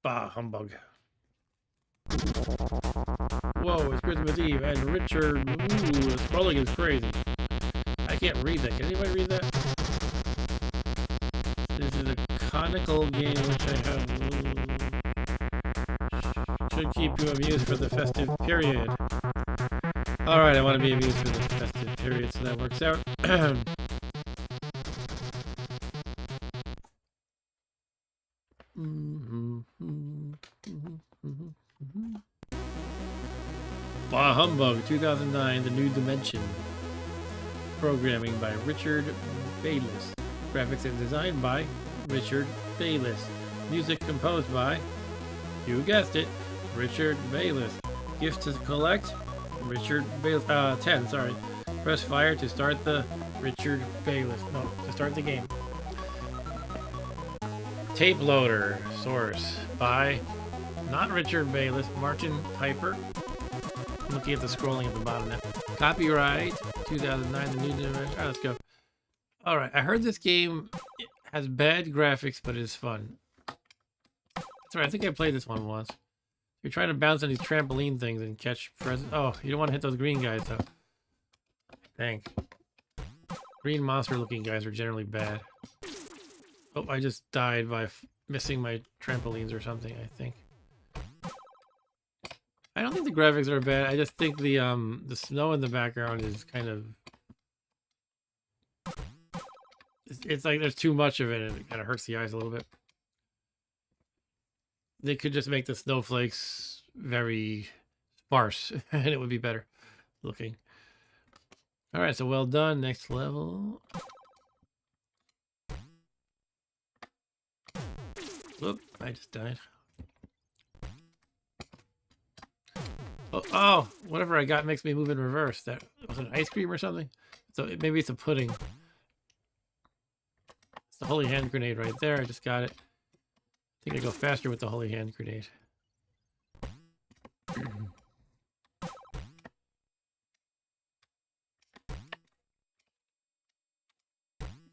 S1: Bah Humbug. Whoa, it's Christmas Eve, and Richard, ooh, the scrolling is crazy. I can't read that. Can anybody read that? This is a conical game which I have. Should keep you amused for the festive period. Alright, I want to be amused for the festive period, so that works out. Bah Humbug 2009, The New Dimension. Programming by Richard Bayless. Graphics and design by Richard Bayless. Music composed by, you guessed it, Richard Bayless. Gifts to collect, Richard Bayless. 10, sorry. Press fire to start the Richard Bayless. No, to start the game. Tape loader source by not Richard Bayless, Martin Piper. I'm looking at the scrolling at the bottom now. Copyright 2009, The New Dimension. Alright, let's go. Alright, I heard this game has bad graphics, but it's fun. That's right, I think I played this one once. You're trying to bounce on these trampoline things and catch presents. Oh, you don't want to hit those green guys, though. Dang. Green monster-looking guys are generally bad. Oh, I just died by missing my trampolines or something, I think. I don't think the graphics are bad. I just think the snow in the background is kind of... It's like there's too much of it and it kind of hurts the eyes a little bit. They could just make the snowflakes very sparse and it would be better looking. Alright, so well done. Next level. Whoop, I just died. Oh, whatever I got makes me move in reverse. That was an ice cream or something? So maybe it's a pudding. It's the holy hand grenade right there. I just got it. I think I go faster with the holy hand grenade.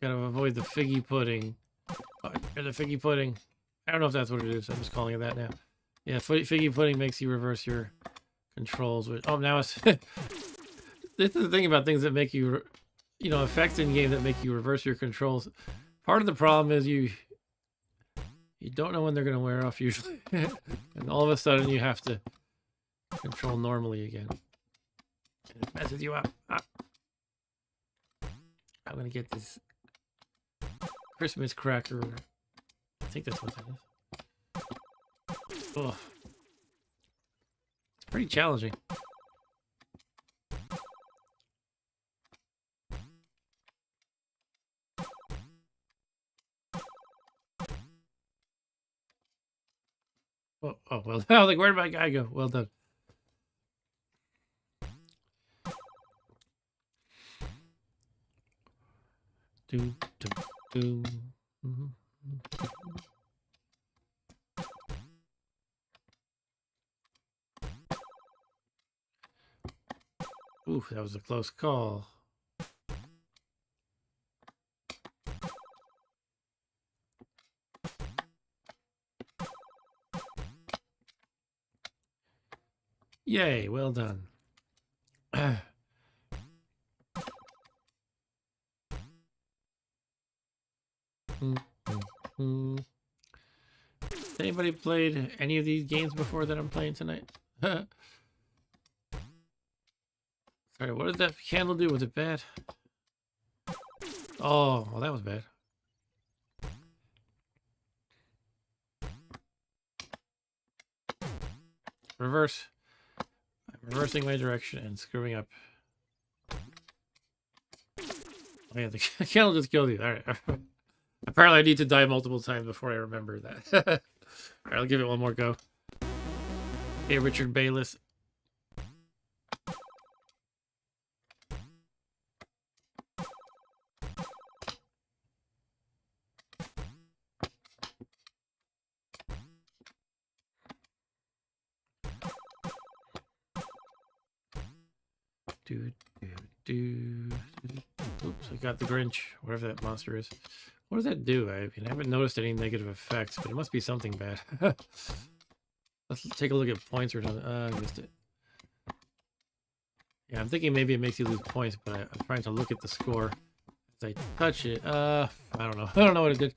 S1: Gotta avoid the figgy pudding. Oh, the figgy pudding. I don't know if that's what it is. I'm just calling it that now. Yeah, figgy pudding makes you reverse your controls. Oh, now it's... This is the thing about things that make you... You know, effects in game that make you reverse your controls. Part of the problem is you don't know when they're going to wear off usually. And all of a sudden you have to control normally again. And it messes you up. Ah. I'm going to get this Christmas cracker. I think that's what that is. Oh. It's pretty challenging. Oh, well, I was like, where did my guy go? Well done. Doom, doom, doom. Ooh, that was a close call. Yay, well done. Anybody played any of these games before that I'm playing tonight? Sorry, what did that candle do? Was it bad? Oh, well, that was bad. reverse. I'm reversing my direction and screwing up. Oh yeah, the candle just killed you. All right. Apparently I need to die multiple times before I remember that. All right, I'll give it one more go. Hey, Richard Bayless. Oops, I got the Grinch, whatever that monster is. What does that do? I haven't noticed any negative effects, but it must be something bad. Let's take a look at points or something. I missed it. Yeah, I'm thinking maybe it makes you lose points, but I'm trying to look at the score as I touch it. I don't know. I don't know what it did.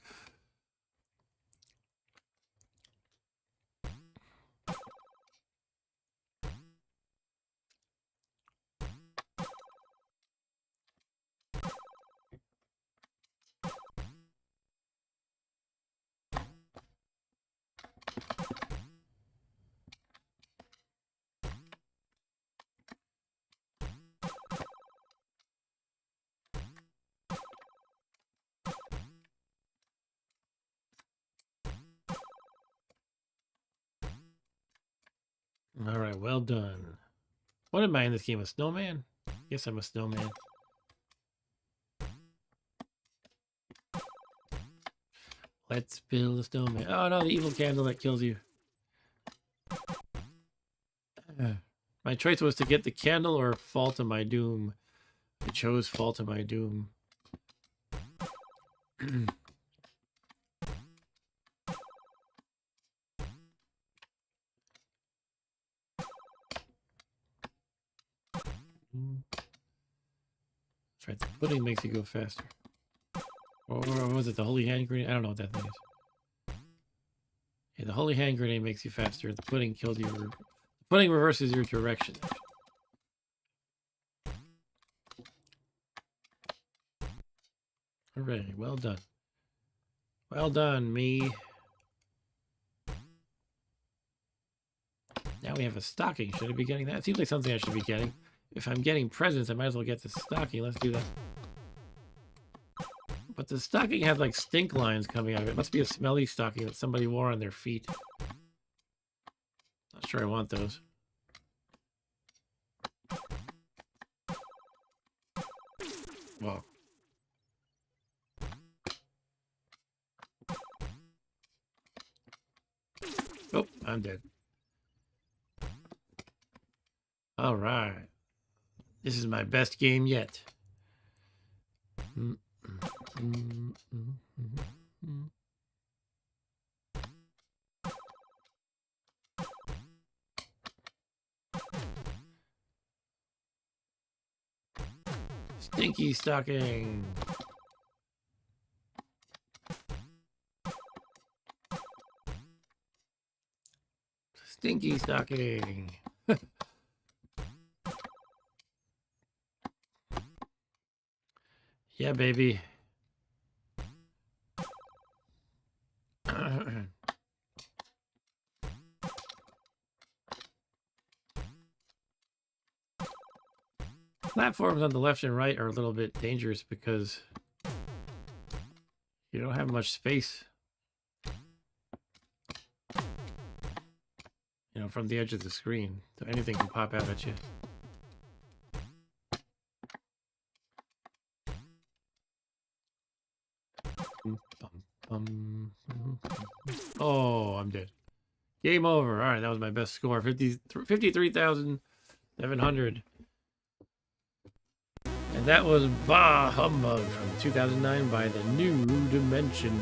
S1: All right, well done. What am I in this game? A snowman? Yes, I'm a snowman. Let's build a snowman. Oh no, the evil candle that kills you. My choice was to get the candle or fall to my doom. I chose fall to my doom. That's right, the pudding makes you go faster. Or was it the holy hand grenade? I don't know what that thing is. Yeah, the holy hand grenade makes you faster. The pudding kills you. The pudding reverses your direction. Hooray, well done. Well done, me. Now we have a stocking. Should I be getting that? It seems like something I should be getting. If I'm getting presents, I might as well get the stocking. Let's do that. But the stocking has like stink lines coming out of it. It must be a smelly stocking that somebody wore on their feet. Not sure I want those. Whoa. Oh, I'm dead. All right. This is my best game yet. Stinky stocking. Stinky stocking. Yeah, baby. Platforms on the left and right are a little bit dangerous because you don't have much space, you know, from the edge of the screen, so anything can pop out at you. Oh, I'm dead. Game over. All right, that was my best score. 53,700. And that was Bah Humbug from 2009 by The New Dimension.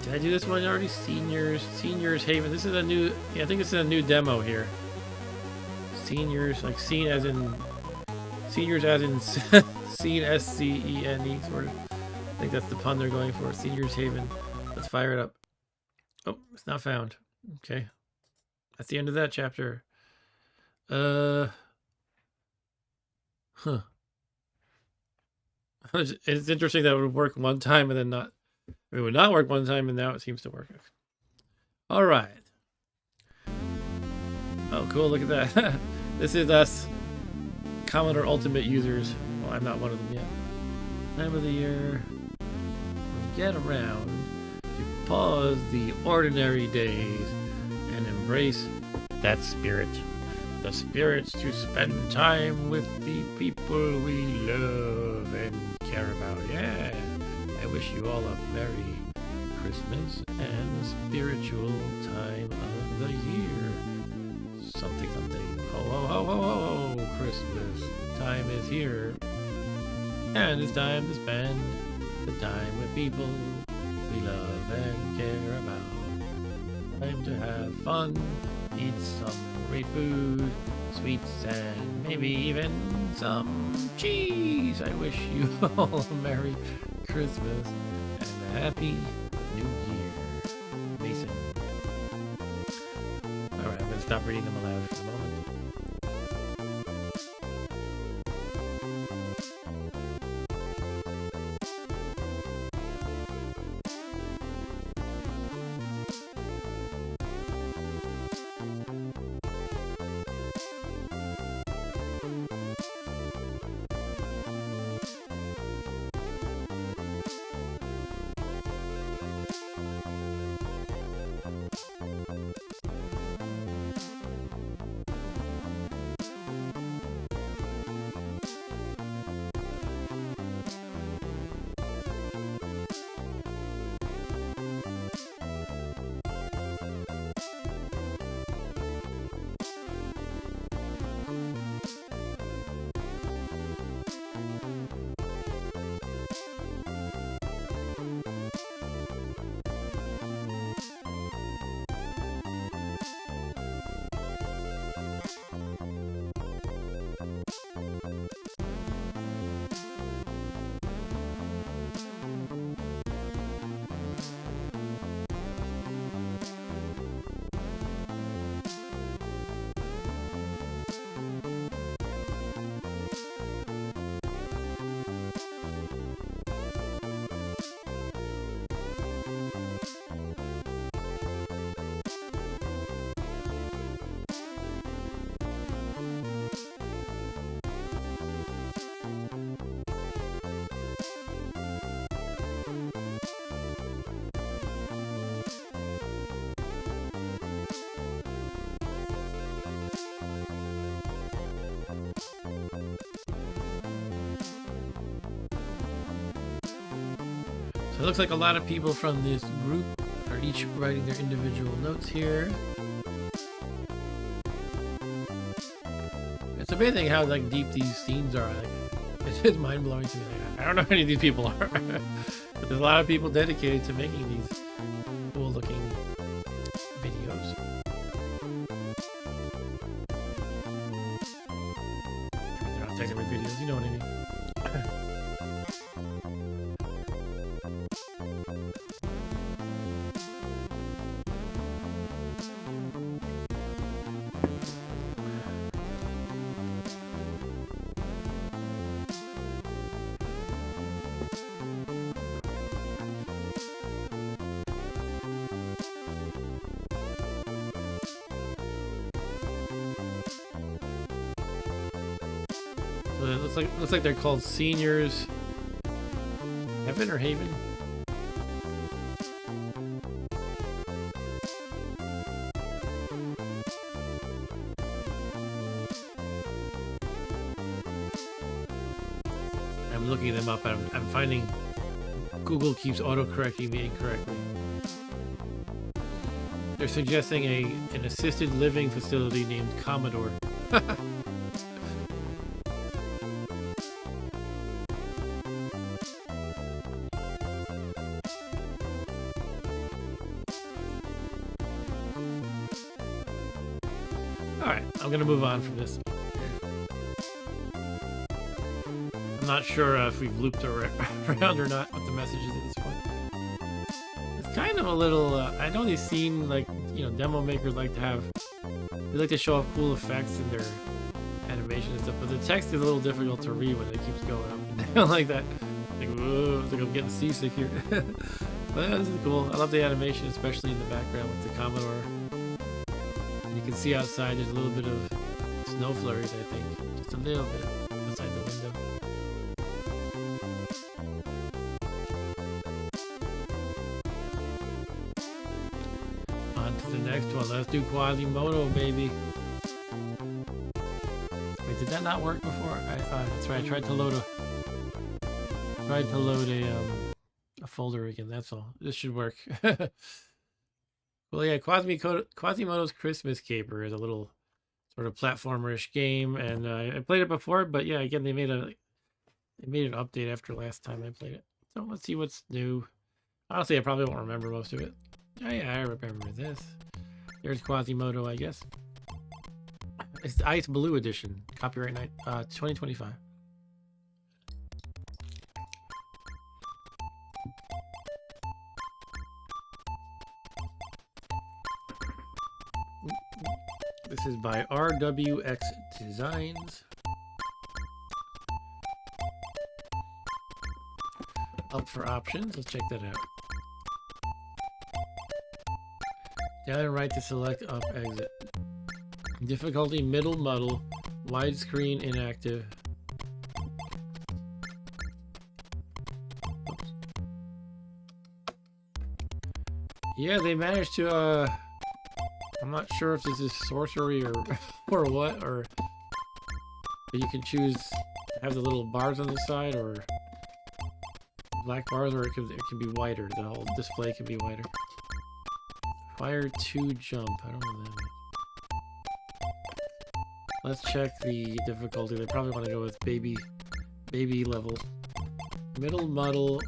S1: Did I do this one already? Seniors Haven. This is a new, yeah, I think this is a new demo here. Seniors, like seen as in, seniors as in seen S-C-E-N-E, sort of. I think that's the pun they're going for. Seniors Haven. Let's fire it up. Oh, it's not found. Okay. That's the end of that chapter. Huh. It's interesting that it would work one time and then not. It would not work one time and now it seems to work. All right. Oh, cool. Look at that. This is us, Commodore Ultimate users. Well, I'm not one of them yet. Time of the year. Get around to pause the ordinary days and embrace that spirit. The spirit's to spend time with the people we love and care about. Yeah. I wish you all a Merry Christmas and a spiritual time of the year. Something, something. Ho, ho, ho, ho, ho, ho. Christmas time is here. And it's time to spend the time with people we love and care about. Time to have fun, eat some great food, sweets, and maybe even some cheese. I wish you all a Merry Christmas and a Happy New Year. Mason. Alright, I'm going to stop reading them aloud for the moment. It looks like a lot of people from this group are each writing their individual notes here. It's amazing how like deep these scenes are. Like, it is mind blowing to me. Like, I don't know who any of these people are, but there's a lot of people dedicated to making these cool looking videos. I mean, they're not technically videos, you know what I mean. So it looks like they're called Seniors. Heaven or Haven? I'm looking them up. I'm finding Google keeps autocorrecting me incorrectly. They're suggesting an assisted living facility named Commodore. Alright, I'm gonna move on from this. I'm not sure if we've looped around or not what the message is at this point. It's kind of a little, I know they've seen, like, you know, demo makers like to have, they like to show off cool effects in their animation and stuff, but the text is a little difficult to read when it keeps going up and down like that. Like, whoa, it's like I'm getting seasick here. But this is cool. I love the animation, especially in the background with the Commodore. And you can see outside there's a little bit of snow flurries, I think. Just a little bit outside the window. On to the next one. Let's do Quasimodo, baby. Wait, did that not work before? That's right. I tried to load a folder again. That's all. This should work. Well, yeah, Quasimodo's Christmas Caper is a little sort of platformer-ish game, and I played it before, but yeah, again, they made an update after last time I played it. So let's see what's new. Honestly, I probably won't remember most of it. Oh yeah, I remember this. There's Quasimodo, I guess. It's the Ice Blue Edition. Copyright 2025. This is by RWX Designs. Up for options. Let's check that out. Down and right to select up exit. Difficulty middle muddle. Widescreen inactive. Oops. Yeah, they managed to I'm not sure if this is sorcery or or what, or but you can choose to have the little bars on the side or black bars, or it can be wider. The whole display can be wider. Fire to jump. I don't know what that means. Let's check the difficulty. They probably want to go with baby level. Middle muddle,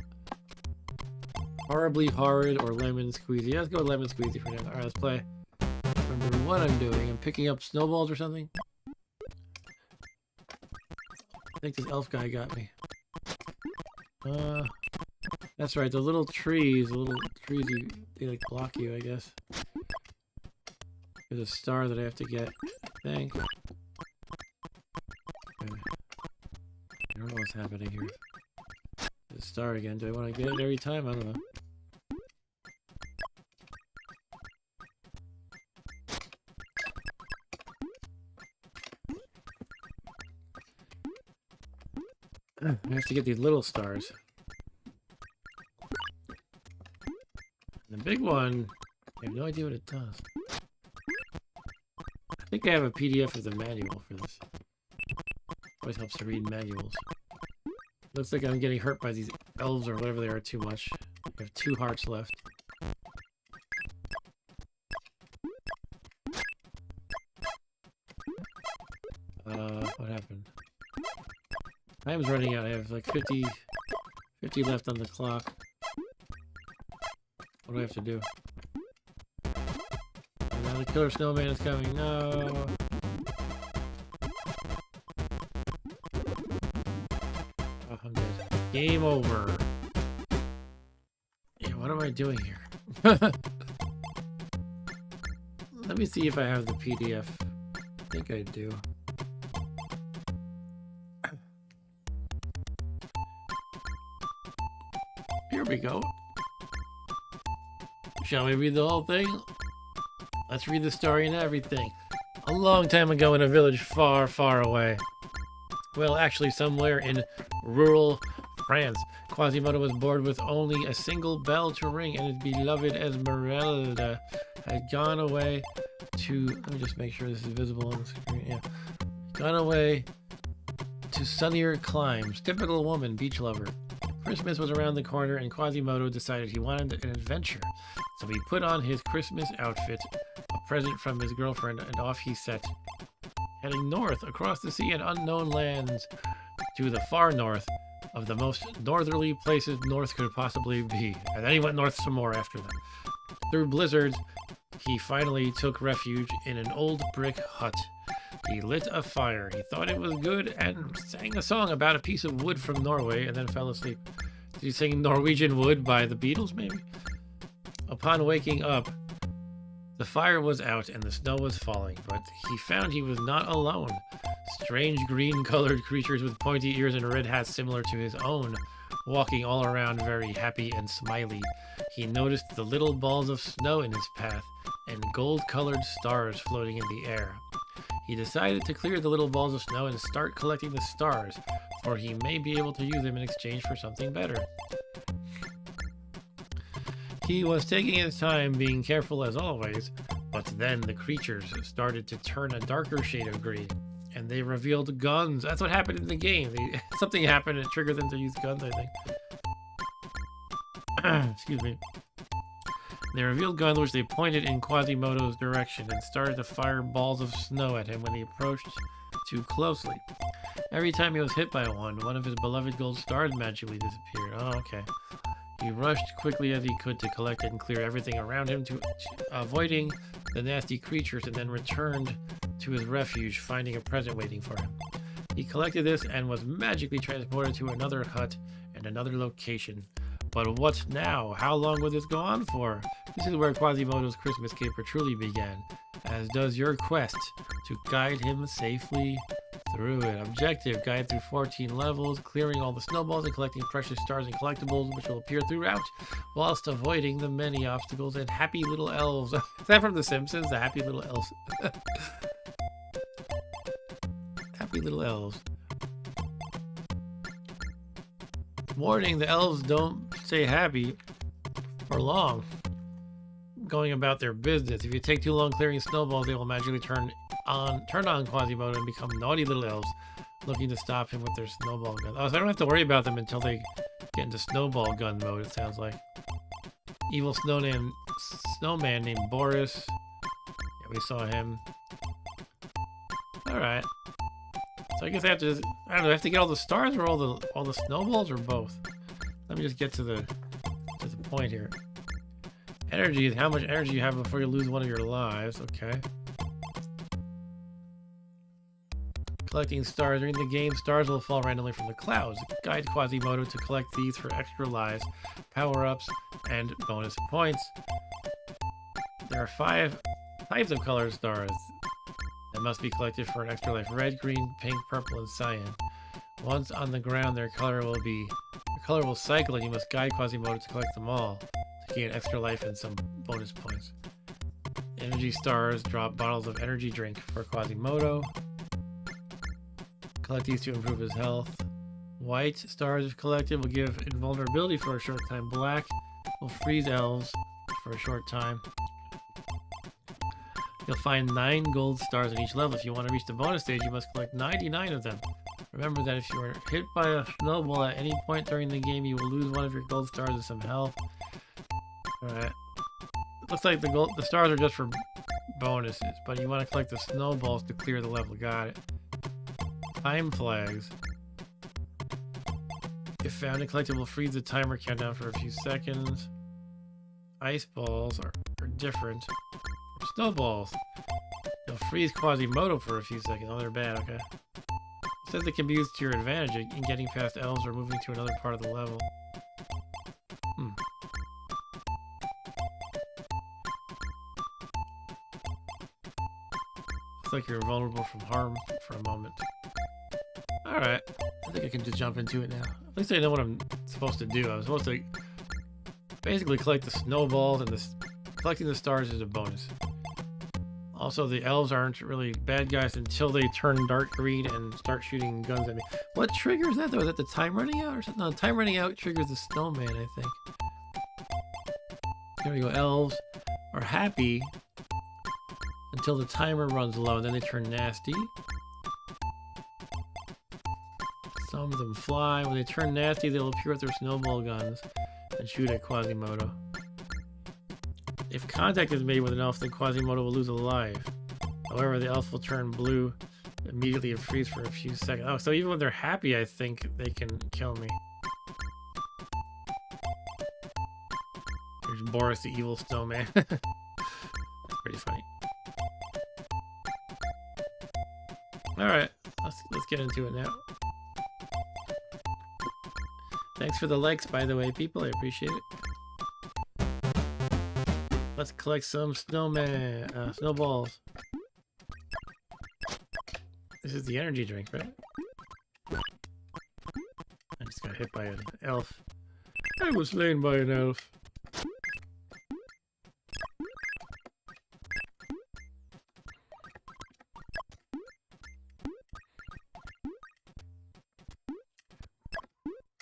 S1: horribly horrid, or lemon squeezy. Yeah, let's go with lemon squeezy for now. Alright, let's play. Remember what I'm doing. I'm picking up snowballs or something. I think this elf guy got me. That's right, the little trees, they like block you, I guess. There's a star that I have to get, I think. Okay. I don't know what's happening here. There's a star again. Do I want to get it every time? I don't know. I have to get these little stars. The big one, I have no idea what it does. I think I have a PDF of the manual for this. Always helps to read manuals. Looks like I'm getting hurt by these elves or whatever they are too much. I have 2 hearts left. What happened? Time's running out. I have like 50 left on the clock. What do I have to do? And now the killer snowman is coming. No. Oh, I'm dead. Game over. Yeah, what am I doing here? Let me see if I have the PDF. I think I do. Here we go. Shall we read the whole thing? Let's read the story and everything. A long time ago in a village far, far away. Well, actually somewhere in rural France, Quasimodo was born with only a single bell to ring, and his beloved Esmeralda had gone away to... Let me just make sure this is visible on the screen. Yeah. Gone away to sunnier climes. Typical woman, beach lover. Christmas was around the corner, and Quasimodo decided he wanted an adventure. So he put on his Christmas outfit, a present from his girlfriend, and off he set. Heading north, across the sea and unknown lands, to the far north of the most northerly places north could possibly be. And then he went north some more after that. Through blizzards, he finally took refuge in an old brick hut. He lit a fire. He thought it was good and sang a song about a piece of wood from Norway and then fell asleep. Did he sing Norwegian Wood by the Beatles, maybe? Upon waking up, the fire was out and the snow was falling, but he found he was not alone. Strange green-colored creatures with pointy ears and red hats similar to his own walking all around very happy and smiley. He noticed the little balls of snow in his path and gold-colored stars floating in the air. He decided to clear the little balls of snow and start collecting the stars, for he may be able to use them in exchange for something better. He was taking his time, being careful as always, but then the creatures started to turn a darker shade of green, and they revealed guns. That's what happened in the game. Something happened and it triggered them to use guns, I think. Excuse me. They revealed guns which they pointed in Quasimodo's direction and started to fire balls of snow at him when he approached too closely. Every time he was hit by one of his beloved gold stars magically disappeared. Oh, okay. He rushed quickly as he could to collect and clear everything around him, avoiding the nasty creatures, and then returned to his refuge, finding a present waiting for him. He collected this and was magically transported to another hut and another location. But what now? How long will this go on for? This is where Quasimodo's Christmas caper truly began, as does your quest to guide him safely through it. Objective: guide through 14 levels, clearing all the snowballs and collecting precious stars and collectibles which will appear throughout, whilst avoiding the many obstacles and happy little elves. Is that from The Simpsons? The happy little elves. Happy little elves. Warning, the elves don't stay happy for long, going about their business. If you take too long clearing snowballs, they will magically turn on Quasimodo and become naughty little elves, looking to stop him with their snowball guns. Oh, so I don't have to worry about them until they get into snowball gun mode, it sounds like. Evil snowman named Boris. Yeah, we saw him. Alright. So I guess I have to, I don't know, I have to get all the stars or all the snowballs or both? Let me just get to the point here. Energy is how much energy you have before you lose one of your lives. Okay. Collecting stars. During the game, stars will fall randomly from the clouds. Guide Quasimodo to collect these for extra lives, power-ups, and bonus points. There are 5 types of colored stars that must be collected for an extra life: red, green, pink, purple, and cyan. Once on the ground, their color will cycle, and you must guide Quasimodo to collect them all to gain extra life and some bonus points. Energy stars drop bottles of energy drink for Quasimodo. Collect these to improve his health. White stars, if collected, will give invulnerability for a short time. Black will freeze elves for a short time. You'll find 9 gold stars in each level. If you want to reach the bonus stage, you must collect 99 of them. Remember that if you are hit by a snowball at any point during the game, you will lose one of your gold stars and some health. Alright. It looks like the stars are just for bonuses, but you want to collect the snowballs to clear the level. Got it. Time flags. If found and collected, will freeze the timer countdown for a few seconds. Ice balls are different from snowballs. They'll freeze Quasimodo for a few seconds. Oh, they're bad, okay. It says they can be used to your advantage in getting past elves or moving to another part of the level. Looks like you're vulnerable from harm for a moment. Alright, I think I can just jump into it now. At least I know what I'm supposed to do. I'm supposed to basically collect the snowballs, and collecting the stars is a bonus. Also, the elves aren't really bad guys until they turn dark green and start shooting guns at me. What triggers that though? Is that the time running out or something? No, the time running out triggers the snowman, I think. There we go. Elves are happy until the timer runs low, and then they turn nasty. Some of them fly. When they turn nasty, they'll appear with their snowball guns and shoot at Quasimodo. If contact is made with an elf, then Quasimodo will lose a life. However, the elf will turn blue immediately and freeze for a few seconds. Oh, so even when they're happy, I think they can kill me. There's Boris, the evil snowman. That's pretty funny. Alright, let's get into it now. Thanks for the likes, by the way, people. I appreciate it. Let's collect some snowballs. This is the energy drink, right? I just got hit by an elf. I was slain by an elf.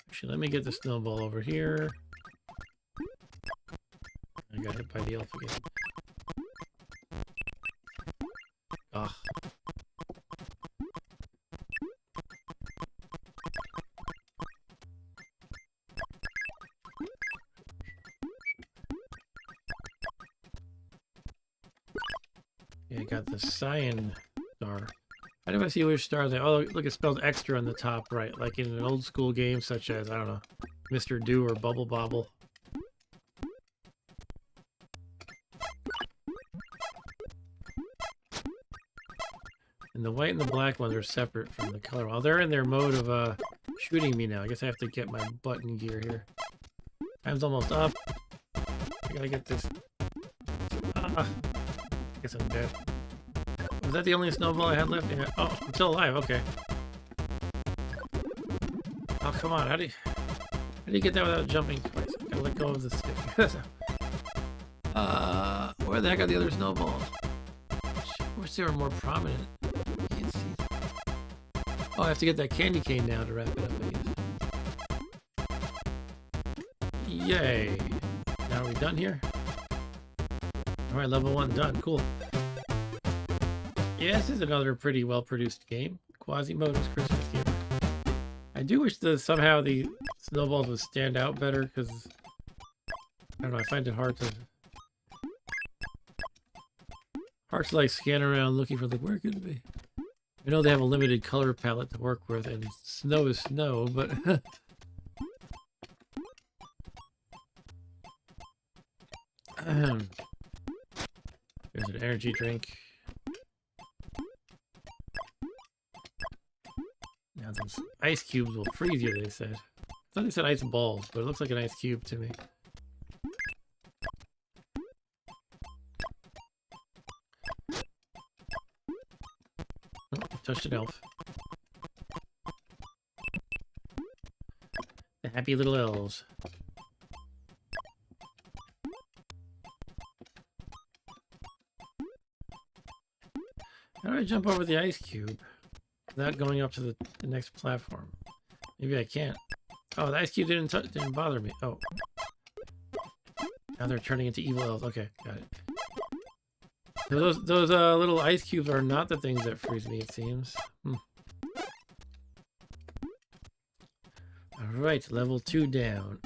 S1: Actually, let me get the snowball over here. I got hit by the elf again. Ugh. Yeah, I got the cyan star. I never see which stars. Oh, look, it spells extra on the top right, like in an old school game such as, I don't know, Mr. Do or Bubble Bobble. And the white and the black ones are separate from the color. Well, they're in their mode of shooting me now. I guess I have to get my button gear here. Time's almost up. I gotta get this. I guess I'm dead. Was that the only snowball I had left? Yeah. Oh, I'm still alive. Okay. Oh, come on. How do you get that without jumping twice? I gotta let go of the stick. Where the heck are the other snowballs? I wish they were more prominent. Can't see them. Oh, I have to get that candy cane now to wrap it up, I guess. Yay. Now are we done here? Alright, level 1 done. Cool. Yeah, this is another pretty well-produced game. Quasimodo's Christmas game. I do wish that somehow the snowballs would stand out better, because I don't know, I find it hard to like scan around looking for like where could it be. I know they have a limited color palette to work with, and snow is snow, but there's an energy drink. Now those ice cubes will freeze you, they said. I thought they said ice balls, but it looks like an ice cube to me. Oh, touched an elf. The happy little elves. How do I jump over the ice cube without going up to the next platform? Maybe I can't. Oh, the ice cube didn't bother me. Oh. Now they're turning into evil elves. Okay, got it. So those little ice cubes are not the things that freeze me, it seems. Alright, level 2 down.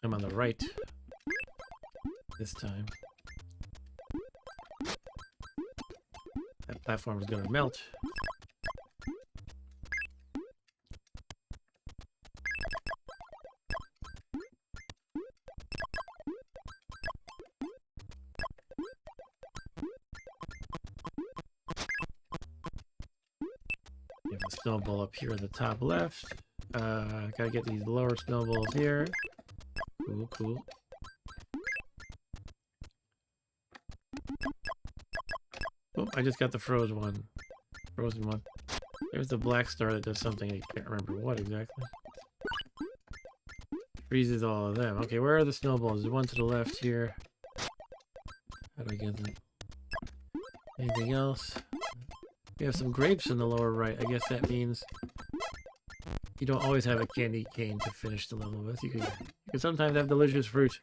S1: I'm on the right this time. That platform is gonna melt. We have a snowball up here in the top left. Gotta get these lower snowballs here. Cool, cool. Oh, I just got the frozen one. There's the black star that does something. I can't remember what exactly. Freezes all of them. Okay, where are the snowballs? There's one to the left here. How do I get them? Anything else? We have some grapes in the lower right. I guess that means you don't always have a candy cane to finish the level with. You can sometimes have delicious fruit.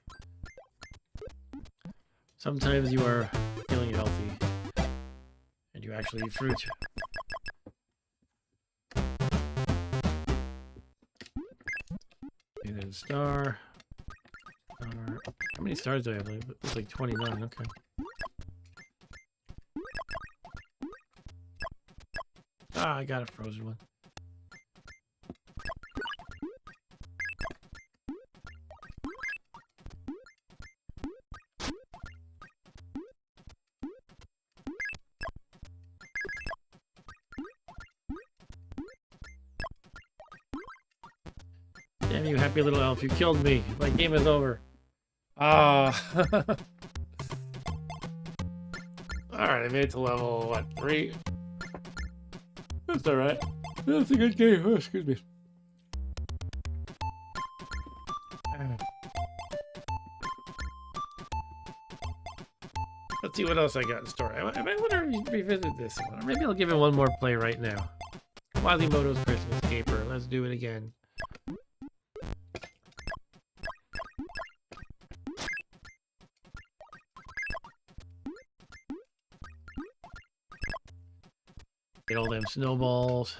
S1: Sometimes you are feeling healthy and you actually eat fruit. Okay, there's a star. How many stars do I have? It's like 29. Okay. Ah, I got a frozen one. Damn you, happy little elf. You killed me. My game is over. Ah. Alright, I made it to level, what, 3? That's alright. That's a good game. Oh, excuse me. Let's see what else I got in store. I might want to revisit this one. Or maybe I'll give it one more play right now. Quasimodo's Christmas Caper. Let's do it again. Get all them snowballs.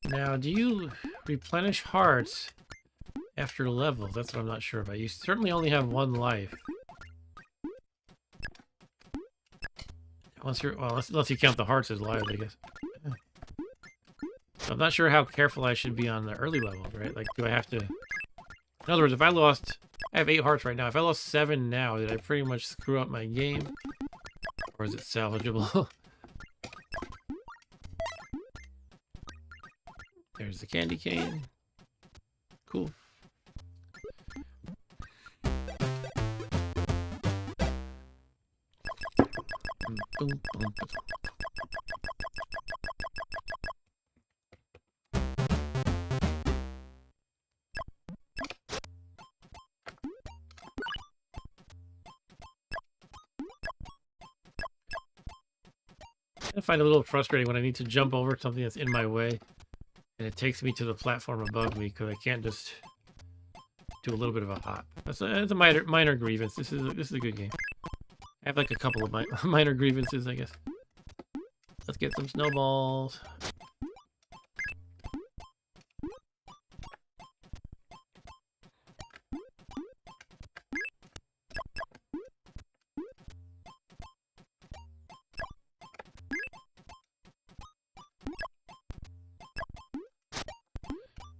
S1: Now, do you replenish hearts after levels? That's what I'm not sure about. You certainly only have 1 life. Once you're, well, unless you count the hearts as lives, I guess. So I'm not sure how careful I should be on the early levels, right? Like, do I have to... In other words, if I lost... I have 8 hearts right now. If I lost 7 now, did I pretty much screw up my game? Or is it salvageable? There's the candy cane. Cool. Boom, boom, boom. I find it a little frustrating when I need to jump over something that's in my way. And it takes me to the platform above me because I can't just do a little bit of a hop. That's a minor grievance. This is a good game. I have like a couple of minor grievances, I guess. Let's get some snowballs.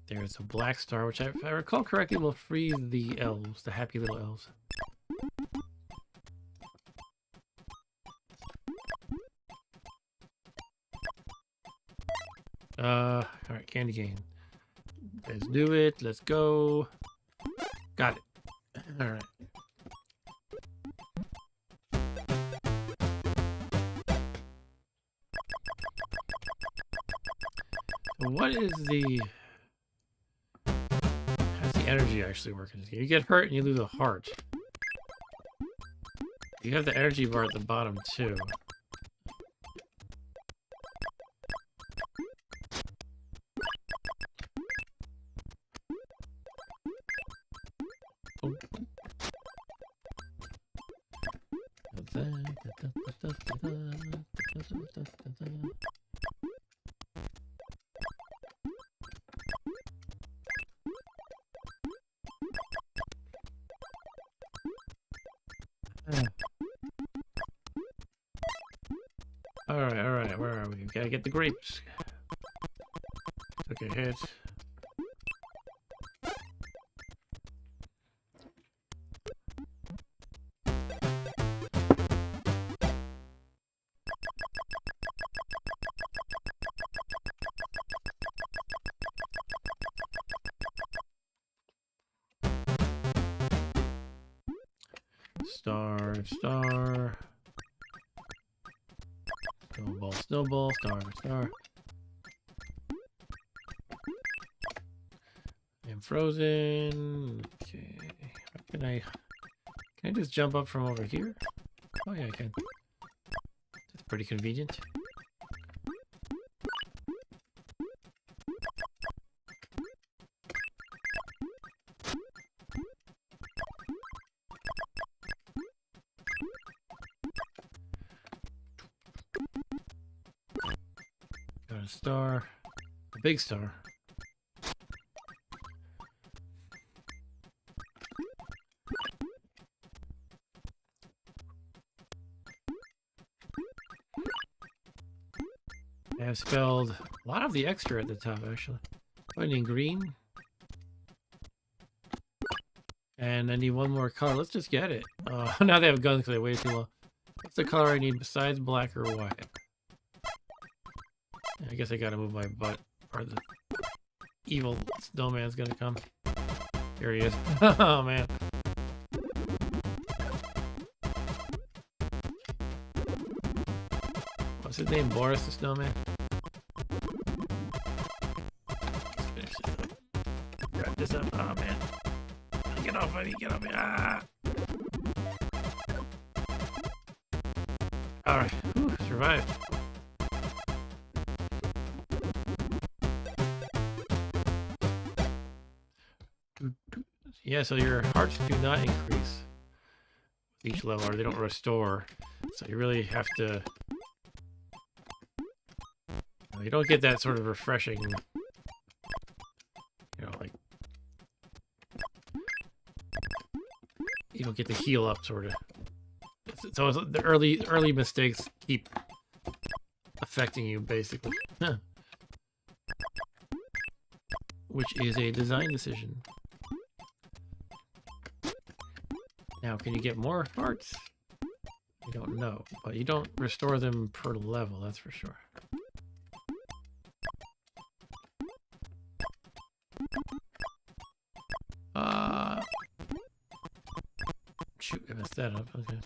S1: There's a black star, which if I recall correctly will free the elves, the happy little elves. Alright, candy cane. Let's do it. Let's go. Got it. Alright. So what is the... How's the energy actually work in this game? You get hurt and you lose a heart. You have the energy bar at the bottom too. Alright, where are we? We gotta get the grapes. Took a hit. Star. Snowball, star. I'm frozen. Okay. Can I just jump up from over here? Oh yeah, I can. That's pretty convenient. Star, a big star. I have spelled a lot of the extra at the top actually. Going in green. And I need one more color. Let's just get it. Now they have guns because I waited too long. What's the color I need besides black or white? I guess I gotta move my butt, or the evil snowman's gonna come. Here he is. Oh man. What's his name? Boris the Snowman? Let's finish this up. Wrap this up. Oh man. Get off of me, get off me. Ah! Alright. Survived. Yeah, so your hearts do not increase with each level, or they don't restore. So you really have to... You don't get that sort of refreshing... You know, like... You don't get the heal up, sort of. So the early mistakes keep affecting you, basically. Huh. Which is a design decision. Now, can you get more hearts? I don't know, but you don't restore them per level, that's for sure. Shoot, I messed that up. Okay.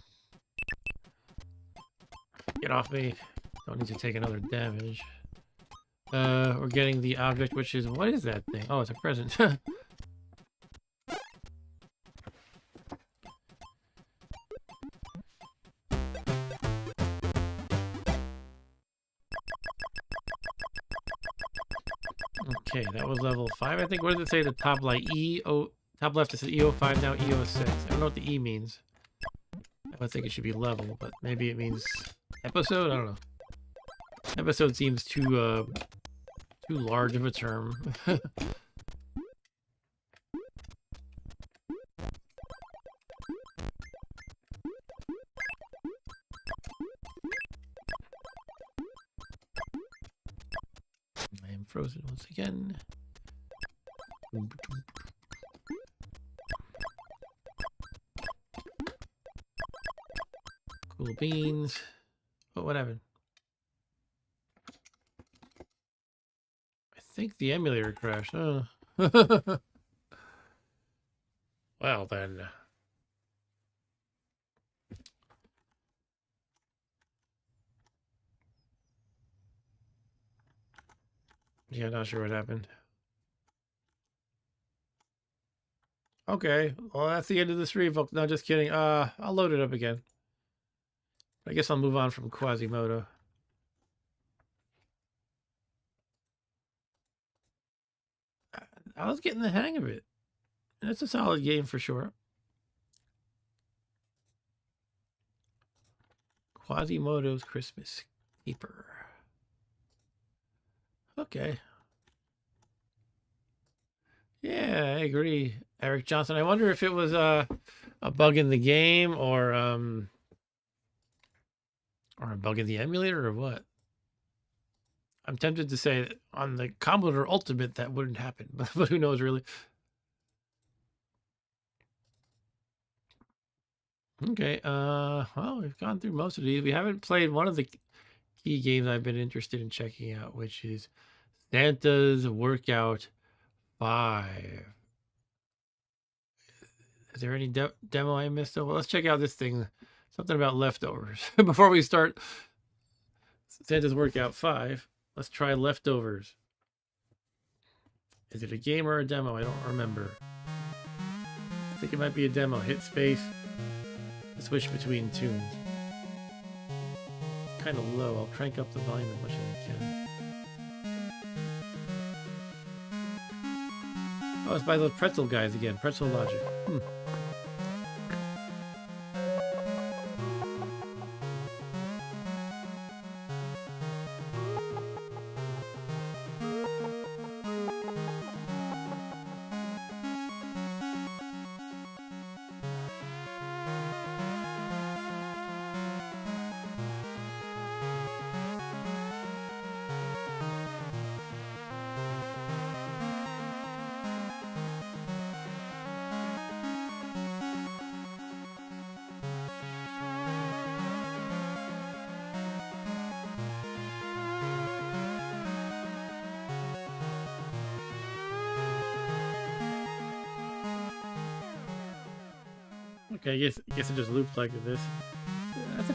S1: Get off me. Don't need to take another damage. We're getting the object, which is... What is that thing? Oh, it's a present. Okay, that was level 5, I think. What does it say? The top, like, top left, it says EO5, now EO6. I don't know what the E means. I would think it should be level, but maybe it means episode? I don't know. Episode seems too large of a term. I am frozen once again. Cool beans. Oh, what happened? I think the emulator crashed. Oh. Well then. Yeah, not sure what happened. Okay, well that's the end of the stream, folks. No, just kidding. I'll load it up again. I guess I'll move on from Quasimodo. I was getting the hang of it. And it's a solid game for sure. Quasimodo's Christmas Keeper. Okay. Yeah, I agree, Eric Johnson. I wonder if it was a bug in the game or a bug in the emulator or what. I'm tempted to say that on the Commodore Ultimate that wouldn't happen, but who knows really. Okay, well, we've gone through most of these. We haven't played one of the key games I've been interested in checking out, which is Santa's Workout 5. Is there any demo I missed? Oh, well, let's check out this thing. Something about leftovers. Before we start Santa's Workout 5, let's try leftovers. Is it a game or a demo? I don't remember. I think it might be a demo. Hit space to switch between tunes. Kind of low. I'll crank up the volume as much as I can. Oh, it's by those Pretzel guys again. Pretzel Logic. Okay, I guess it just looped like this. That's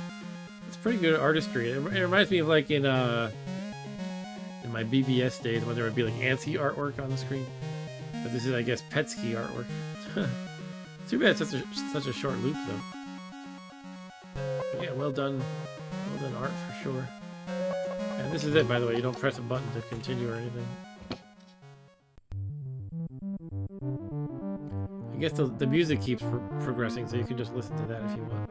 S1: pretty good artistry. It reminds me of like in my BBS days when there would be like antsy artwork on the screen. But this is, I guess, PETSCII artwork. Too bad it's such a short loop though. But yeah, well done art for sure. And this is it, by the way. You don't press a button to continue or anything. I guess the music keeps progressing, so you can just listen to that if you want.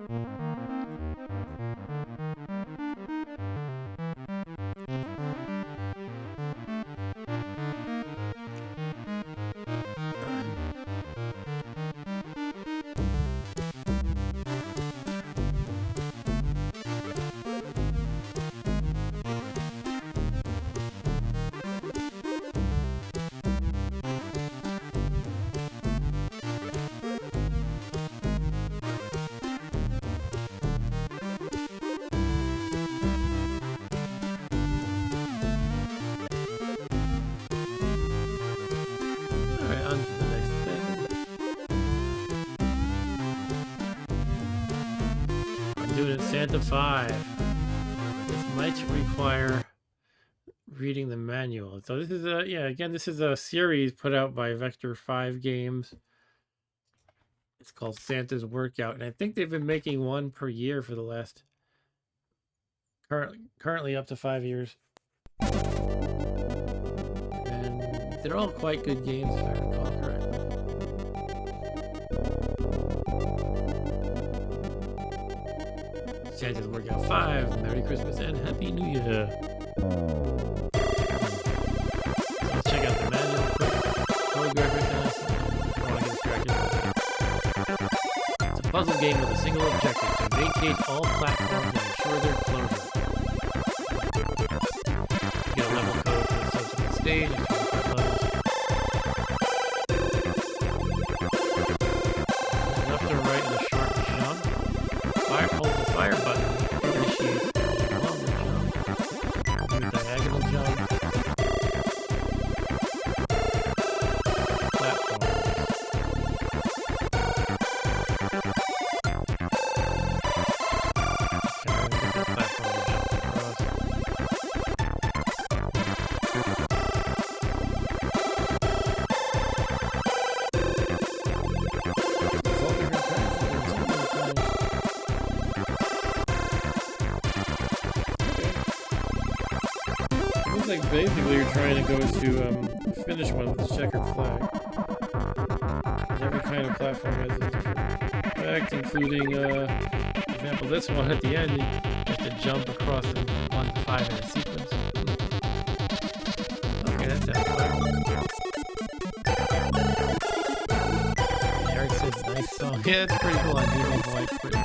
S1: Santa 5. This might require reading the manual. So this is this is a series put out by Vector 5 Games. It's called Santa's Workout, and I think they've been making one per year for the last currently up to 5 years. And they're all quite good games if I recall correctly. Santa's Workout 5, Merry Christmas and Happy New Year. So let's check out the manual quick. Choreograph right now. I don't want to get distracted. It's a puzzle game with a single objective: to vacate all platforms and ensure their closure. You get a level code for the subsequent stage. It's 25 levels. Left or right is a short jump. Hold the fire button to initiate a longer jump. Do a diagonal jump. Platforms. Basically, you're trying to go to finish one with the checkered flag. Every kind of platform has a different effect, including, for example, this one at the end. You have to jump across in 1 to 5 in a sequence. Okay, that sounds fun. Eric says, nice song. Yeah, it's pretty cool. I do love White Christmas.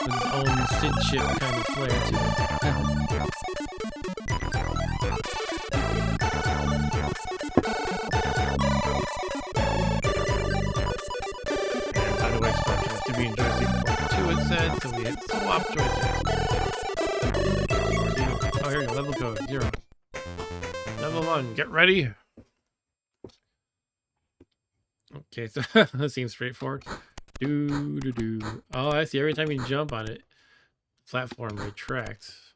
S1: With his own Sid chip kind of flair to it. To be in joystick port 2, it said, so we hit swap joysticks. Oh, here we go, level code 0. Level 1, get ready. Okay, so that seems straightforward. Oh, I see. Every time you jump on it, the platform retracts.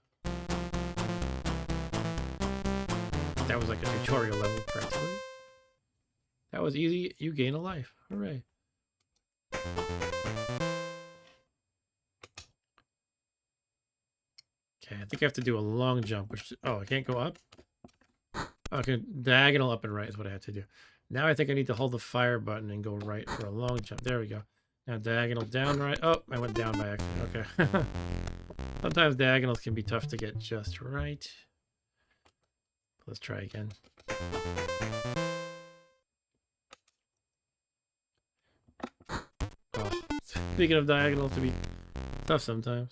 S1: That was like a tutorial level, practically. That was easy. You gain a life. Hooray. Okay, I think I have to do a long jump, which, oh, I can't go up? Okay, diagonal up and right is what I have to do. Now I think I need to hold the fire button and go right for a long jump. There we go. Now diagonal down right. Oh, I went down by accident. Okay. Sometimes diagonals can be tough to get just right. Let's try again. Oh, speaking of diagonals, to be tough sometimes.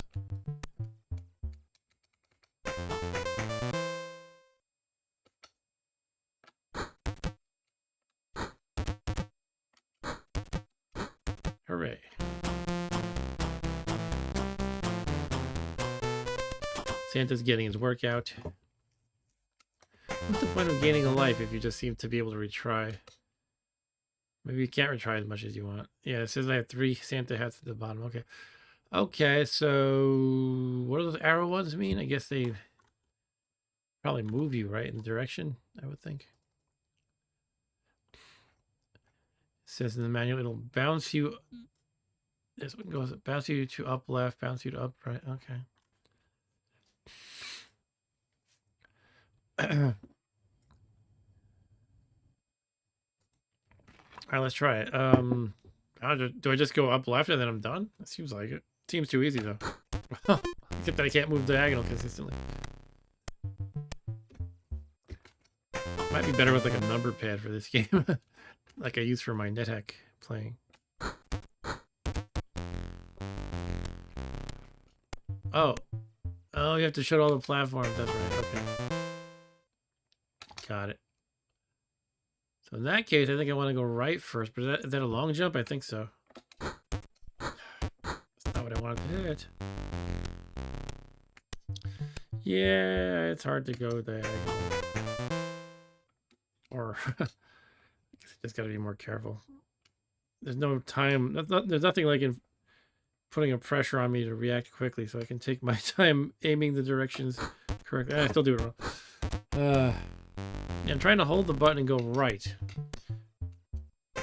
S1: Hooray. Santa's getting his workout. What's the point of gaining a life if you just seem to be able to retry? Maybe you can't retry as much as you want. Yeah, it says I have 3 Santa hats at the bottom. Okay. Okay, so what do those arrow ones mean? I guess they probably move you, right, in the direction, I would think. It says in the manual it'll bounce you. This one goes bounce you to up left, bounce you to up right. Okay. All right, let's try it. Do I just go up left and then I'm done? That seems like it. Seems too easy though. Except that I can't move diagonal consistently. Might be better with like a number pad for this game, like I use for my NetHack playing. Oh, you have to show all the platforms. That's right. Okay, got it. So in that case, I think I want to go right first. But is that a long jump? I think so. That's not what I wanted to hit. Yeah, it's hard to go diagonal. Or just got to be more careful. There's no time. There's nothing like in putting a pressure on me to react quickly, so I can take my time aiming the directions correctly. I still do it wrong. Yeah, I'm trying to hold the button and go right. I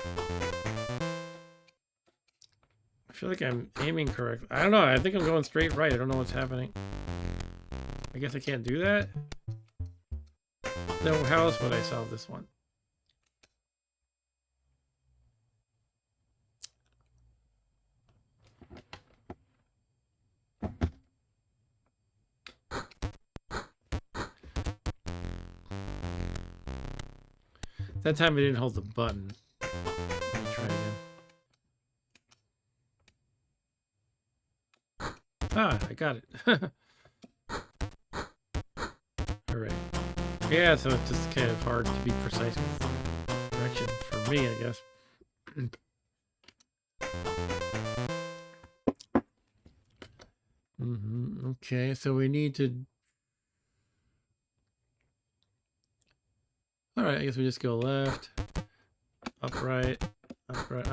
S1: feel like I'm aiming correctly. I don't know. I think I'm going straight right. I don't know what's happening. I guess I can't do that. No, how else would I solve this one? That time I didn't hold the button. Let me try again. Ah, I got it. Alright. Yeah, so it's just kind of hard to be precise with direction for me, I guess. Okay, so we need to... Alright, I guess we just go left, upright, upright.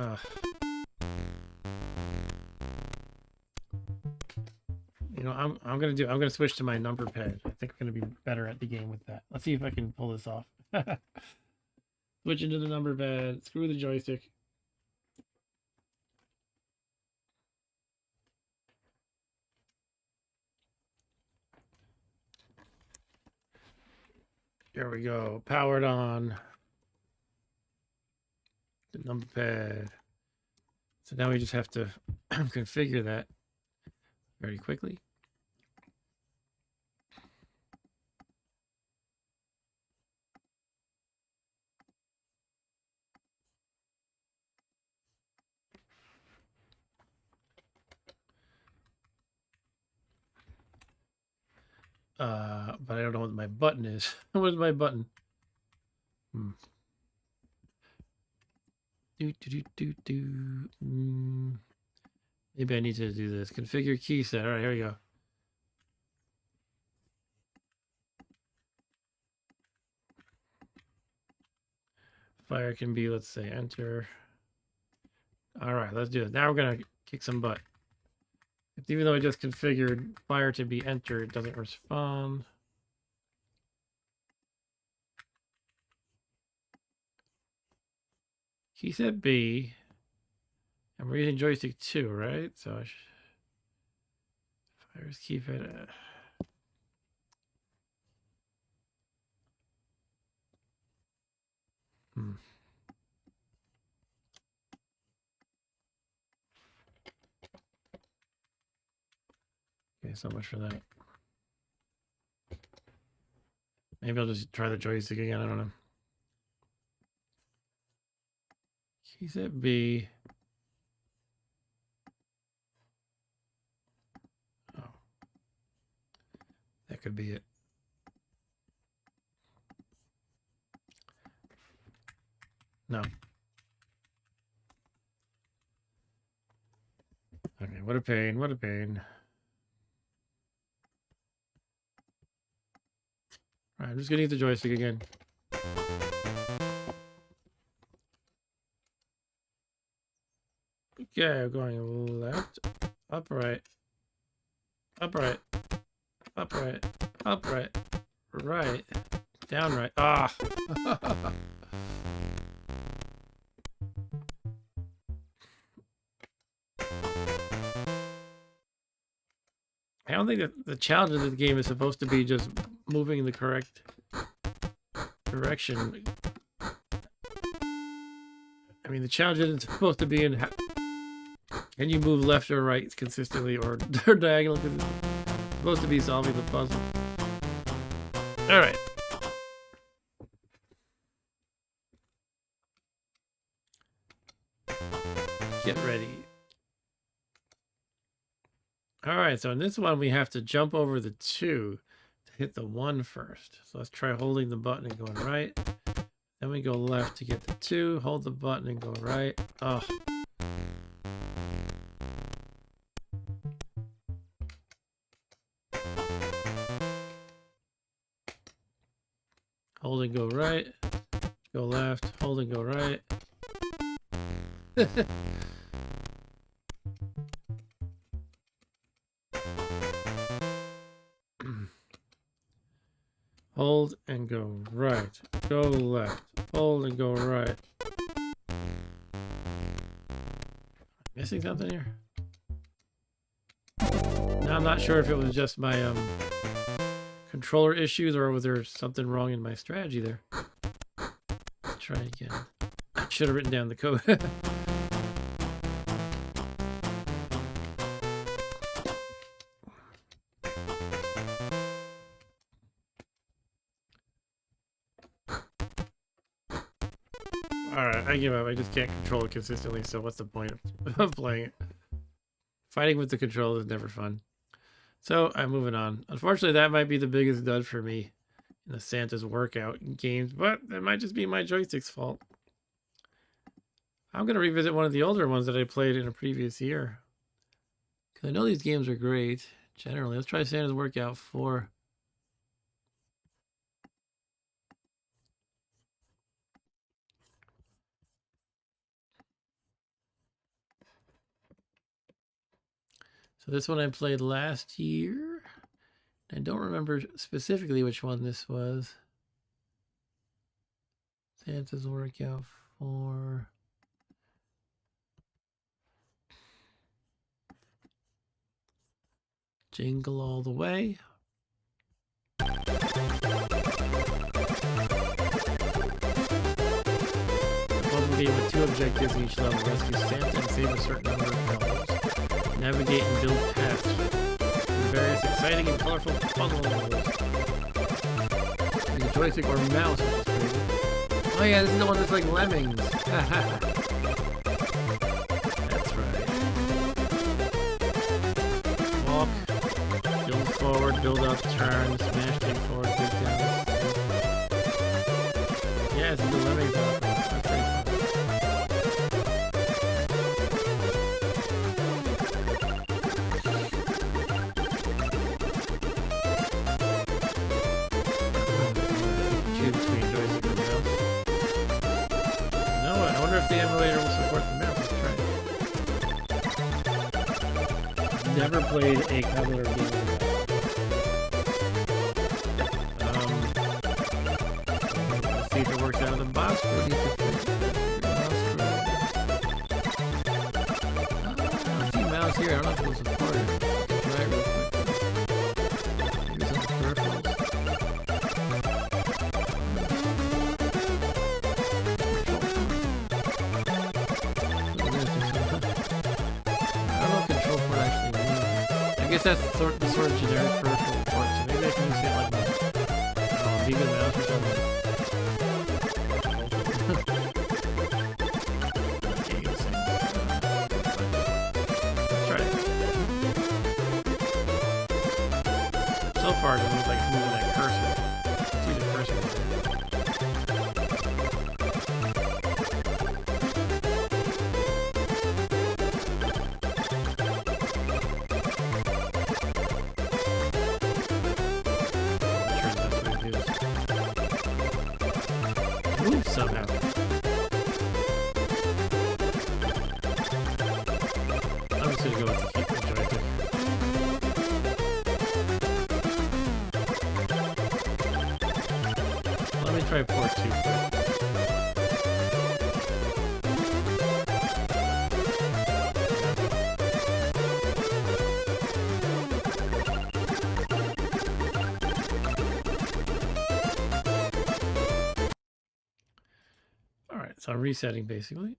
S1: You know, I'm gonna switch to my number pad. I think I'm gonna be better at the game with that. Let's see if I can pull this off. Switch into the number pad, screw the joystick. There we go. Powered on. The number pad. So now we just have to configure that very quickly. But I don't know what my button is. What is my button? Maybe I need to do this. Configure key set. All right, here we go. Fire can be, let's say, enter. All right, let's do it. Now we're gonna kick some butt. Even though I just configured fire to be enter, it doesn't respond. Key set B. And we're using joystick 2, right? So I should... Fire's keypad. Okay, so much for that. Maybe I'll just try the joystick again. I don't know. Key set B. Oh. That could be it. No. Okay, what a pain, what a pain. All right, I'm just gonna use the joystick again. Okay, going left, upright, upright, upright, upright, right, down right. Ah! I don't think that the challenge of this game is supposed to be just moving in the correct direction. I mean, the challenge isn't supposed to be in can you move left or right consistently or diagonal. It's supposed to be solving the puzzle. All right. Get ready. All right, so in this one, we have to jump over the 2 to hit the 1 first. So let's try holding the button and going right. Then we go left to get the 2, hold the button and go right. Oh. Hold and go right, go left, hold and go right. Hold and go right, go left, hold and go right. Missing something here? Now I'm not sure if it was just my controller issues or was there something wrong in my strategy there. Let's try again. I should have written down the code. Alright, I give up. I just can't control it consistently, so what's the point of playing it? Fighting with the controller is never fun. So, I'm moving on. Unfortunately, that might be the biggest dud for me in the Santa's workout games, but that might just be my joystick's fault. I'm going to revisit one of the older ones that I played in a previous year. Because I know these games are great, generally. Let's try Santa's Workout 4. So this one I played last year. I don't remember specifically which one this was. Santa's Workout 4. Jingle all the way. Puzzle game with 2 objectives in each level. Rescue Santa and save a certain number of dollars. Navigate and build paths in various exciting and colorful puzzles. Use a joystick or mouse, which is crazy. Oh yeah, this is the one that's like Lemmings. That's right. Walk, build forward, build up, turn, smash, take forward, dig down. Yeah, it's the Lemmings. That's pretty fun. The emulator will support the mouse. Let's try it. Never played a Commodore game like that. Let's see if it works out of the box. I see mouse here. I don't know if it will support it. Let's try it real quick. Maybe some peripherals. I guess that's the sort of generic peripheral port, so maybe I can use it like my Mega mouse or something. Let's try it. So far, it looks like it's moving that cursor. See the cursor there. Somehow. try port 2 first. Alright, so I'm resetting basically.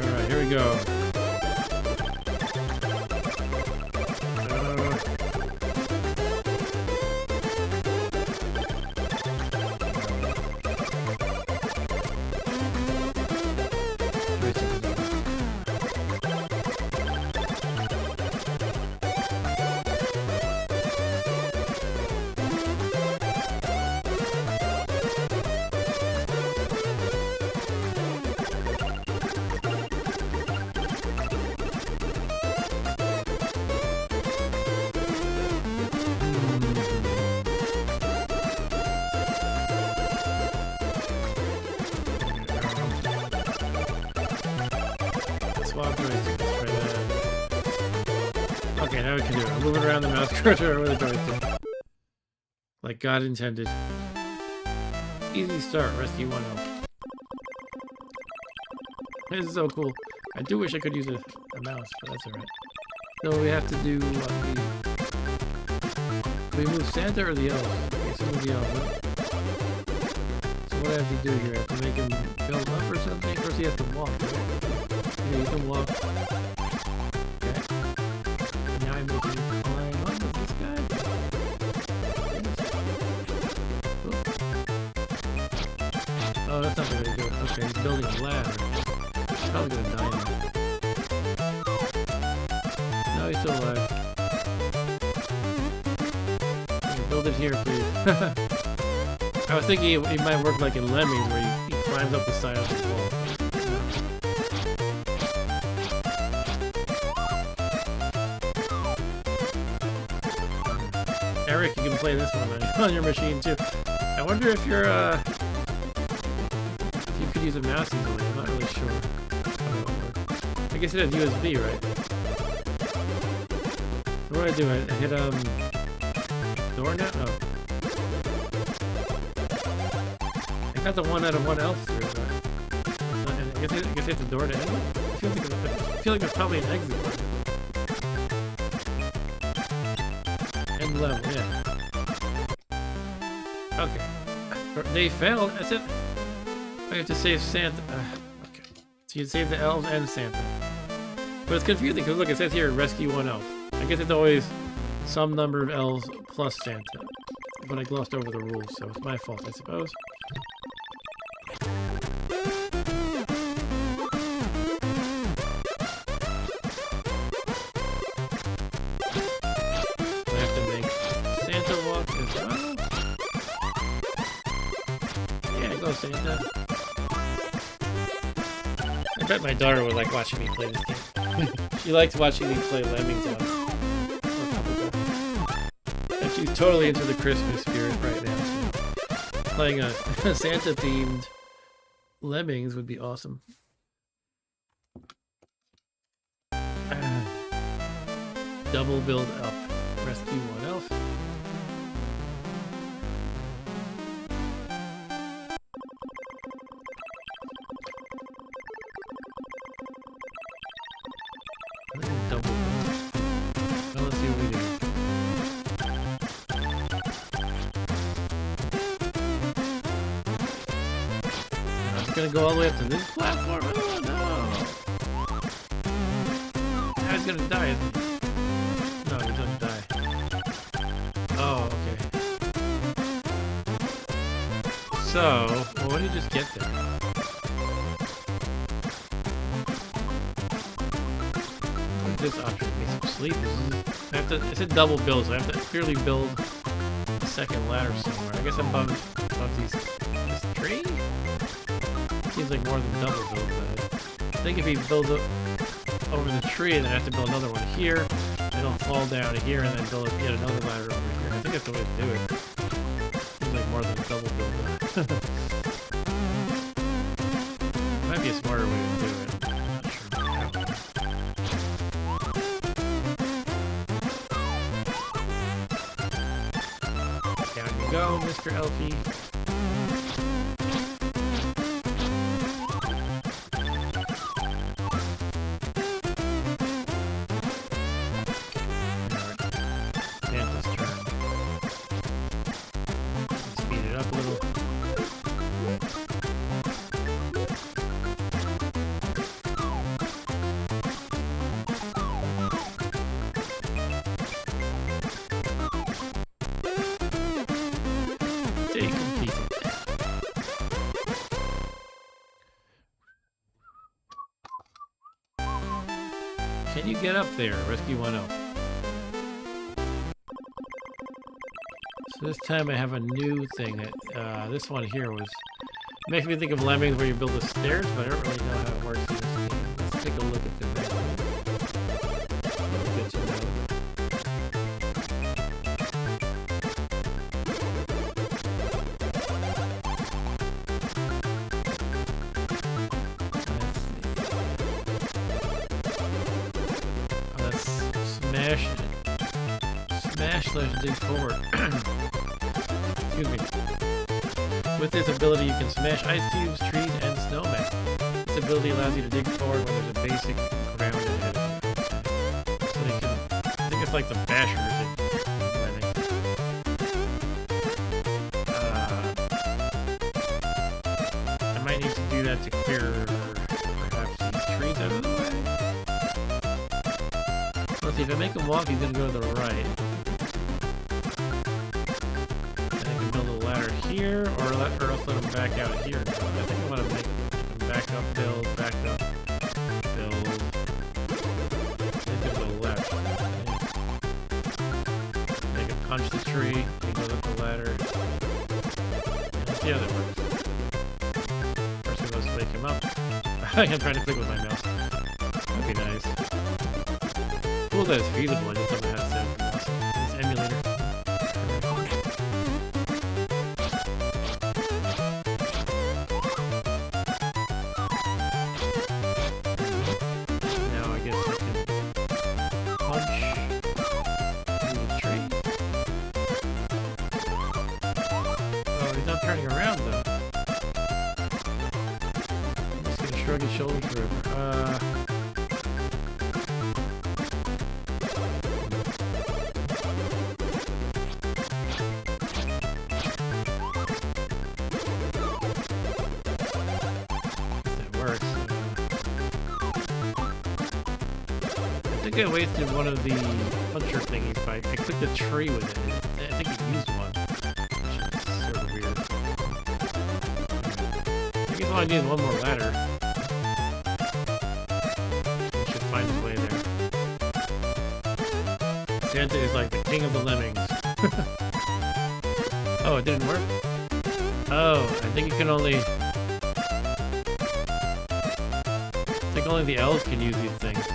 S1: Alright, here we go. Okay, now we can do it. I'm moving around the mouse cursor with the joystick. Like God intended. Easy start, rescue 1 health. This is so cool. I do wish I could use a mouse, but that's alright. So we have to do can we move Santa or the elves? Okay, so move the elves. So what do I have to do here? I have to make him build up or something? First he has to walk, right? Yeah, you can walk. Okay. Now I'm making him climb up with this guy. Oh, that's not the way to do it. Okay, he's building a ladder. He's probably gonna die now. No, he's still alive. Okay, build it here, please. I was thinking it might work like in Lemmings, where he climbs up the side of the wall. Eric, you can play this one on your machine too. I wonder if you're if you could use a mouse easily. I'm not really sure. I guess it has USB, right? So what do I do? I hit door now? Oh. I got the 1 out of 1 elf through, right? I guess I hit the door to end it? I feel like there's probably an exit button. End level, yeah. Okay. They failed. That's it. I have to save Santa. Okay. So you save the elves and Santa. But it's confusing because look, it says here rescue 1 elf. I guess it's always some number of elves plus Santa. But I glossed over the rules, so it's my fault, I suppose. Santa. I bet my daughter would like watching me play this game. She likes watching me play Lemmings on. And she's totally into the Christmas spirit right now. So playing a Santa-themed Lemmings would be awesome. Double build up. Rescue 1 elf. Gonna go all the way up to this platform. Oh no! Now he's gonna die, isn't he? No, he doesn't die. Oh, okay. So, well, when did you just get there? What's this option? Get some sleep. I have to. It's a double build, so I have to clearly build a second ladder somewhere. I guess I'm above this tree. Seems like more than double build, but I think if he builds up over the tree, then I have to build another one here, then he'll fall down here, and then build yet another ladder over here. I think that's the way to do it. more than a double builder. Might be a smarter way to do it. Down you go, Mr. Elfie. Can you get up there? Rescue 1-0. So this time I have a new thing that, this one here was... Makes me think of Lemmings where you build the stairs, but I don't really know how it works in this game. Let's take a look at the video. Good to know. Smash/dig forward. Excuse me. With this ability, you can smash ice cubes, trees, and snowmen. This ability allows you to dig forward when there's a basic ground ahead of you. So they can, I think it's like the bashers in Lemmings. I might need to do that to clear perhaps these trees out of the way. Let's see, if I make him walk, he's gonna go to the right. Here, or else let him back out here. I think I'm gonna make him back up, build, back up, build. Make him go left. Make him punch the tree, he goes up the ladder. Let's see how that works. First we're supposed to wake him up. I'm trying to click with my mouse. That'd be nice. Cool that it's feasible, I just don't know how to set it. This emulator. His shoulders forever. That works. I think I wasted one of the puncher thingies by I clicked the tree with it. I think it used one. Which is sort of weird. I guess all I need is one more ladder. Santa is like the king of the lemmings. Oh, it didn't work? Oh, I think you can only... I think only the elves can use these things.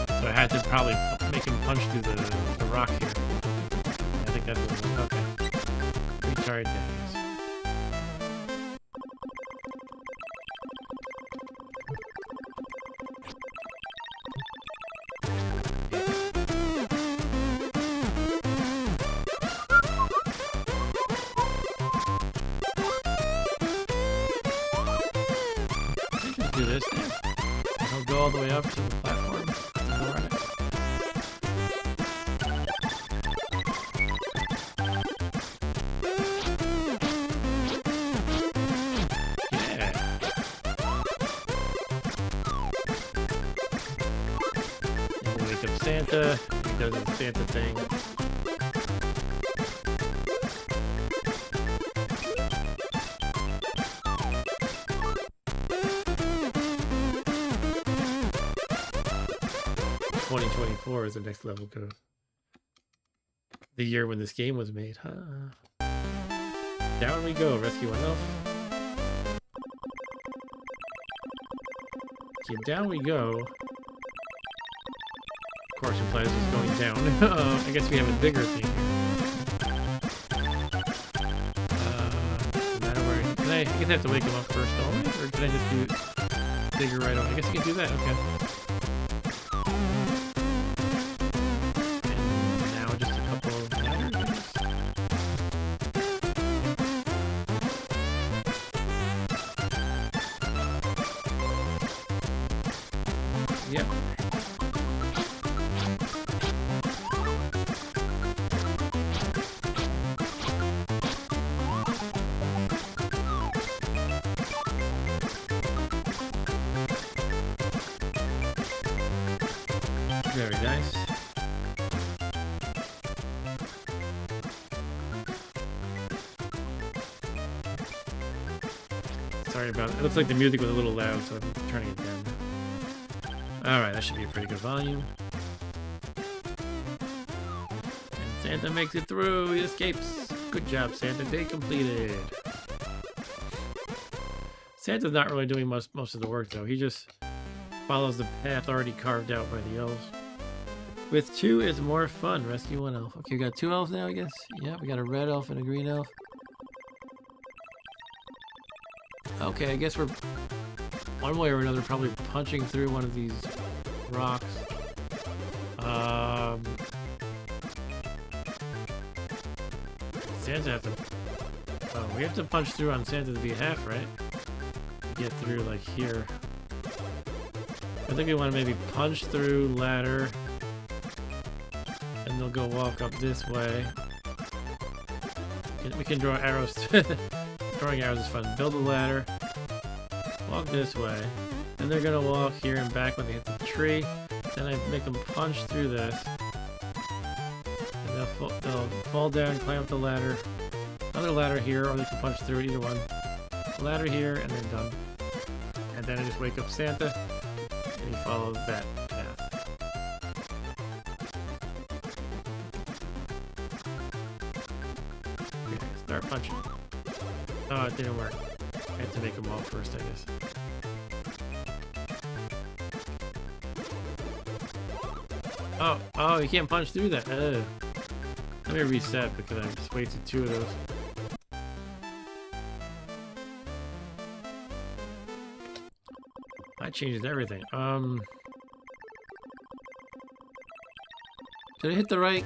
S1: So I had to probably make him punch through the rock here. I think that's what it was. Okay. Retard days. Do this thing. I'll go all the way up to the platform. Alright. Yeah. And we'll wake up Santa. He does his Santa thing. Is the next level code. The year when this game was made, huh? Down we go, rescue one elf. Okay, down we go. Of course, implies it's going down. I guess we have a bigger theme here. I guess I have to wake him up first, don't I? Or can I just do digger right away? I guess I can do that, okay. And now just a couple of ladders. Yep. Very nice. Sorry about it. It looks like the music was a little loud, so I'm turning it down. Alright, that should be a pretty good volume. And Santa makes it through. He escapes. Good job, Santa. Day completed. Santa's not really doing most of the work, though. He just follows the path already carved out by the elves. With two, it's more fun. Rescue one elf. Okay, we got two elves now, I guess. Yeah, we got a red elf and a green elf. Okay, I guess we're one way or another probably punching through one of these rocks. Santa have to... Oh, we have to punch through on Santa's behalf, right? Get through, like, here. I think we want to maybe punch through ladder. And they'll go walk up this way. We can draw arrows. Drawing arrows is fun. Build a ladder. Walk this way. Then they're gonna walk here and back when they hit the tree. Then I make them punch through this. And they'll fall down, climb up the ladder. Another ladder here, or they can punch through it, either one. Ladder here, and they're done. And then I just wake up Santa, and he follows that path. Okay, start punching. Oh, it didn't work. I had to make them all first, I guess. Oh, you can't punch through that. Let me reset because I just wasted two of those. I changed everything. Did I hit the right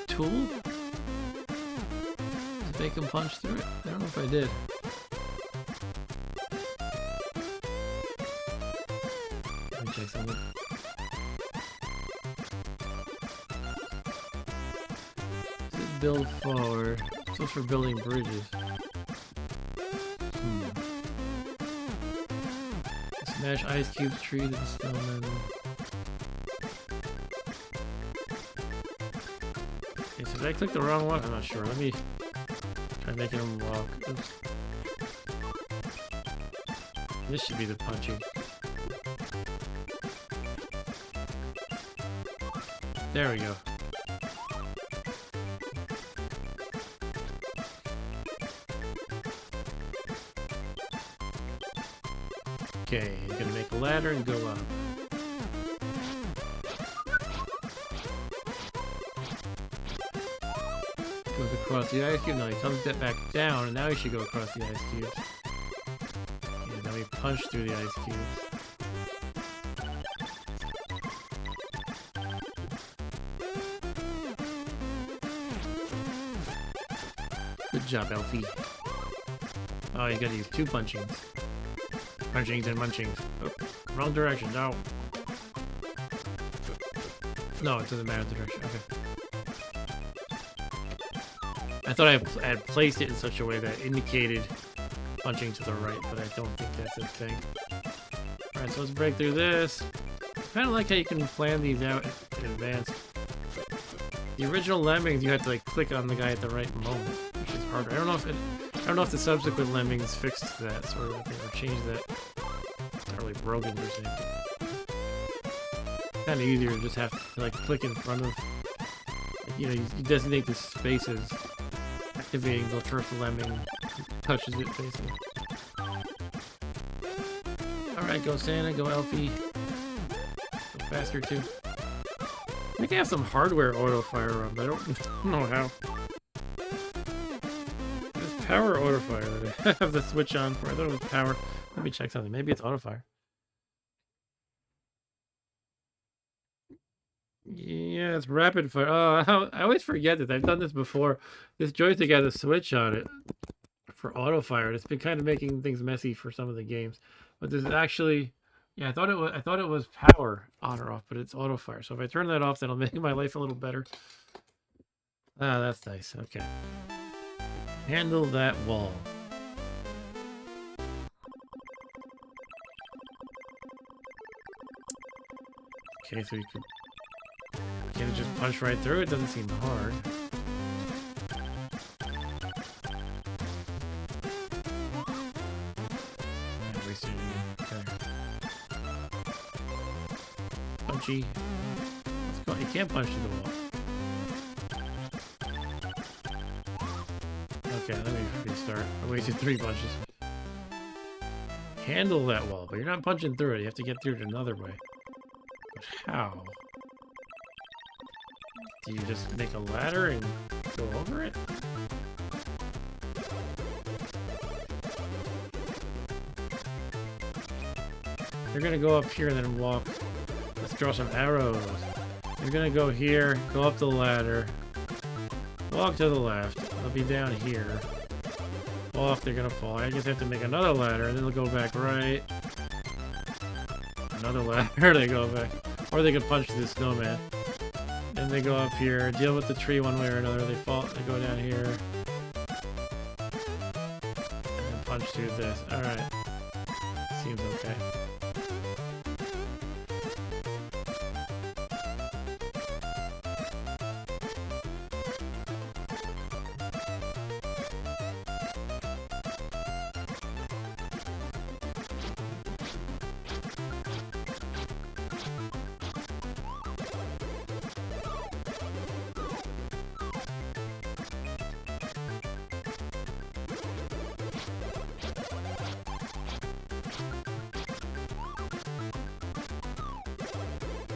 S1: tool? To make him punch through it? I don't know if I did. Let me check something. Build forward. So it's for building bridges. Smash ice cubes, trees, and snowmen. Okay, so did I click the wrong one? I'm not sure. Let me try making them walk. Oops. This should be the punching. There we go. Okay, you're gonna make a ladder and go up. Goes across the ice cube. No, he comes back down, and now he should go across the ice cubes. Okay, now we punch through the ice cubes. Good job, Elfie. Oh, you gotta use two punchings. Punchings and munchings. Oh, wrong direction, no. No, it doesn't matter the direction, okay. I thought I had placed it in such a way that indicated punching to the right, but I don't think that's a thing. Alright, so let's break through this. I kind of like how you can plan these out in advance. The original Lemmings, you had to like click on the guy at the right moment, which is harder. I don't know if the subsequent Lemmings fixed that sort of thing or changed that. It's not really broken or something. Kind of easier to just have to like click in front of. Like, you know, you designate the spaces, activating the first Lemming touches it basically. All right, go Santa, go Elfie. Go faster too. I think I have some hardware auto fire on, but I don't know how. Just power or auto fire that I have the switch on for? I thought it was power. Let me check something. Maybe it's auto fire. Yeah, it's rapid fire. Oh, I always forget this. I've done this before. This joystick has a switch on it for auto fire. It's been kind of making things messy for some of the games. But this is actually, yeah, I thought it was power on or off, but it's auto fire. So if I turn that off, that'll make my life a little better. Ah, that's nice. Okay. Handle that wall. Okay, so you can just punch right through. It doesn't seem hard. Okay. Punchy. Let's go. You can't punch through the wall. Okay, let me restart. I wasted 3 punches. Handle that wall, but you're not punching through it. You have to get through it another way. But how? Do you just make a ladder and go over it? You're gonna go up here and then walk. Let's draw some arrows. You're gonna go here, go up the ladder, walk to the left. They'll be down here. Walk, they're gonna fall. I just have to make another ladder and then they'll go back right. Another ladder, they go back. Or they can punch the snowman. Then they go up here, deal with the tree one way or another. They fall, they go down here. And then punch through this. Alright. Seems okay.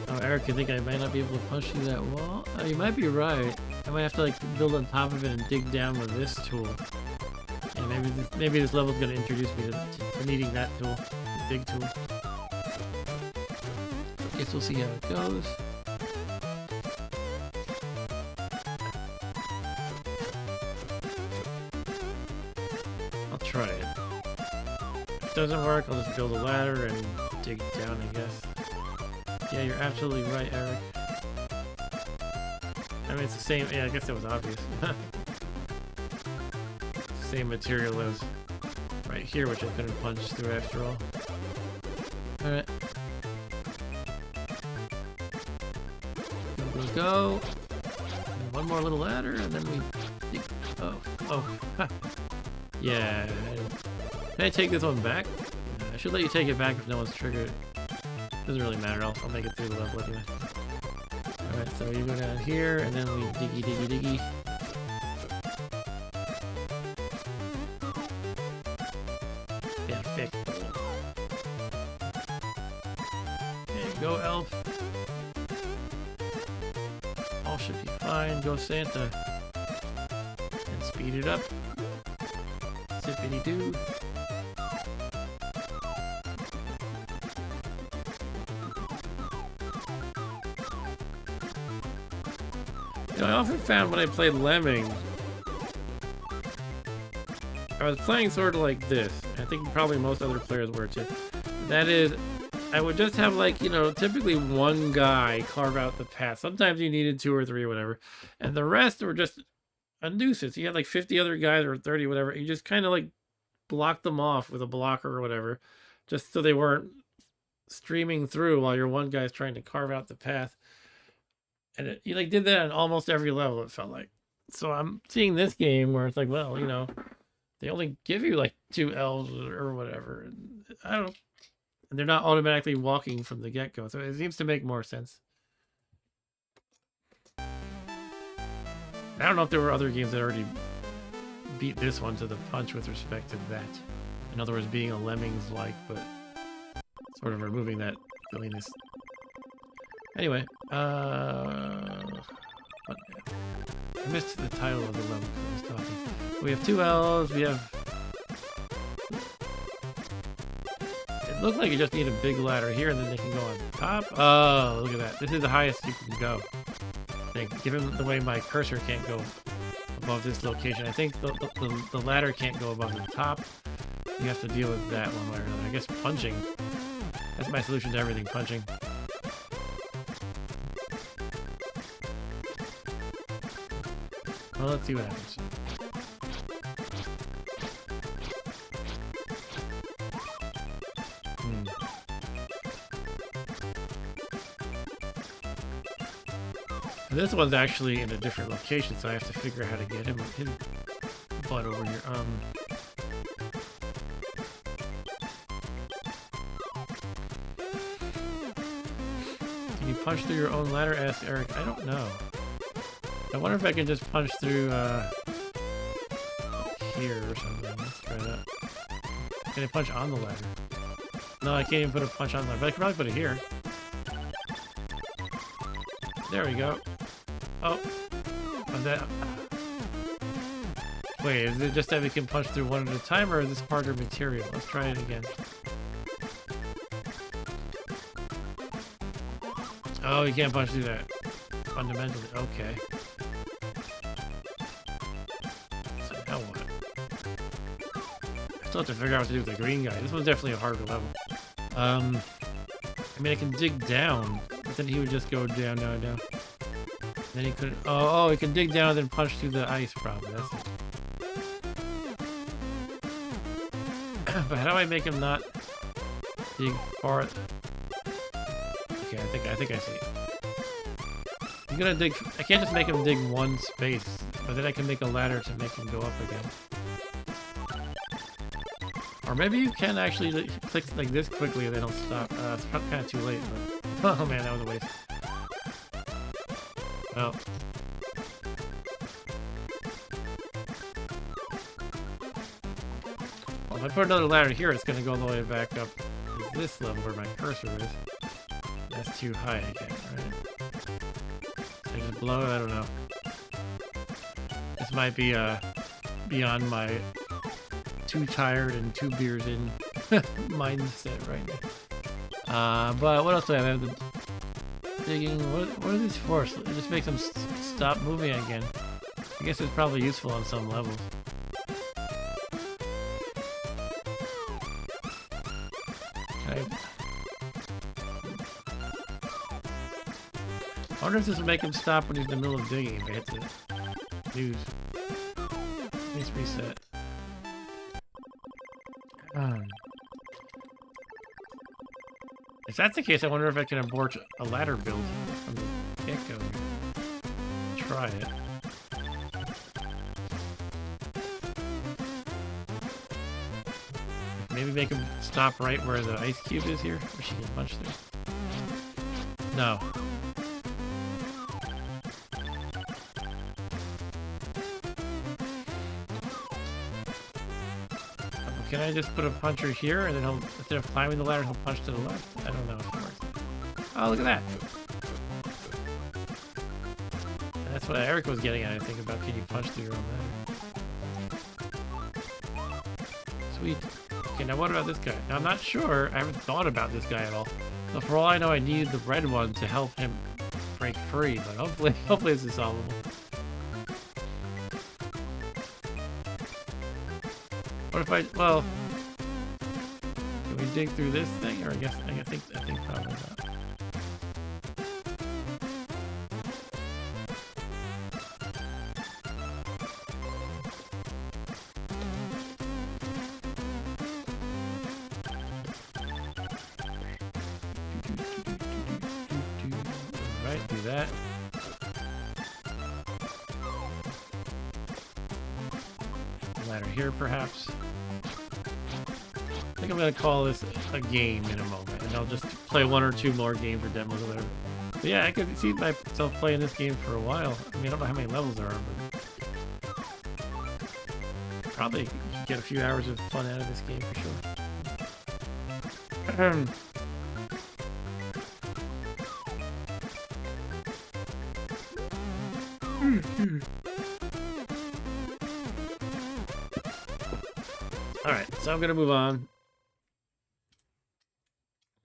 S1: Oh, Eric, you think I might not be able to punch through that wall? Oh, you might be right. I might have to like build on top of it and dig down with this tool. Yeah, maybe this level's gonna introduce me to needing that tool, the big tool. Guess we'll see how it goes. I'll try it. If it doesn't work, I'll just build a ladder and dig down, I guess. Yeah, you're absolutely right, Eric. I mean, it's the same. Yeah, I guess that was obvious. Same material as right here, which I couldn't punch through after all. Alright. We'll go. And one more little ladder, and then we... Oh. Yeah. Can I take this one back? I should let you take it back if no one's triggered. Doesn't really matter, I'll make it through the level anyway. Alright, so you go down here, and then we diggy. Perfect. There you go, elf. All should be fine. Go, Santa. And speed it up. Zippity-doo. You know, I often found when I played Lemmings, I was playing sort of like this. I think probably most other players were too. That is, I would just have like, you know, typically one guy carve out the path. Sometimes you needed 2 or 3 or whatever. And the rest were just a nuisance. You had like 50 other guys or 30, whatever. You just kind of like blocked them off with a blocker or whatever. Just so they weren't streaming through while your one guy's trying to carve out the path. And you like did that on almost every level, it felt like. So I'm seeing this game where it's like, well, you know, they only give you like 2 elves or whatever. And I don't know. And they're not automatically walking from the get-go. So it seems to make more sense. I don't know if there were other games that already beat this one to the punch with respect to that. In other words, being a Lemmings-like, but sort of removing that silliness. Anyway, What? I missed the title of the level because I was talking. We have 2 L's. We have... It looked like you just need a big ladder here and then they can go on top. Oh, look at that. This is the highest you can go. I think, given the way my cursor can't go above this location, I think the ladder can't go above the top. You have to deal with that one way or another. I guess punching. That's my solution to everything, punching. Well, let's see what happens. This one's actually in a different location, so I have to figure out how to get his butt over here. Can you punch through your own ladder? Asked Eric. I don't know. I wonder if I can just punch through here or something. Let's try that. Can I punch on the ladder? No, I can't even put a punch on the ladder, but I can probably put it here. There we go. Oh, that. Wait, is it just that we can punch through one at a time, or is this harder material? Let's try it again. Oh, you can't punch through that. Fundamentally, okay. So now what? I still have to figure out what to do with the green guy. This one's definitely a harder level. I mean, I can dig down, but then he would just go down, down, down. Then he couldn't. Oh, he can dig down and then punch through the ice, probably. That's it. But how do I make him not dig far? Okay, I think I see it. I'm gonna dig. I can't just make him dig one space, but then I can make a ladder to make him go up again. Or maybe you can actually click like this quickly and they don't stop. It's kind of too late, but oh man, that was a waste. Well, if I put another ladder here, it's going to go all the way back up to this level where my cursor is. That's too high again, right? So I just blow it? I don't know. This might be beyond my too tired and 2 beers in mindset right now. But what else do I have? I have the digging. What are these for? It just makes them stop moving again. I guess it's probably useful on some levels. I wonder if this will make him stop when he's in the middle of digging. If I hit the news. Let's reset. If that's the case, I wonder if I can abort a ladder build from the get-go. Try it. Maybe make him stop right where the ice cube is here, where she can punch through. No. Can I just put a puncher here and then he'll, instead of climbing the ladder, he'll punch to the left? I don't know if it works. Oh, look at that. That's what Eric was getting at, I think, about can you punch through your own ladder. Sweet. Okay, now what about this guy? Now, I'm not sure. I haven't thought about this guy at all. So for all I know, I need the red one to help him break free, but hopefully this is solvable. What if I, well, can we dig through this thing? Or I think probably not. Alright, do that. Ladder here, perhaps. I think I'm going to call this a game in a moment, and I'll just play 1 or 2 more games or demos or whatever. But yeah, I could see myself playing this game for a while. I mean, I don't know how many levels there are, but probably get a few hours of fun out of this game for sure. Alright, so I'm gonna move on.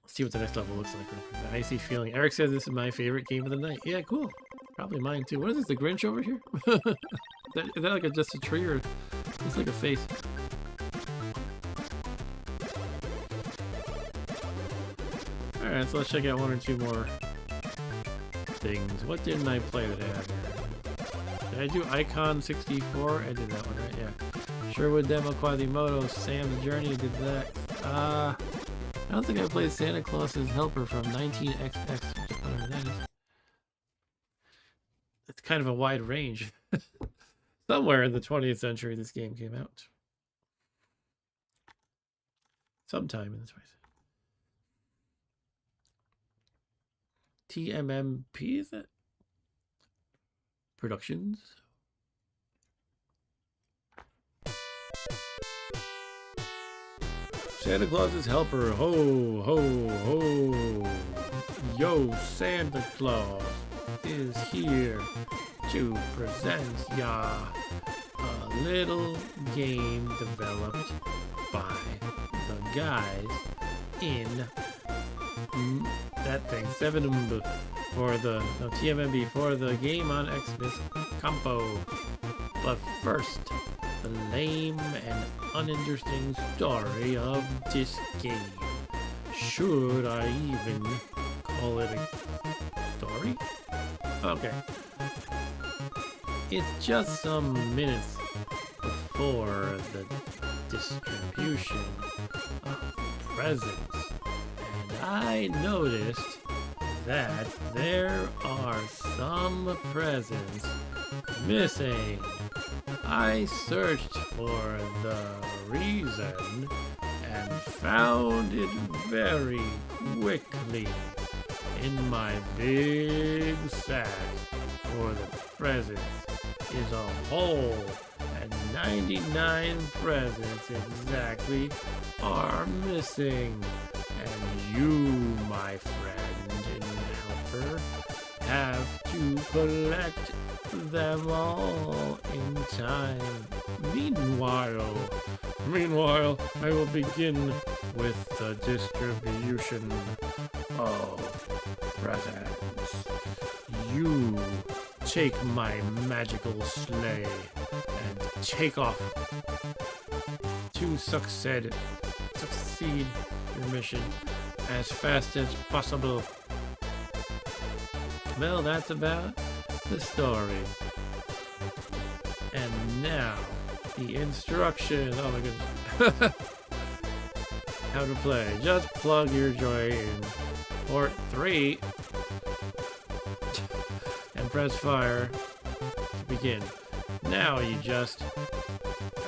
S1: Let's see what the next level looks like. The icy feeling. Eric says this is my favorite game of the night. Yeah, cool. Probably mine too. What is this, the Grinch over here? is that like just a tree or it's like a face? Alright, so let's check out one or two more things. What didn't I play that I had here? Did I do Icon 64? I did that one, right? Yeah. Sherwood demo, Quasimodo, Sam's Journey, did that. I don't think I played Santa Claus's Helper from 19XX. Whatever that is. It's kind of a wide range. Somewhere in the 20th century this game came out. Sometime in the 20th. TMMP, is it? Productions. Santa Claus's Helper, ho, ho, ho. Yo, Santa Claus is here to present ya a little game developed by the guys in that thing, 7 for the TMMB for the game on XMas Compo. But first, the lame and uninteresting story of this game. Should I even call it a story? Okay. It's just some minutes before the distribution of presents, and I noticed that there are some presents missing. I searched for the reason and found it very quickly. In my big sack for the presents is a hole, and 99 presents exactly are missing. And you, my friend and helper, have to collect them all in time. Meanwhile, I will begin with the distribution of presents. You take my magical sleigh and take off to succeed your mission as fast as possible. Well, that's about the story. And now, the instructions. Oh my goodness. How to play. Just plug your joy in port 3 and press fire to begin. Now you just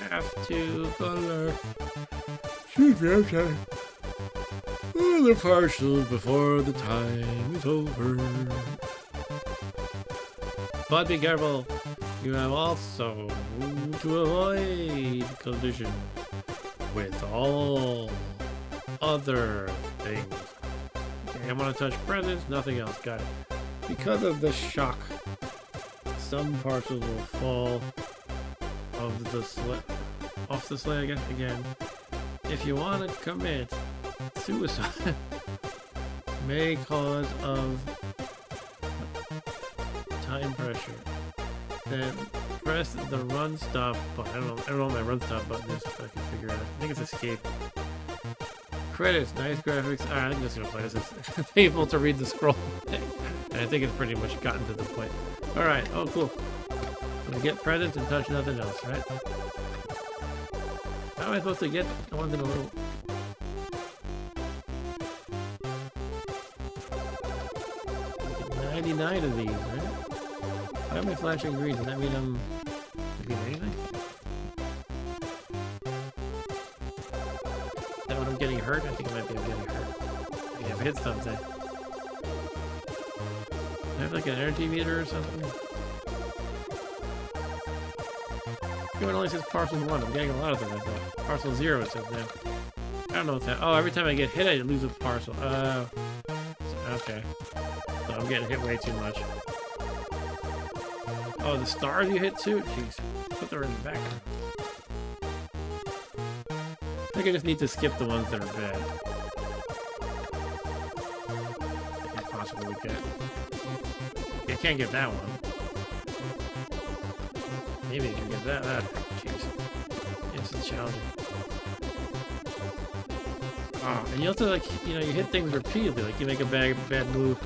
S1: have to collect all the parcels before the time is over. But be careful, you have also to avoid collision with all other things. Okay, I want to touch presents, nothing else, got it. Because of the shock, some parcels will fall off the sleigh, I guess, again. If you want to commit suicide, may cause of time pressure, then press the run stop button. I don't know what my run stop button is, if I can figure it out. I think it's escape. Credits, nice graphics. Alright, I'm just gonna play this. It's painful to read the scroll. And I think it's pretty much gotten to the point. Alright, oh cool. I'm gonna get presents and touch nothing else, right? How am I supposed to get the ones in a little... 99 of these, right? Why am I flashing green? Does that mean I'm doing anything? Is that when I'm getting hurt? I think it might be I'm getting hurt. Like if I hit something. Do I have like an energy meter or something? It only says parcel 1. I'm getting a lot of them, I thought. Parcel 0 it says now. I don't know what's happening. Oh, every time I get hit I lose a parcel. Okay. So I'm getting hit way too much. Oh, the stars you hit too? Jeez. Put them in the background. I think I just need to skip the ones that are bad. I can possibly get. I can't get that one. Maybe I can get that. Jeez. It's challenging. Oh, and you also, like, you know, you hit things repeatedly. Like, you make a bad move.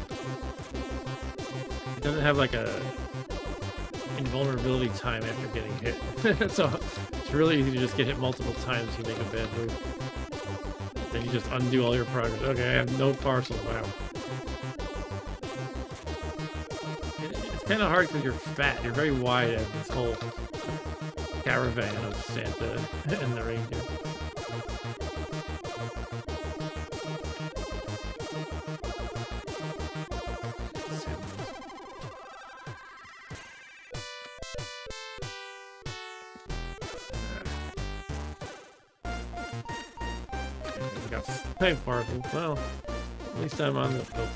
S1: It doesn't have, like, a invulnerability time after getting hit. So, it's really easy to just get hit multiple times if you make a bad move. Then you just undo all your progress. Okay, I have no parcel. Wow. It's kind of hard because you're fat. You're very wide as this whole caravan of Santa and the reindeer. We got 5 parcels. Well, at least I'm on the... Oh.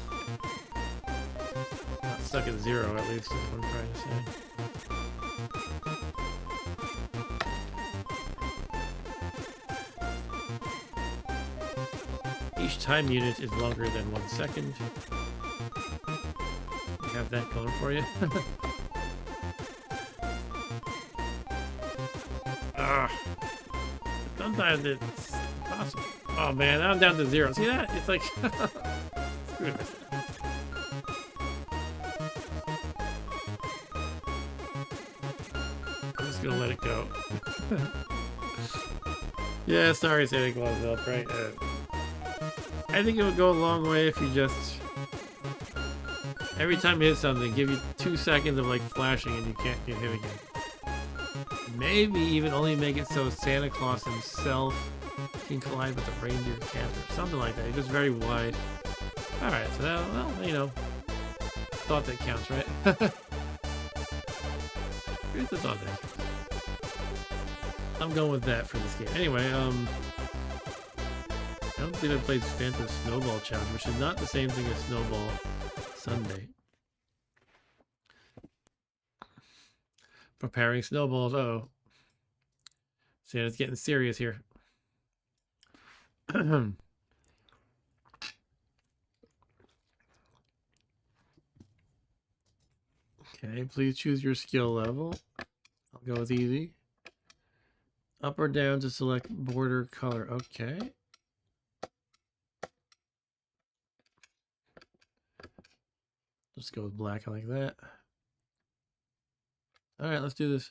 S1: Not stuck at 0, at least, is what I'm trying to say. Each time unit is longer than 1 second. We have that going for you. Sometimes it's impossible. Oh man, now I'm down to 0. See that? It's like... Screw it. I'm just gonna let it go. Yeah, sorry Santa Claus help, right? I think it would go a long way if you just... Every time you hit something, give you 2 seconds of like flashing and you can't get hit again. Maybe even only make it so Santa Claus himself can collide with the reindeer camp or something like that. It's just very wide. Alright, so that, well, you know, thought that counts, right? Here's the thought that counts. I'm going with that for this game. Anyway, I don't think I played Santa's Snowball Challenge, which is not the same thing as Snowball Sunday. Preparing snowballs. Uh-oh. Santa's getting serious here. Okay, please choose your skill level. I'll go with easy. Up or down to select border color. Okay. Let's go with black. I like that. All right, let's do this.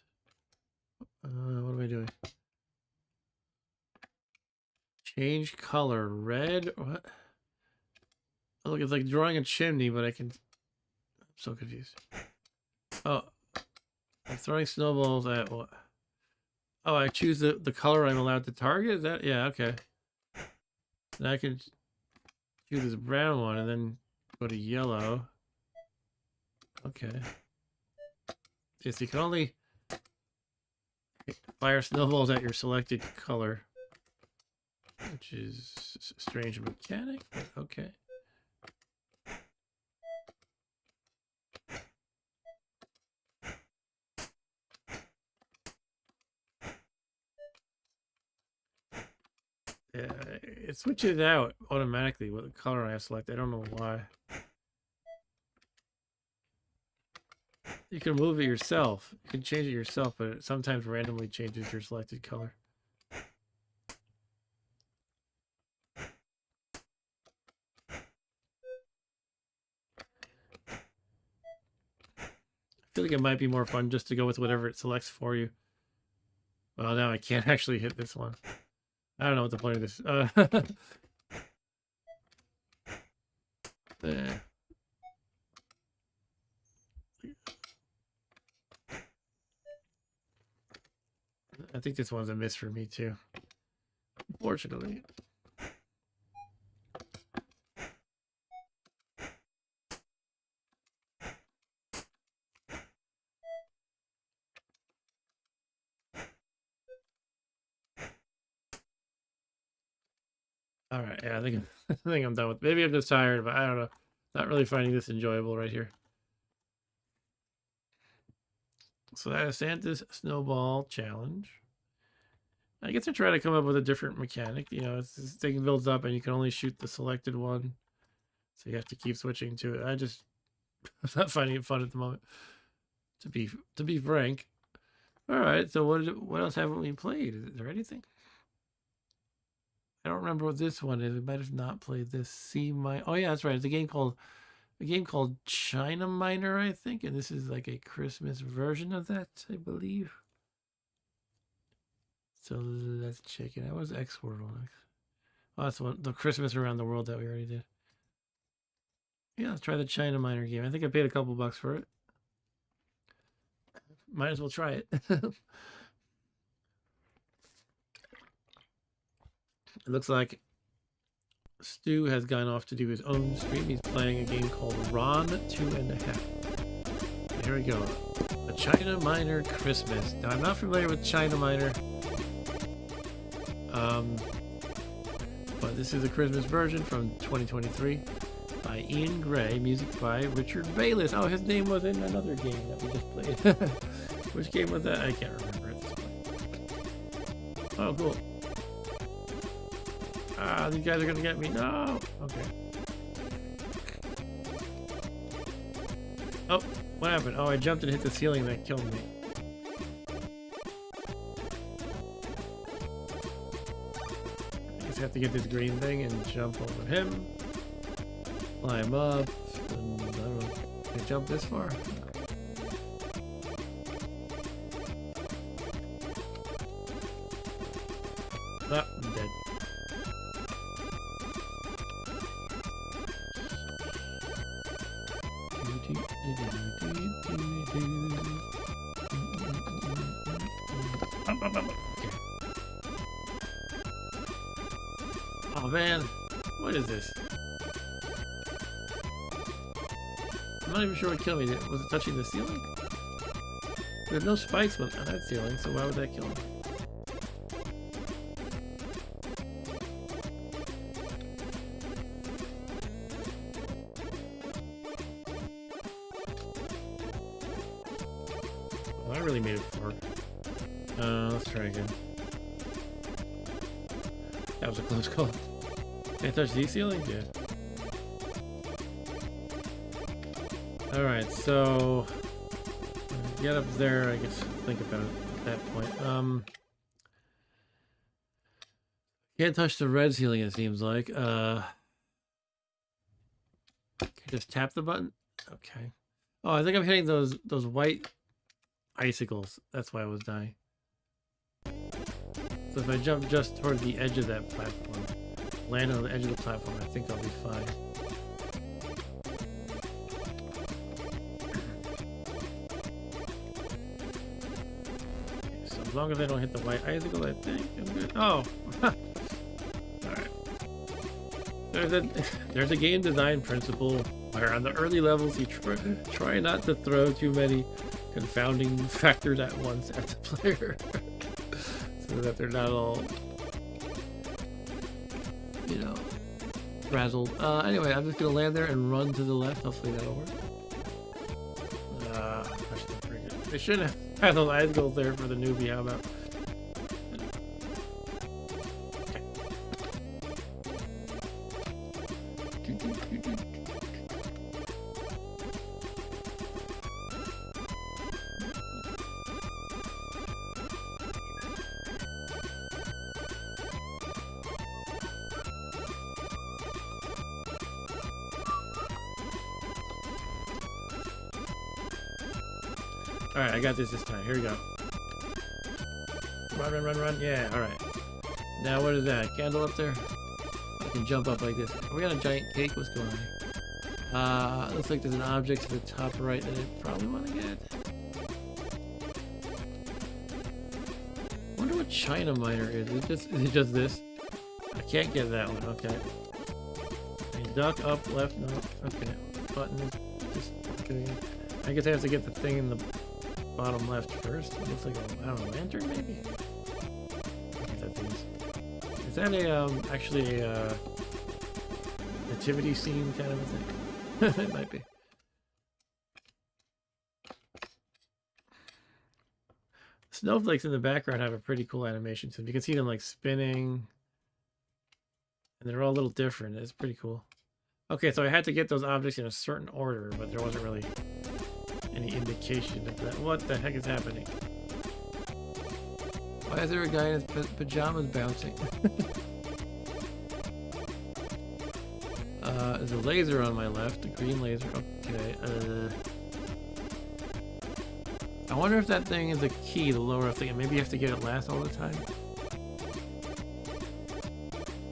S1: What am I doing? Change color. Red. What? Oh, look, it's like drawing a chimney, but I can... I'm so confused. Oh. I'm throwing snowballs at what? Oh, I choose the color I'm allowed to target? Is that... Yeah, okay. And I can choose this brown one and then go to yellow. Okay. Yes, you can only fire snowballs at your selected color, which is a strange mechanic, but okay. Yeah, it switches out automatically what the color I have selected. I don't know why. You can move it yourself. You can change it yourself, but it sometimes randomly changes your selected color. I feel like it might be more fun just to go with whatever it selects for you. Well, now I can't actually hit this one. I don't know what the point of this. There. I think this one's a miss for me too, unfortunately. All right, yeah, I think I'm done with. Maybe I'm just tired, but I don't know. Not really finding this enjoyable right here. So that is Santa's Snowball Challenge. I guess I try to come up with a different mechanic. You know, this thing builds up and you can only shoot the selected one. So you have to keep switching to it. I'm not finding it fun at the moment, to be frank. All right, so what else haven't we played? Is there anything? I don't remember what this one is. We might have not played this. Oh yeah, that's right. It's a game called China Miner, I think, and this is like a Christmas version of that, I believe. So let's check it out. What was X World? Oh, that's the Christmas around the world that we already did. Yeah, let's try the China Miner game. I think I paid a couple bucks for it. Might as well try it. It looks like Stu has gone off to do his own stream. He's playing a game called Ron 2.5. Here we go. The China Miner Christmas. Now, I'm not familiar with China Miner. But this is a Christmas version from 2023 by Ian Gray, music by Richard Bayless. Oh, his name was in another game that we just played. Which game was that? I can't remember at this point. Oh, cool. Ah, these guys are gonna get me. No! Okay. Oh, what happened? Oh, I jumped and hit the ceiling and that killed me. I guess I have to get this green thing and jump over him. Climb up. And I don't know. Can I jump this far? Ah, I'm dead. Oh man, what is this? I'm not even sure what killed me. Was it touching the ceiling? There's no spikes on that ceiling, so why would that kill me? Well, I really made it work. Let's try again. That was a close call. Can't touch these ceilings? Yeah. Alright, so get up there, I guess think about it at that point. Can't touch the red ceiling, it seems like. Can I just tap the button? Okay. Oh, I think I'm hitting those white icicles. That's why I was dying. So if I jump just toward the edge of that platform, land on the edge of the platform, I think I'll be fine. So as long as I don't hit the white icicle, I think I'm good. Oh! Alright. There's a game design principle where on the early levels you try not to throw too many confounding factors at once at the player. So that they're not all, you know, frazzled. Anyway, I'm just gonna land there and run to the left. Hopefully that'll work. They shouldn't have those icicles there for the newbie. How about? Alright, I got this time. Here we go. Run, run, run, run. Yeah, alright. Now, what is that? Candle up there? I can jump up like this. Are we on a giant cake? What's going on here? Looks like there's an object to the top right that I probably want to get. I wonder what China Miner is. Is it just this? I can't get that one. Okay. Duck up, left, no. Okay. Button. Just okay. I guess I have to get the thing in the bottom left first. It looks like a, I don't know, lantern maybe? Is that actually a nativity scene kind of a thing? It might be. snowflakes in the background have a pretty cool animation to them. You can see them like spinning, and they're all a little different. It's pretty cool. Okay, so I had to get those objects in a certain order, but there wasn't really any indication of that. What the heck is happening? Why is there a guy in his pajamas bouncing? There's a laser on my left, a green laser. Okay. I wonder if that thing is a key to lower up thing, and maybe you have to get it last all the time.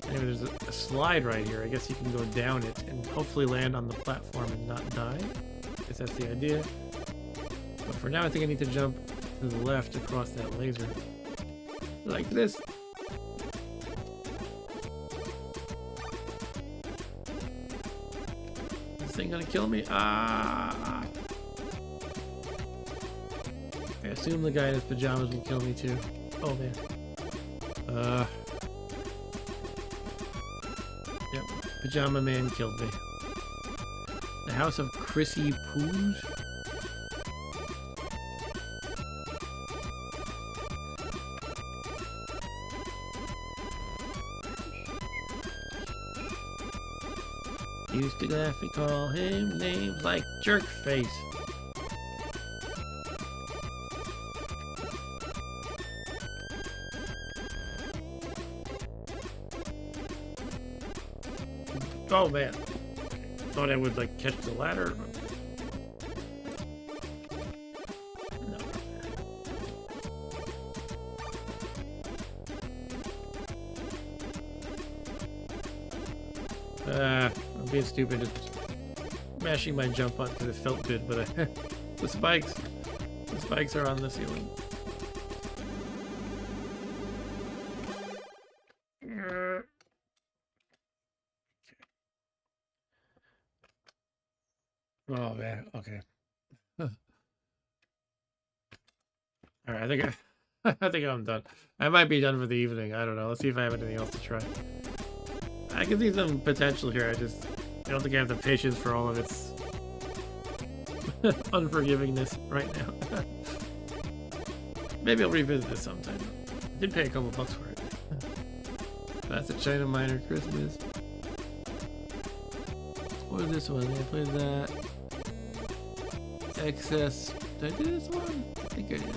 S1: Anyway, there's a slide right here. I guess you can go down it and hopefully land on the platform and not die. I guess that's the idea. But for now, I think I need to jump to the left across that laser. Like this. This thing gonna kill me? Ah! I assume the guy in his pajamas will kill me too. Oh man. Yep, Pajama Man killed me. The House of Chrissy Poos? Used to laugh and call him names like Jerkface. Oh man, thought I would like catch the ladder. No. I'm being stupid at mashing my jump button because it felt good, but the spikes are on the ceiling. Oh man, okay. All right, I think I'm done. I might be done for the evening. I don't know. Let's see if I have anything else to try. I can see some potential here. I don't think I have the patience for all of its unforgivingness right now. Maybe I'll revisit this sometime. I did pay a couple bucks for it. That's a China Minor Christmas. What is this one? I played that. XS. Did I do this one? I think I did.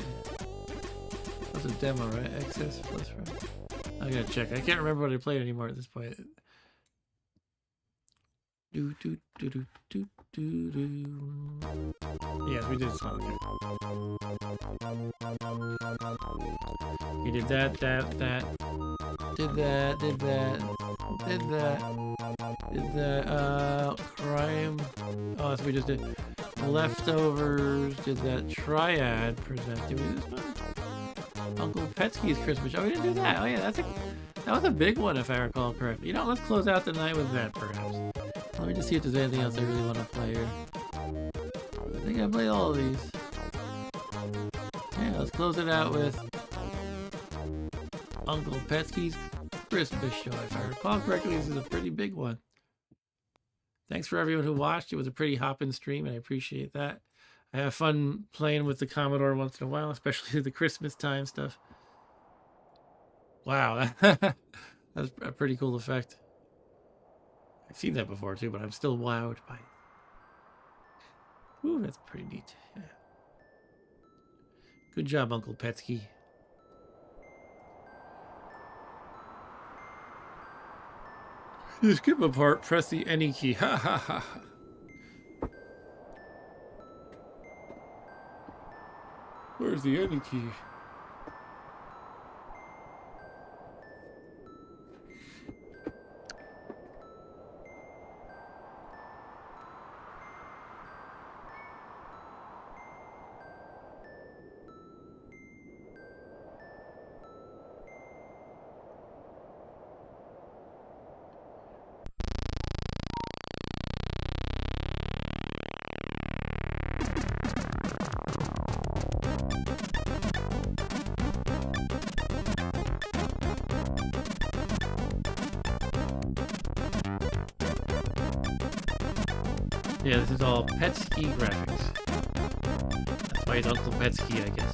S1: That was a demo, right? XS plus right. I gotta check. I can't remember what I played anymore at this point. Do do do do do do do. Yeah, we did this one. Okay. We did that. Did that. Crime. Oh, that's what we just did. Leftovers. Did that. Triad. Present. Did we do this one? Uncle PETSCII's Christmas. Oh, we didn't do that. Oh yeah, that was a big one if I recall correctly. You know, let's close out the night with that perhaps. Let me just see if there's anything else I really want to play here. I think I played all of these. Yeah, let's close it out with Uncle PETSCII's Christmas show. If I recall correctly, this is a pretty big one. Thanks for everyone who watched. It was a pretty hopping stream, and I appreciate that. I have fun playing with the Commodore once in a while, especially the Christmas time stuff. Wow, that's a pretty cool effect. I've seen that before too, but I'm still wowed by it. Ooh, that's pretty neat. Yeah. Good job, Uncle PETSCIII. To skip a part, press the any key. Ha ha ha. Where's the any key? Yeah, this is all PETSCII graphics. That's why it's Uncle PETSCII, I guess.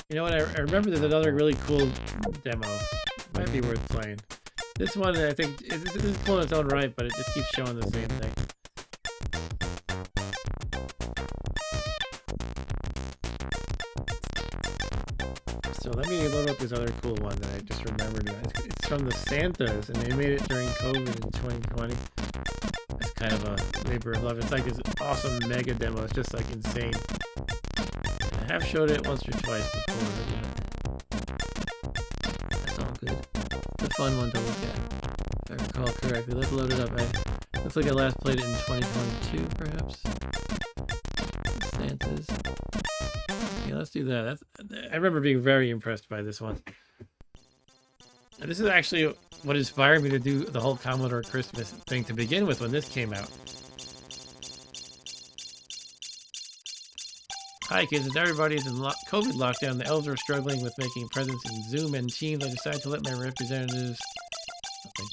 S1: You know what? I remember there's another really cool demo. Might be worth playing. This one, I think, is cool in its own right, but it just keeps showing the same thing. So let me load up this other cool one that I just remembered. It's from the Santas, and they made it during COVID in 2020. It's kind of a labor of love. It's like this awesome mega demo. It's just like insane. I have showed it once or twice before. That's all good. It's a fun one to look at. If I recall correctly. Let's load it up. Looks like I last played it in 2022, perhaps. Santas. Yeah, let's do that. I remember being very impressed by this one. And this is actually what inspired me to do the whole Commodore Christmas thing to begin with when this came out. Hi kids, since everybody's in COVID lockdown, the elves are struggling with making presents in Zoom and Teams. I decided to let my representatives... Okay.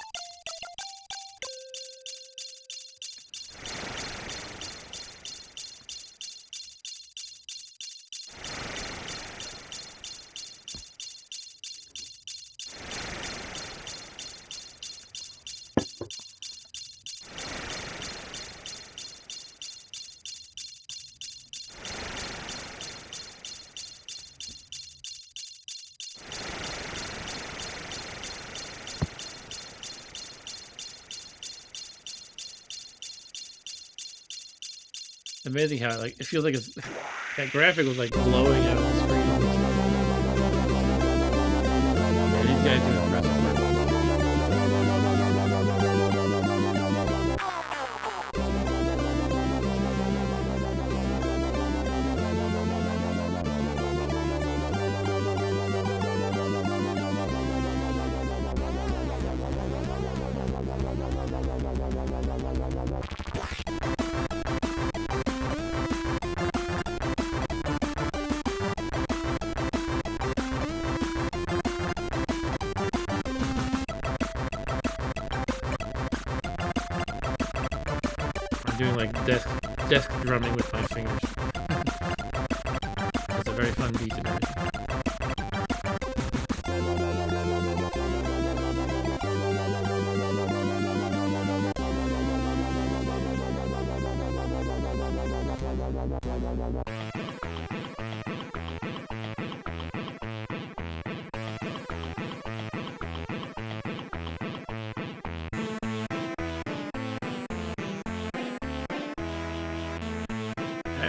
S1: It's amazing how like it feels like that graphic was like blowing out of the screen. And these guys do impressive work. Doing like desk drumming with my fingers. It's a very fun beat and everything.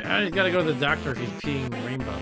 S1: I gotta go to the doctor if he's peeing the rainbow.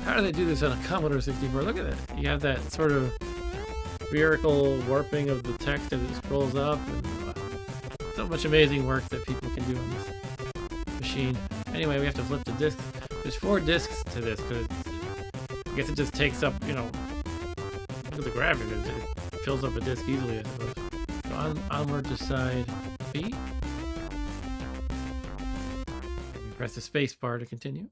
S1: How do they do this on a Commodore 64? Look at that. You have that sort of spherical warping of the text as it scrolls up. And, so much amazing work that people can do on this machine. Anyway, we have to flip the discs. There's 4 discs to this because I guess it just takes up, you know, look at the graphic. It fills up a disc easily, I suppose. So onward to side B. You press the space bar to continue.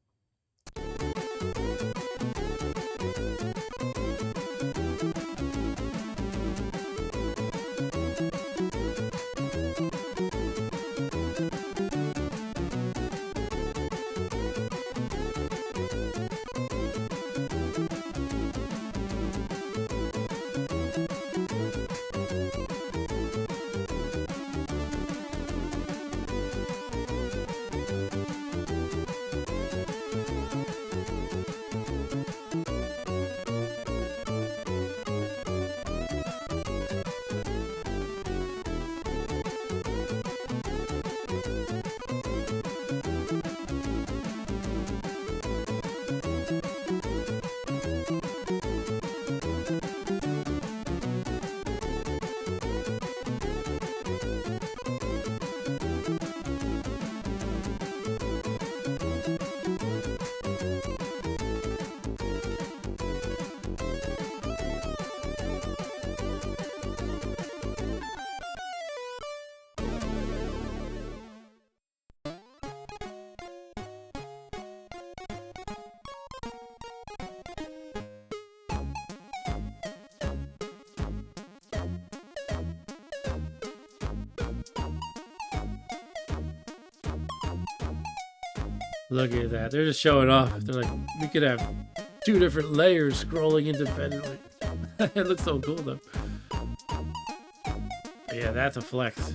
S1: Look at that. They're just showing off. They're like, we could have 2 different layers scrolling independently. It looks so cool though. Yeah, that's a flex.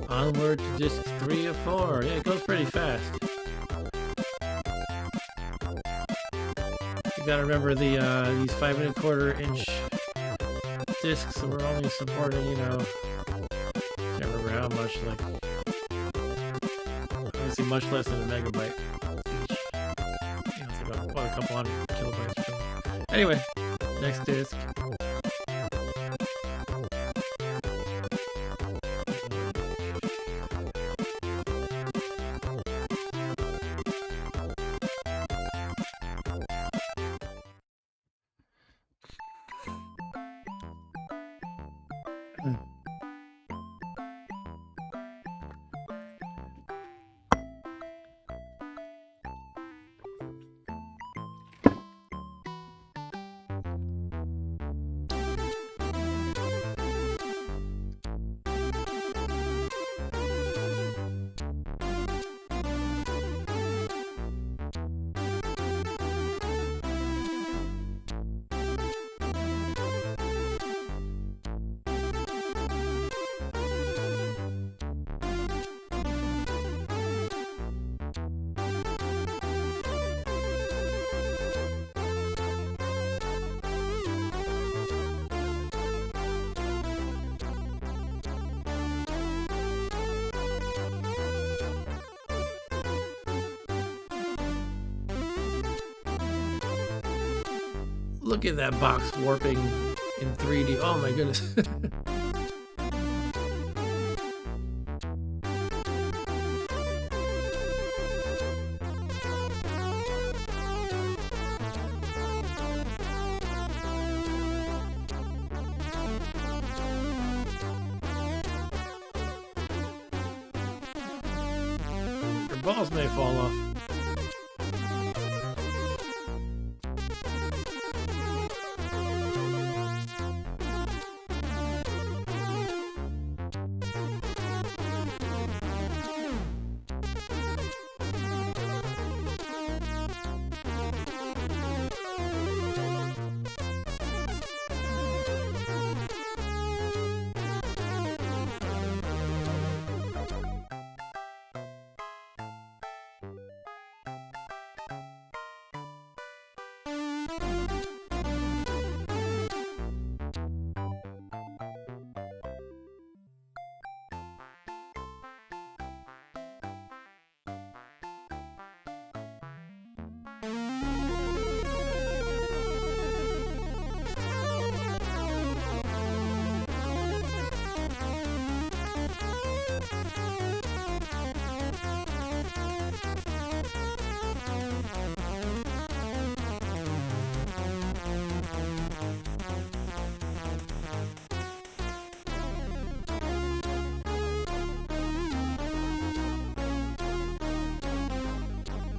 S1: Onward to disc 3 of 4. Yeah, it goes pretty fast. You gotta remember the these 5 1/4-inch discs were only supporting, you know, can't remember how much, like obviously much less than a megabyte each. You know, it's about what, a couple hundred kilobytes or something. Anyway, next disc. Look at that box warping in 3D. Oh my goodness. Your balls may fall off.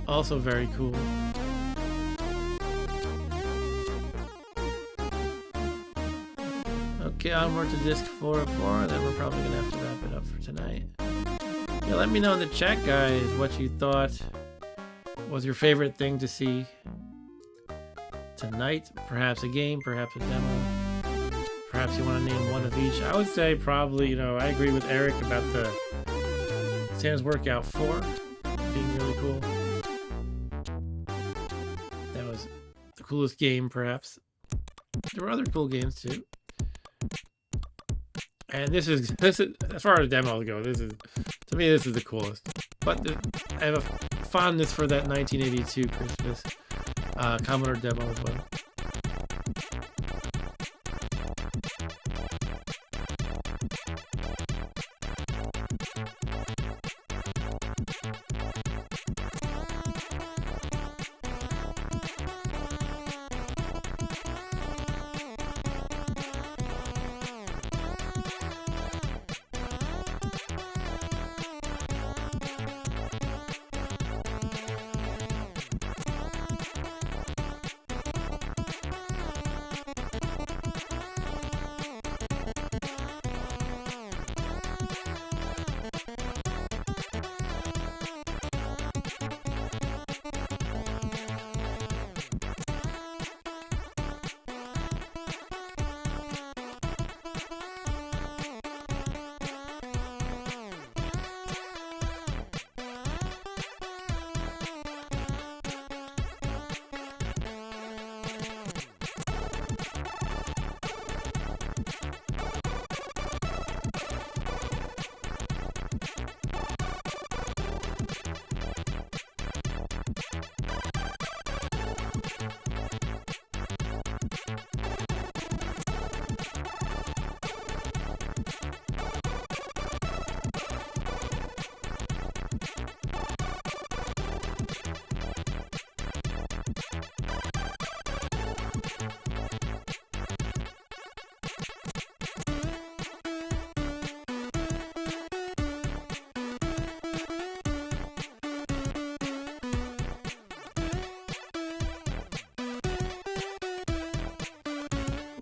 S1: Also very cool. Okay, onward to disc 404, then we're probably gonna have to wrap it up for tonight. Yeah, let me know in the chat, guys, what you thought was your favorite thing to see tonight. Perhaps a game, perhaps a demo. Perhaps you want to name one of each. I would say probably, you know, I agree with Eric about the Santa's Workout 4 being really cool. That was the coolest game, perhaps. There were other cool games too. And this is as far as demos go, this is, to me, this is the coolest. But I have a fondness for that 1982 Christmas Commodore demo as well.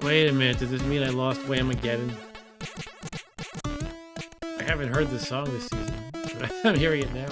S1: Wait a minute, does this mean I lost Whamageddon? I haven't heard this song this season, but I'm hearing it now.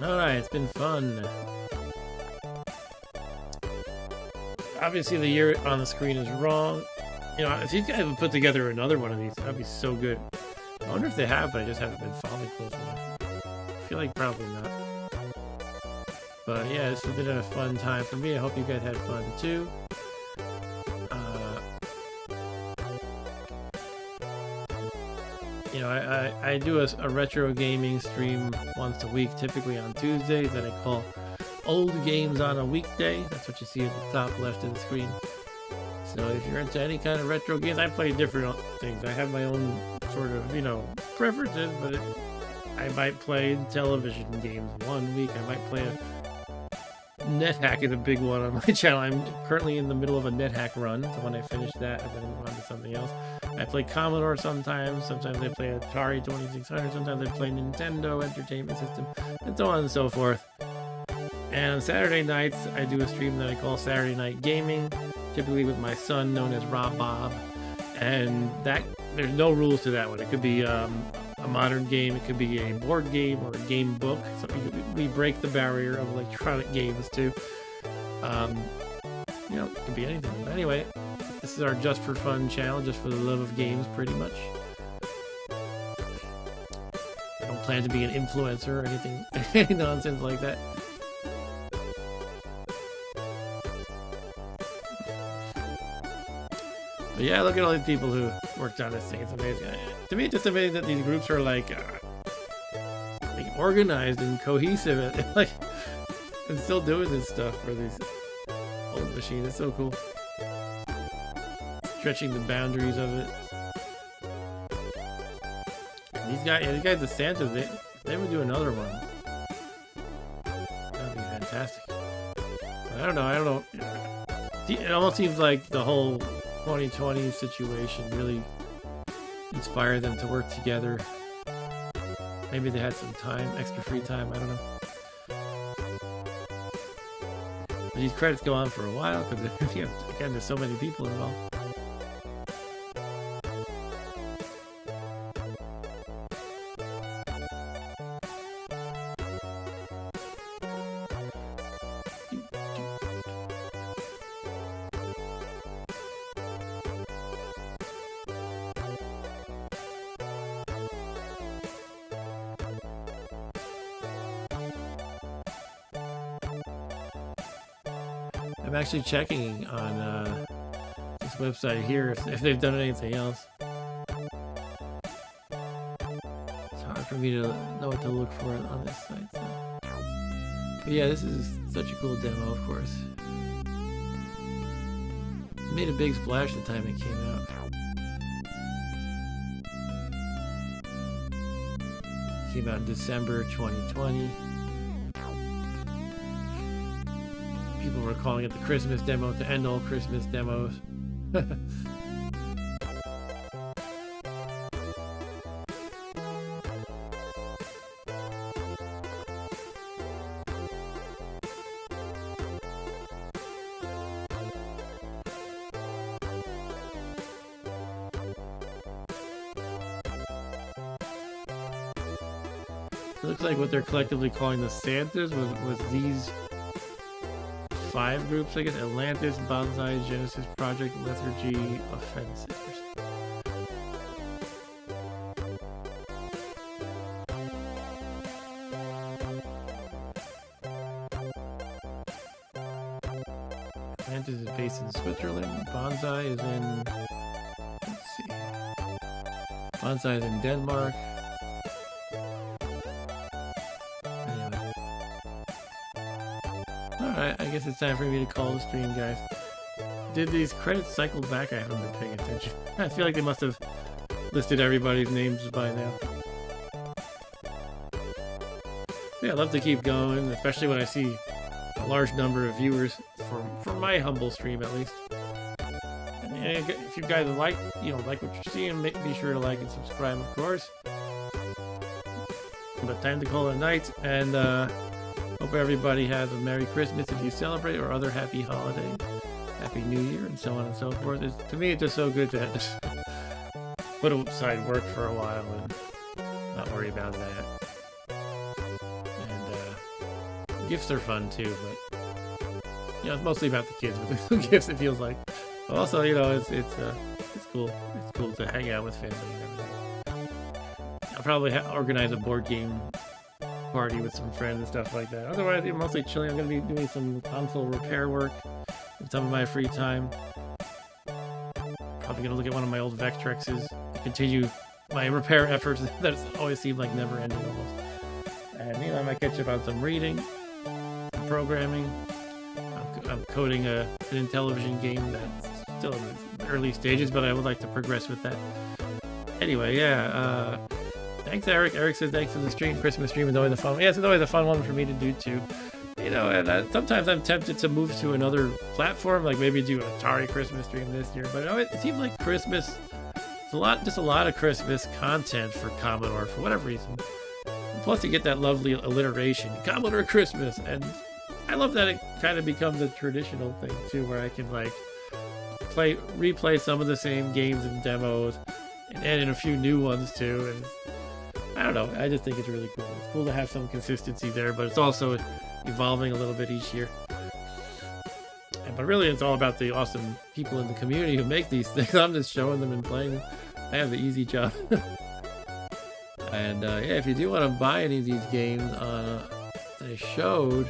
S1: Alright, it's been fun. Obviously the year on the screen is wrong. You know, if these guys would put together another one of these, that'd be so good. I wonder if they have, but I just haven't been following close enough. I feel like probably not. But yeah, this has been a fun time for me. I hope you guys had fun too. You know, I do a retro gaming stream once a week, typically on Tuesdays, that I call Old Games on a Weekday. That's what you see at the top left of the screen. So if you're into any kind of retro games, I play different things. I have my own sort of, you know, preferences, but I might play television games one week. I might play a NetHack is a big one on my channel. I'm currently in the middle of a NetHack run, so when I finish that, I'm going to move on to something else. I play Commodore sometimes. Sometimes I play Atari 2600. Sometimes I play Nintendo Entertainment System, and so on and so forth. And on Saturday nights, I do a stream that I call Saturday Night Gaming, typically with my son, known as Rob Bob. And that there's no rules to that one. It could be a modern game, it could be a board game or a game book. So we break the barrier of electronic games too. You know, it could be anything. But anyway, this is our just for fun channel, just for the love of games, pretty much. I don't plan to be an influencer or anything, any nonsense like that. But yeah, look at all these people who worked on this thing. It's amazing. To me, it's just amazing that these groups are like organized and cohesive, and still doing this stuff for these old machines. It's so cool. Stretching the boundaries of it. And these guys, the Santas, they would do another one. That'd be fantastic. But I don't know. It almost seems like the whole 2020 situation really inspired them to work together. Maybe they had some time, extra free time, I don't know. But these credits go on for a while because, again, there's so many people involved. I'm actually checking on this website here if they've done anything else. It's hard for me to know what to look for on this site. So. But yeah, this is such a cool demo, of course. It made a big splash the time it came out. It came out in December 2020. People were calling it the Christmas demo to end all Christmas demos. It looks like what they're collectively calling the Santas was these 5 groups, I guess. Atlantis, Bonsai, Genesis Project, Lethargy, Offensive. Atlantis is based in Switzerland. Bonsai is in... let's see. Bonsai is in Denmark. Alright, I guess it's time for me to call the stream, guys. Did these credits cycle back? I haven't been paying attention. I feel like they must have listed everybody's names by now. Yeah, I'd love to keep going, especially when I see a large number of viewers for my humble stream, at least. And if you guys like what you're seeing, be sure to like and subscribe, of course. But time to call it a night, and hope everybody has a Merry Christmas if you celebrate, or other happy holiday, Happy New Year, and so on and so forth. To me, it's just so good to just put aside work for a while and not worry about that. And gifts are fun too, but it's mostly about the kids with the gifts. It feels like. But also, it's cool. It's cool to hang out with family and everything. I'll probably organize a board game party with some friends and stuff like that. Otherwise, I'm mostly chilling. I'm going to be doing some console repair work in some of my free time. Probably going to look at one of my old Vectrexes to continue my repair efforts that always seem like never ending almost. And I might catch up on some reading, some programming. I'm coding an Intellivision game that's still in the early stages, but I would like to progress with that. Anyway, yeah, thanks, Eric. Eric says thanks for the stream. Christmas stream is always a fun one. Yeah, it's always a fun one for me to do too. You know, and sometimes I'm tempted to move to another platform, like maybe do an Atari Christmas stream this year. But you know, it seems like Christmas, just a lot of Christmas content for Commodore for whatever reason. And plus, you get that lovely alliteration, Commodore Christmas, and I love that it kind of becomes a traditional thing too, where I can like replay some of the same games and demos, and add in a few new ones too. And I don't know, I just think it's really cool. It's cool to have some consistency there, but it's also evolving a little bit each year. But really, it's all about the awesome people in the community who make these things. I'm just showing them and playing them. I have the easy job. And yeah, if you do want to buy any of these games that I showed,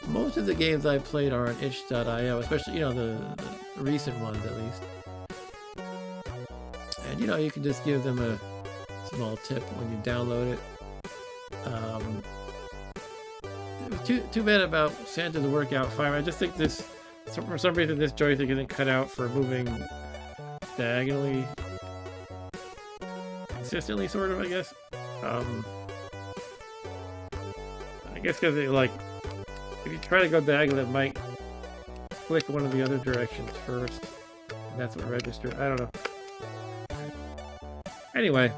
S1: most of the games I played are on itch.io, especially, you know, the recent ones at least. And you know, you can just give them a small tip when you download it. Too bad about Santa's Workout 5. I just think this, for some reason, this joystick isn't cut out for moving diagonally consistently, sort of, I guess. I guess because it, like, if you try to go diagonal, it might click one of the other directions first. And that's what registered. I don't know. Anyway.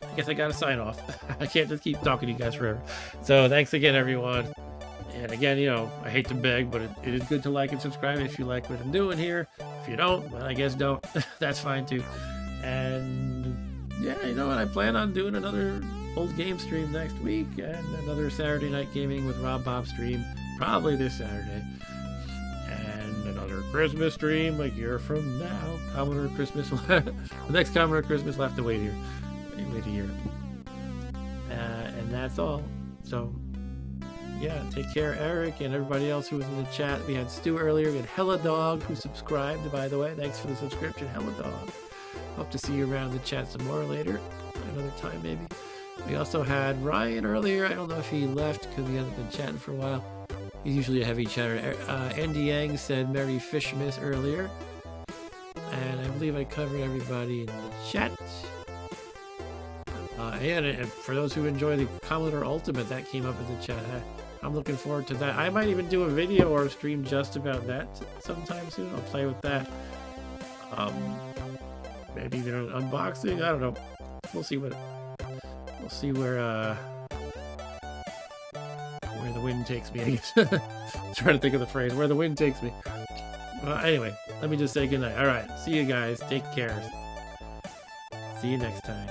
S1: I guess I gotta sign off. I can't just keep talking to you guys forever. So thanks again, everyone. And again, you know, I hate to beg, but it is good to like and subscribe if you like what I'm doing here. If you don't, well, I guess don't. That's fine too. And yeah, you know what? I plan on doing another old game stream next week and another Saturday night gaming with Rob Bob stream probably this Saturday. And another Christmas stream a year from now. Commodore Christmas. The next Commodore Christmas will have to wait here. Wait a year. And that's all. So yeah, take care, Eric, and everybody else who was in the chat. We had Stu earlier. We had Hella Dog, who subscribed, by the way. Thanks for the subscription, Hella Dog. Hope to see you around the chat some more later. Another time, maybe. We also had Ryan earlier. I don't know if he left because he hasn't been chatting for a while. He's usually a heavy chatter. Andy Yang said Merry Fishmas earlier. And I believe I covered everybody in the chat. And for those who enjoy the Commodore Ultimate, that came up in the chat. I'm looking forward to that. I might even do a video or a stream just about that sometime soon. I'll play with that. Maybe even an unboxing. I don't know. We'll see where the wind takes me, I guess. Trying to think of the phrase, where the wind takes me. Anyway, let me just say goodnight. All right, see you guys. Take care. See you next time.